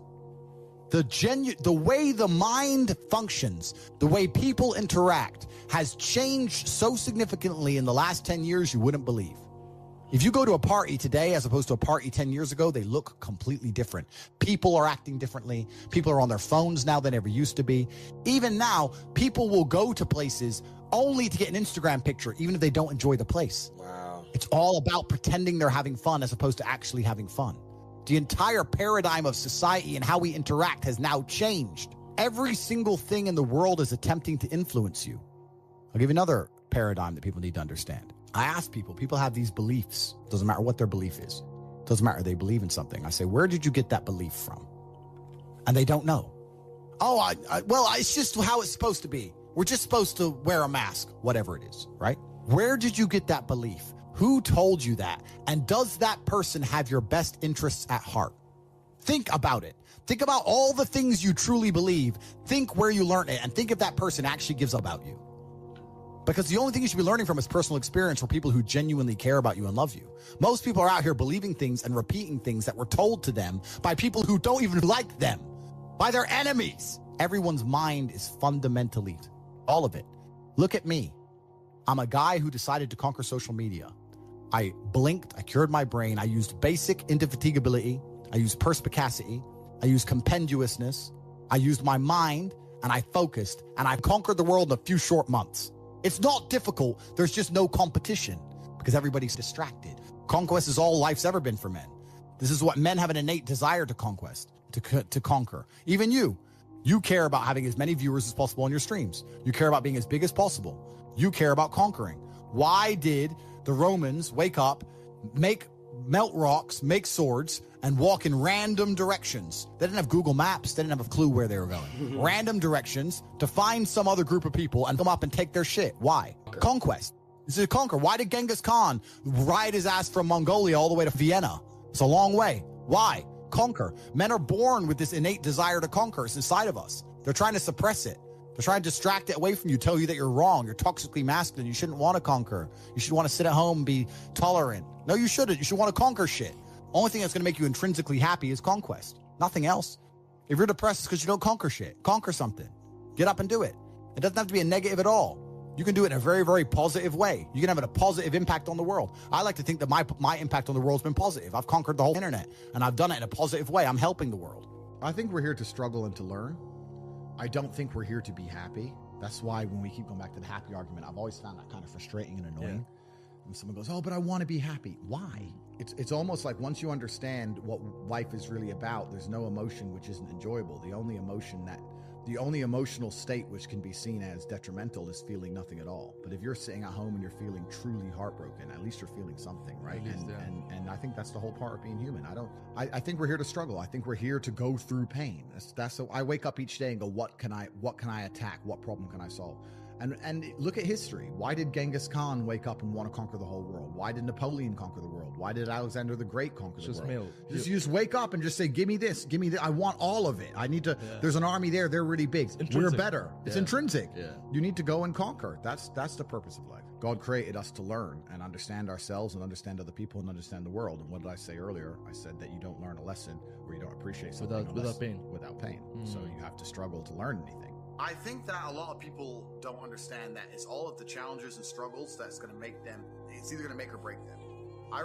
The way the mind functions, the way people interact, has changed so significantly in the last 10 years you wouldn't believe. If you go to a party today as opposed to a party 10 years ago, they look completely different. People are acting differently. People are on their phones now than ever used to be. Even now, people will go to places only to get an Instagram picture, even if they don't enjoy the place. Wow. It's all about pretending they're having fun as opposed to actually having fun. The entire paradigm of society and how we interact has now changed. Every single thing in the world is attempting to influence you. I'll give you another paradigm that people need to understand. I ask people have these beliefs. Doesn't matter what their belief is. Doesn't matter, they believe in something. I say, where did you get that belief from? And they don't know. Oh, well, it's just how it's supposed to be. We're just supposed to wear a mask, whatever it is, right? Where did you get that belief? Who told you that? And does that person have your best interests at heart? Think about it. Think about all the things you truly believe. Think where you learned it, and think if that person actually gives about you. Because the only thing you should be learning from is personal experience for people who genuinely care about you and love you. Most people are out here believing things and repeating things that were told to them by people who don't even like them, by their enemies. Everyone's mind is fundamentally, all of it. Look at me. I'm a guy who decided to conquer social media. I blinked, I cured my brain, I used basic indefatigability, I used perspicacity, I used compendiousness, I used my mind, and I focused, and I conquered the world in a few short months. It's not difficult. There's just no competition because everybody's distracted. Conquest is all life's ever been for men. This is what men have an innate desire to conquest, to conquer. Even you care about having as many viewers as possible on your streams. You care about being as big as possible. You care about conquering. Why did the Romans wake up, melt rocks, make swords, and walk in random directions? They didn't have Google Maps. They didn't have a clue where they were going. Random directions to find some other group of people and come up and take their shit. Why? Conquest. This is a conquer. Why did Genghis Khan ride his ass from Mongolia all the way to Vienna? It's a long way. Why? Conquer. Men are born with this innate desire to conquer. It's inside of us. They're trying to suppress it. They're trying to distract it away from you, tell you that you're wrong. You're toxically masculine. You shouldn't want to conquer. You should want to sit at home and be tolerant. No, you shouldn't. You should want to conquer shit. Only thing that's going to make you intrinsically happy is conquest. Nothing else. If you're depressed, it's because you don't conquer shit. Conquer something. Get up and do it. It doesn't have to be a negative at all. You can do it in a very, very positive way. You can have a positive impact on the world. I like to think that my impact on the world has been positive. I've conquered the whole internet, and I've done it in a positive way. I'm helping the world. I think we're here to struggle and to learn. I don't think we're here to be happy. That's why when we keep going back to the happy argument, I've always found that kind of frustrating and annoying. When someone goes, oh, but I want to be happy. Why? It's almost like once you understand what life is really about, there's no emotion which isn't enjoyable. The only emotional state which can be seen as detrimental is feeling nothing at all. But if you're sitting at home and you're feeling truly heartbroken, at least you're feeling something, right? And I think that's the whole part of being human. I think we're here to struggle. I think we're here to go through pain. That's so I wake up each day and go, what can I attack? What problem can I solve? And look at history. Why did Genghis Khan wake up and want to conquer the whole world? Why did Napoleon conquer the world? Why did Alexander the Great conquer the world? You just wake up and just say, give me this, give me that. I want all of it. I need to, there's an army there. They're really big. We're better. It's intrinsic. You need to go and conquer. That's the purpose of life. God created us to learn and understand ourselves and understand other people and understand the world. And what did I say earlier? I said that you don't learn a lesson or you don't appreciate something without pain. So you have to struggle to learn anything. I think that a lot of people don't understand that it's all of the challenges and struggles that's going to make them, it's either going to make or break them. I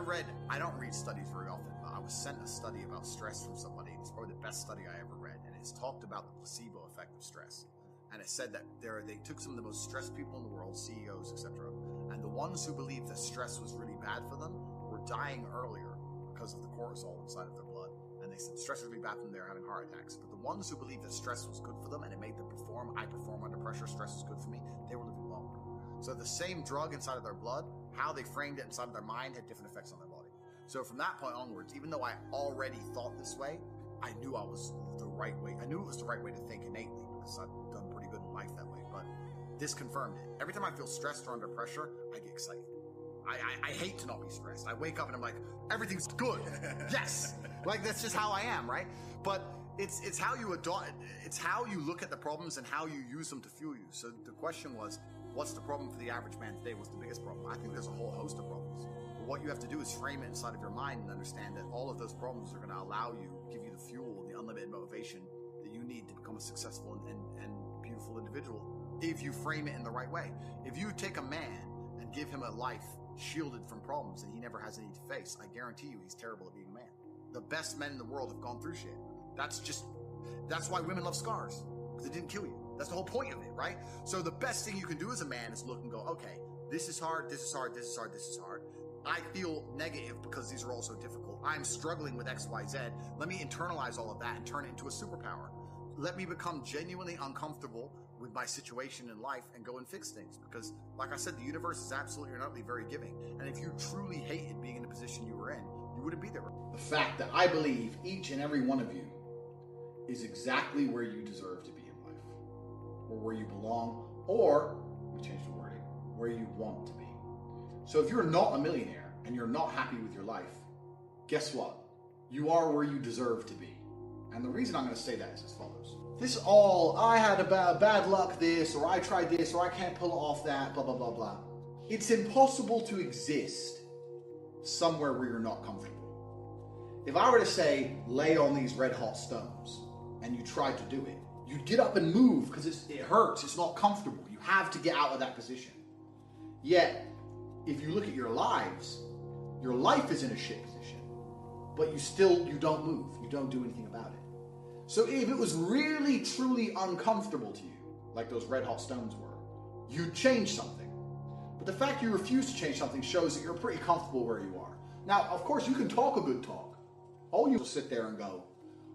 don't read studies very often, but I was sent a study about stress from somebody. It's probably the best study I ever read, and it's talked about the placebo effect of stress. And it said that they took some of the most stressed people in the world, CEOs, etc., and the ones who believed that stress was really bad for them were dying earlier because of the cortisol inside of their blood. And they said stress is really bad for them, they're having heart attacks. But the ones who believed that stress was good for them and it made them perform, I perform under pressure, stress is good for me, they were living longer. So the same drug inside of their blood, how they framed it inside of their mind had different effects on their body. So from that point onwards, even though I already thought this way, I knew I was the right way. I knew it was the right way to think innately because I've done pretty good in life that way. But this confirmed it. Every time I feel stressed or under pressure, I get excited. I hate to not be stressed. I wake up and I'm like, everything's good. Yes. Like, that's just how I am, right? But it's how you adopt, it's how you look at the problems and how you use them to fuel you. So the question was, what's the problem for the average man today? What's the biggest problem? I think there's a whole host of problems. But what you have to do is frame it inside of your mind and understand that all of those problems are going to allow you, give you the fuel, the unlimited motivation that you need to become a successful and beautiful individual if you frame it in the right way. If you take a man and give him a life shielded from problems and he never has any to face. I guarantee you he's terrible at being a man. The best men in the world have gone through shit. That's why women love scars, because it didn't kill you. That's the whole point of it, right? So the best thing you can do as a man is look and go, okay, this is hard, this is hard, this is hard, this is hard. I feel negative because these are all so difficult. I'm struggling with X, Y, Z. Let me internalize all of that and turn it into a superpower. Let me become genuinely uncomfortable with my situation in life and go and fix things. Because, like I said, the universe is absolutely and utterly very giving. And if you truly hated being in the position you were in, you wouldn't be there. The fact that I believe each and every one of you is exactly where you deserve to be in life, or where you belong, or, we change the wording, where you want to be. So if you're not a millionaire and you're not happy with your life, guess what? You are where you deserve to be. And the reason I'm going to say that is as follows. This all, I had a bad luck this, or I tried this, or I can't pull off that, blah, blah, blah, blah. It's impossible to exist somewhere where you're not comfortable. If I were to say, lay on these red hot stones, and you tried to do it, you get up and move because it hurts, it's not comfortable. You have to get out of that position. Yet, if you look at your lives, your life is in a shit position, but you don't move, you don't do anything about it. So if it was really, truly uncomfortable to you, like those red hot stones were, you'd change something. But the fact you refuse to change something shows that you're pretty comfortable where you are. Now, of course, you can talk a good talk. All you will sit there and go,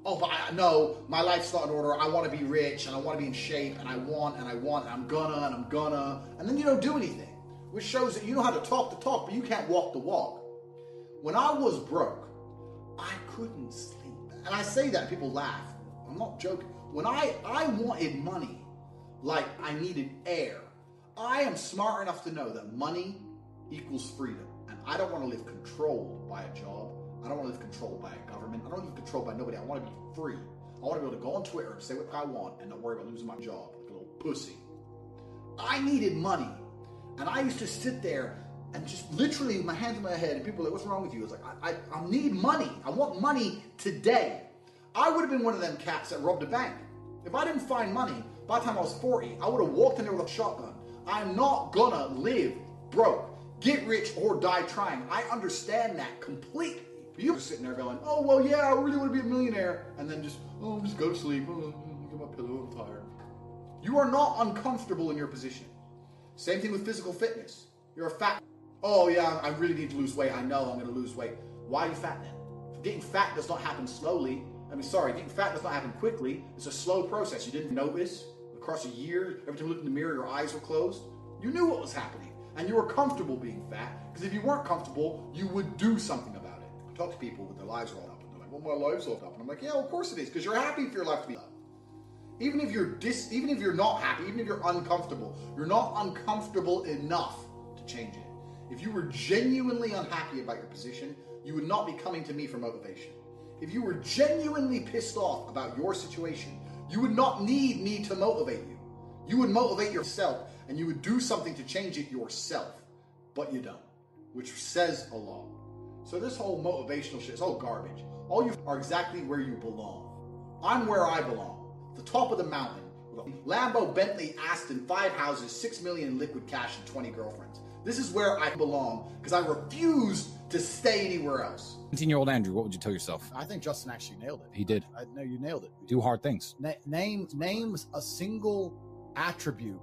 oh, but no, my life's not in order. I want to be rich and I want to be in shape and I want and I'm gonna, and then you don't do anything, which shows that you know how to talk the talk, but you can't walk the walk. When I was broke, I couldn't sleep. And I say that, people laugh. I'm not joking. When I wanted money like I needed air, I am smart enough to know that money equals freedom. And I don't want to live controlled by a job. I don't want to live controlled by a government. I don't want to live controlled by nobody. I want to be free. I want to be able to go on Twitter and say what I want and not worry about losing my job like a little pussy. I needed money. And I used to sit there and just literally with my hands in my head, and people were like, what's wrong with you? I was like, I need money. I want money today. I would have been one of them cats that robbed a bank. If I didn't find money, by the time I was 40, I would have walked in there with a shotgun. I'm not gonna live broke. Get rich or die trying. I understand that completely. But you're just sitting there going, oh, well, yeah, I really want to be a millionaire. And then just go to sleep. Oh, get my pillow, I'm tired. You are not uncomfortable in your position. Same thing with physical fitness. You're a fat. Oh, yeah, I really need to lose weight. I know I'm going to lose weight. Why are you fat then? Getting fat does not happen slowly. Getting fat does not happen quickly. It's a slow process. You didn't notice across a year, every time you looked in the mirror, your eyes were closed. You knew what was happening. And you were comfortable being fat, because if you weren't comfortable, you would do something about it. I talk to people with their lives rolled up, and they're like, well, my life's rolled up. And I'm like, yeah, well, of course it is, because you're happy for your life to be up. Even if you're not happy, even if you're uncomfortable, you're not uncomfortable enough to change it. If you were genuinely unhappy about your position, you would not be coming to me for motivation. If you were genuinely pissed off about your situation, you would not need me to motivate you. You would motivate yourself, and you would do something to change it yourself, but you don't, which says a lot. So this whole motivational shit is all garbage. All you are exactly where you belong. I'm where I belong, the top of the mountain, with a Lambo, Bentley, Aston, 5 houses, 6 million in liquid cash, and 20 girlfriends. This is where I belong, because I refuse to stay anywhere else. 17-year-old Andrew, what would you tell yourself? I think Justin actually nailed it. He did. No, you nailed it. Do hard things. Names a single attribute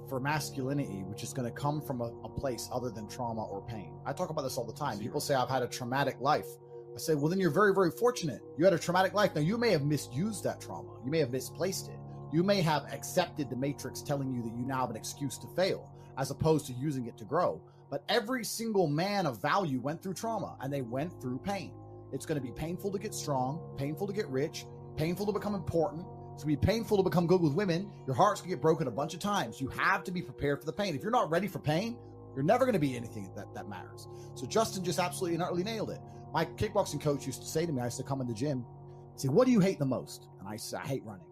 for masculinity which is going to come from a place other than trauma or pain. I talk about this all the time. People say I've had a traumatic life. I say, well, then you're very, very fortunate. You had a traumatic life. Now, you may have misused that trauma. You may have misplaced it. You may have accepted the matrix telling you that you now have an excuse to fail, as opposed to using it to grow. But every single man of value went through trauma, and they went through pain. It's going to be painful to get strong, painful to get rich, painful to become important. It's going to be painful to become good with women. Your heart's going to get broken a bunch of times. You have to be prepared for the pain. If you're not ready for pain, you're never going to be anything that matters. So Justin just absolutely and utterly nailed it. My kickboxing coach used to say to me, I used to come in the gym, say, what do you hate the most? And I said, I hate running.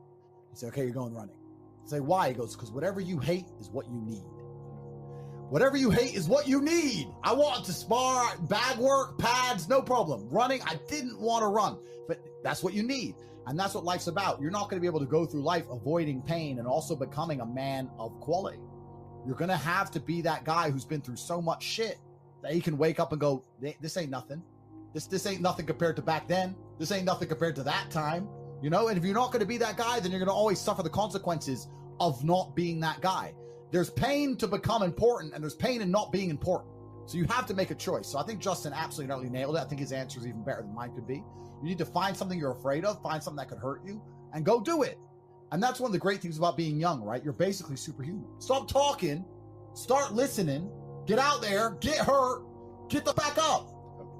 He said, okay, you're going running. I say, why? He goes, because whatever you hate is what you need. Whatever you hate is what you need. I wanted to spar, bag work, pads, no problem. Running, I didn't want to run, but that's what you need. And that's what life's about. You're not going to be able to go through life avoiding pain and also becoming a man of quality. You're going to have to be that guy who's been through so much shit that he can wake up and go, this ain't nothing. This ain't nothing compared to back then. This ain't nothing compared to that time. You know, and if you're not going to be that guy, then you're going to always suffer the consequences of not being that guy. There's pain to become important, and there's pain in not being important. So you have to make a choice. So I think Justin absolutely nailed it. I think his answer is even better than mine could be. You need to find something you're afraid of, find something that could hurt you, and go do it. And that's one of the great things about being young, right? You're basically superhuman. Stop talking, start listening, get out there, get hurt, get the back up.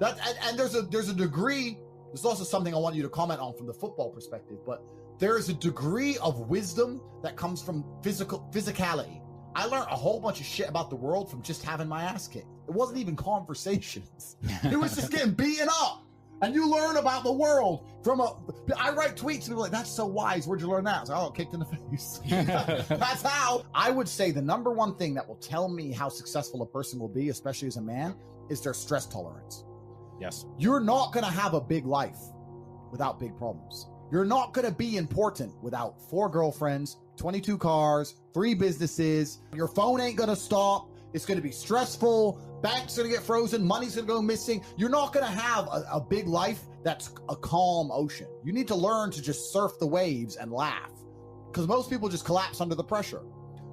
And there's a degree. There's also something I want you to comment on from the football perspective, but there is a degree of wisdom that comes from physicality. I learned a whole bunch of shit about the world from just having my ass kicked. It wasn't even conversations. It was just getting beaten up. And you learn about the world from I write tweets and people are like, that's so wise. Where'd you learn that? I was like, oh, kicked in the face. That's how. I would say the number one thing that will tell me how successful a person will be, especially as a man, is their stress tolerance. Yes. You're not going to have a big life without big problems. You're not going to be important without 4 girlfriens, 22 cars, 3 businesses. Your phone ain't going to stop. It's going to be stressful. Banks are going to get frozen. Money's going to go missing. You're not going to have a big life that's a calm ocean. You need to learn to just surf the waves and laugh, because most people just collapse under the pressure.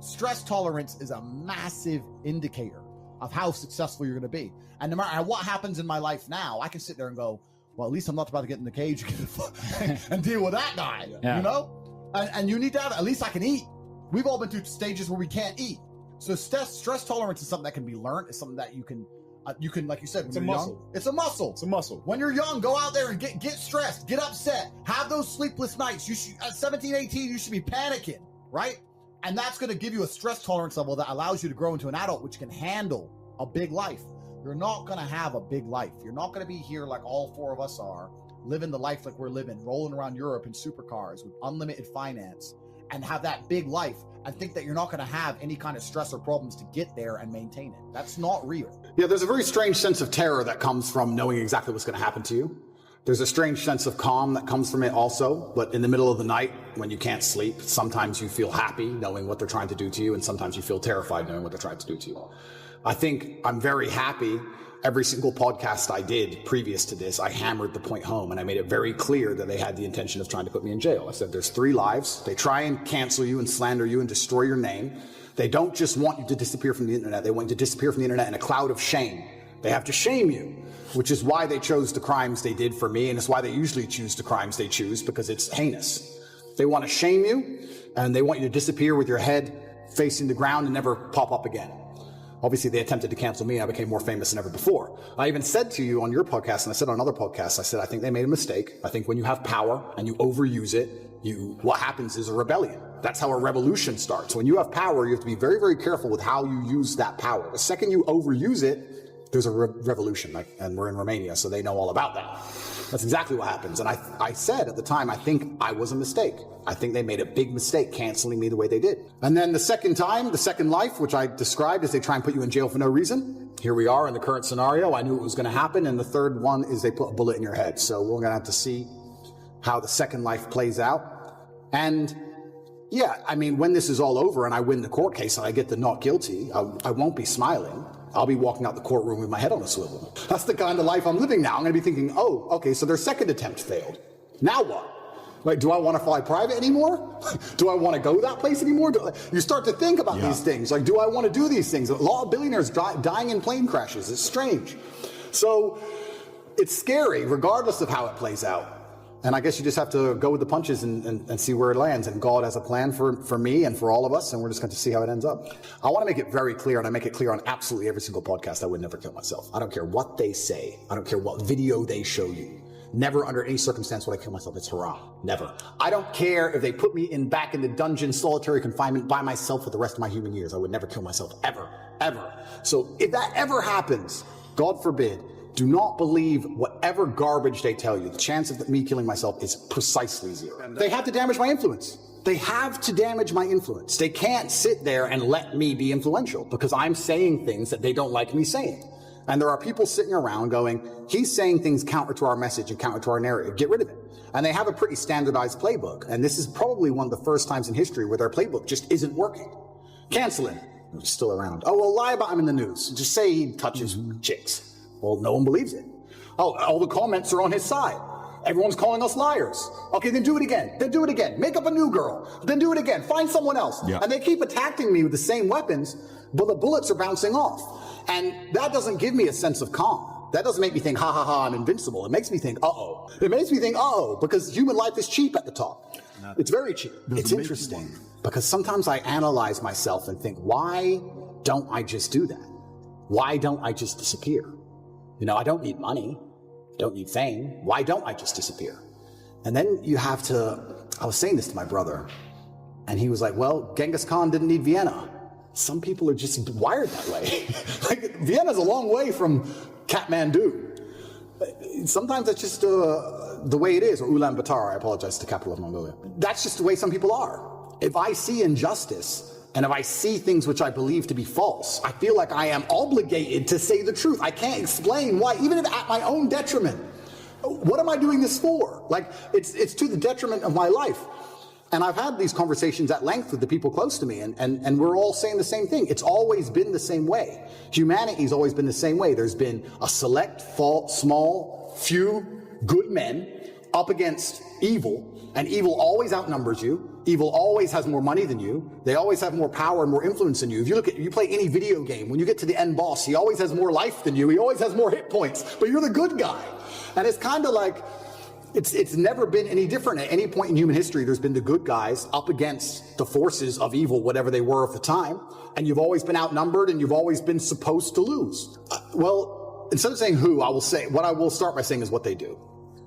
Stress tolerance is a massive indicator of how successful you're going to be. And no matter what happens in my life now, I can sit there and go, well, at least I'm not about to get in the cage and deal with that guy, you know? And you need to have, at least I can eat. We've all been through stages where we can't eat. So stress tolerance is something that can be learned. It's something that you can, like you said, when you're young, it's a muscle. It's a muscle. When you're young, go out there and get stressed, get upset, have those sleepless nights. You should, at 17, 18, you should be panicking, right? And that's going to give you a stress tolerance level that allows you to grow into an adult, which can handle a big life. You're not going to have a big life. You're not going to be here like all 4 of us are, living the life like we're living, rolling around Europe in supercars with unlimited finance, and have that big life and think that you're not going to have any kind of stress or problems to get there and maintain it. That's not real. Yeah, there's a very strange sense of terror that comes from knowing exactly what's going to happen to you. There's a strange sense of calm that comes from it also, but in the middle of the night when you can't sleep, sometimes you feel happy knowing what they're trying to do to you, and sometimes you feel terrified knowing what they're trying to do to you. I think I'm very happy. Every single podcast I did previous to this, I hammered the point home, and I made it very clear that they had the intention of trying to put me in jail. I said, there's 3 lives. They try and cancel you and slander you and destroy your name. They don't just want you to disappear from the internet. They want you to disappear from the internet in a cloud of shame. They have to shame you, which is why they chose the crimes they did for me, and it's why they usually choose the crimes they choose, because it's heinous. They want to shame you, and they want you to disappear with your head facing the ground and never pop up again. Obviously, they attempted to cancel me, and I became more famous than ever before. I even said to you on your podcast, and I said on other podcasts, I said, I think they made a mistake. I think when you have power and you overuse it, what happens is a rebellion. That's how a revolution starts. When you have power, you have to be very, very careful with how you use that power. The second you overuse it, there's a revolution, and we're in Romania, so they know all about that. That's exactly what happens. And I said at the time, I think I was a mistake. I think they made a big mistake canceling me the way they did. And then the second time, the second life, which I described as they try and put you in jail for no reason. Here we are in the current scenario. I knew it was going to happen. And the third one is they put a bullet in your head. So we're going to have to see how the second life plays out. And yeah, I mean, when this is all over and I win the court case and I get the not guilty, I won't be smiling. I'll be walking out the courtroom with my head on a swivel. That's the kind of life I'm living now. I'm going to be thinking, oh, okay, so their second attempt failed. Now what? Like, do I want to fly private anymore? Do I want to go that place anymore? You start to think about these things. Like, do I want to do these things? A lot of billionaires dying in plane crashes. It's strange. So it's scary, regardless of how it plays out. And I guess you just have to go with the punches and see where it lands. And God has a plan for me and for all of us, and we're just going to see how it ends up. I want to make it very clear, and I make it clear on absolutely every single podcast, I would never kill myself. I don't care what they say. I don't care what video they show you. Never under any circumstance would I kill myself. It's haram. Never. I don't care if they put me back in the dungeon, solitary confinement by myself for the rest of my human years. I would never kill myself, ever, ever. So if that ever happens, God forbid, do not believe whatever garbage they tell you. The chance of me killing myself is precisely 0. They have to damage my influence. They have to damage my influence. They can't sit there and let me be influential because I'm saying things that they don't like me saying. And there are people sitting around going, he's saying things counter to our message and counter to our narrative. Get rid of it. And they have a pretty standardized playbook. And this is probably one of the first times in history where their playbook just isn't working. Canceling. still around. Oh, well, lie about him in the news. Just say he touches chicks. Well, no one believes it. Oh, all the comments are on his side. Everyone's calling us liars. Okay, then do it again. Then do it again. Make up a new girl. Then do it again. Find someone else. Yeah. And they keep attacking me with the same weapons, but the bullets are bouncing off. And that doesn't give me a sense of calm. That doesn't make me think, ha ha ha, I'm invincible. It makes me think, uh-oh. It makes me think, uh-oh, because human life is cheap at the top. It's very cheap. It's interesting because sometimes I analyze myself and think, why don't I just do that? Why don't I just disappear? You know, I don't need money. I don't need fame. Why don't I just disappear? And then you have to, I was saying this to my brother, and he was like, well, Genghis Khan didn't need Vienna. Some people are just wired that way. Like, Vienna's a long way from Kathmandu. Sometimes that's just the way it is, or Ulaanbaatar, I apologize, to the capital of Mongolia. That's just the way some people are. If I see injustice, and if I see things which I believe to be false, I feel like I am obligated to say the truth. I can't explain why, even if at my own detriment. What am I doing this for? Like, it's to the detriment of my life. And I've had these conversations at length with the people close to me, and we're all saying the same thing. It's always been the same way. Humanity's always been the same way. There's been a select, small, few good men up against evil, and evil always outnumbers you. Evil always has more money than you. They always have more power and more influence than you. If you play any video game, when you get to the end boss, he always has more life than you. He always has more hit points, but you're the good guy. And it's kind of like, it's never been any different. At any point in human history, there's been the good guys up against the forces of evil, whatever they were at the time, and you've always been outnumbered, and you've always been supposed to lose. Well, instead of saying who, what I will start by saying is what they do.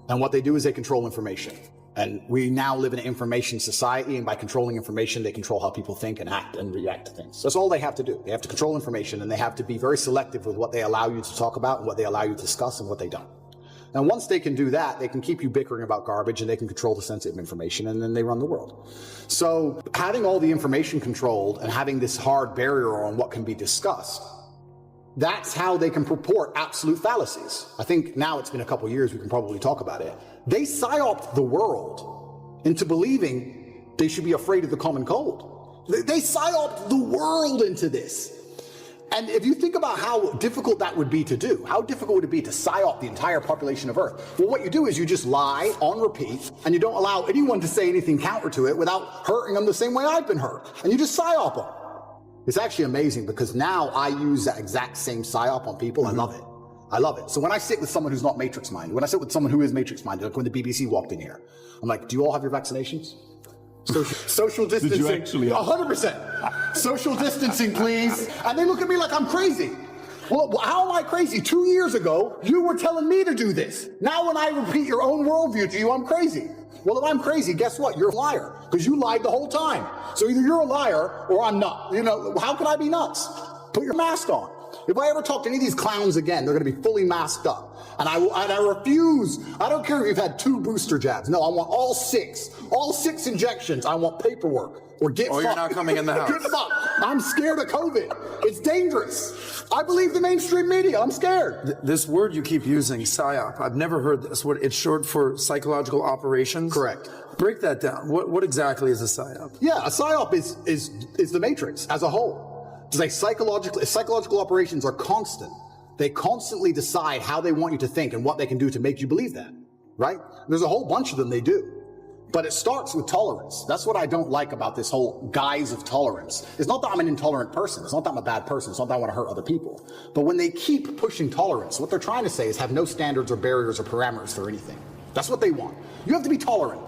And what they do is they control information. And we now live in an information society, and by controlling information, they control how people think and act and react to things. That's all they have to do. They have to control information, and they have to be very selective with what they allow you to talk about and what they allow you to discuss and what they don't. And once they can do that, they can keep you bickering about garbage, and they can control the sensitive information, and then they run the world. So having all the information controlled and having this hard barrier on what can be discussed, that's how they can purport absolute fallacies. I think now it's been a couple years, we can probably talk about it. They psyoped the world into believing they should be afraid of the common cold. They psyoped the world into this. And if you think about how difficult that would be to do, how difficult would it be to psyop the entire population of Earth? Well, what you do is you just lie on repeat, and you don't allow anyone to say anything counter to it without hurting them the same way I've been hurt. And you just psyop them. It's actually amazing, because now I use that exact same psyop on people. I love it. I love it. So when I sit with someone who's not matrix-minded, when I sit with someone who is matrix-minded, like when the BBC walked in here, I'm like, do you all have your vaccinations? Social distancing. Did you actually? 100%. Social distancing, please. And they look at me like I'm crazy. Well, how am I crazy? 2 years ago, you were telling me to do this. Now when I repeat your own worldview to you, I'm crazy. Well, if I'm crazy, guess what? You're a liar, because you lied the whole time. So either you're a liar or I'm not. You know, how can I be nuts? Put your mask on. If I ever talk to any of these clowns again, they're going to be fully masked up. And I refuse. I don't care if you've had 2 booster jabs. No, I want all 6. All 6 injections. I want paperwork. Or get fucked. You're not coming in the house. Get fucked. I'm scared of COVID. It's dangerous. I believe the mainstream media. I'm scared. This word you keep using, PSYOP, I've never heard this word. It's short for psychological operations? Correct. Break that down. What exactly is a PSYOP? Yeah, a PSYOP is the matrix as a whole. It's like psychological operations are constant. They constantly decide how they want you to think and what they can do to make you believe that, right? There's a whole bunch of them they do. But it starts with tolerance. That's what I don't like about this whole guise of tolerance. It's not that I'm an intolerant person. It's not that I'm a bad person. It's not that I want to hurt other people. But when they keep pushing tolerance, what they're trying to say is have no standards or barriers or parameters for anything. That's what they want. You have to be tolerant.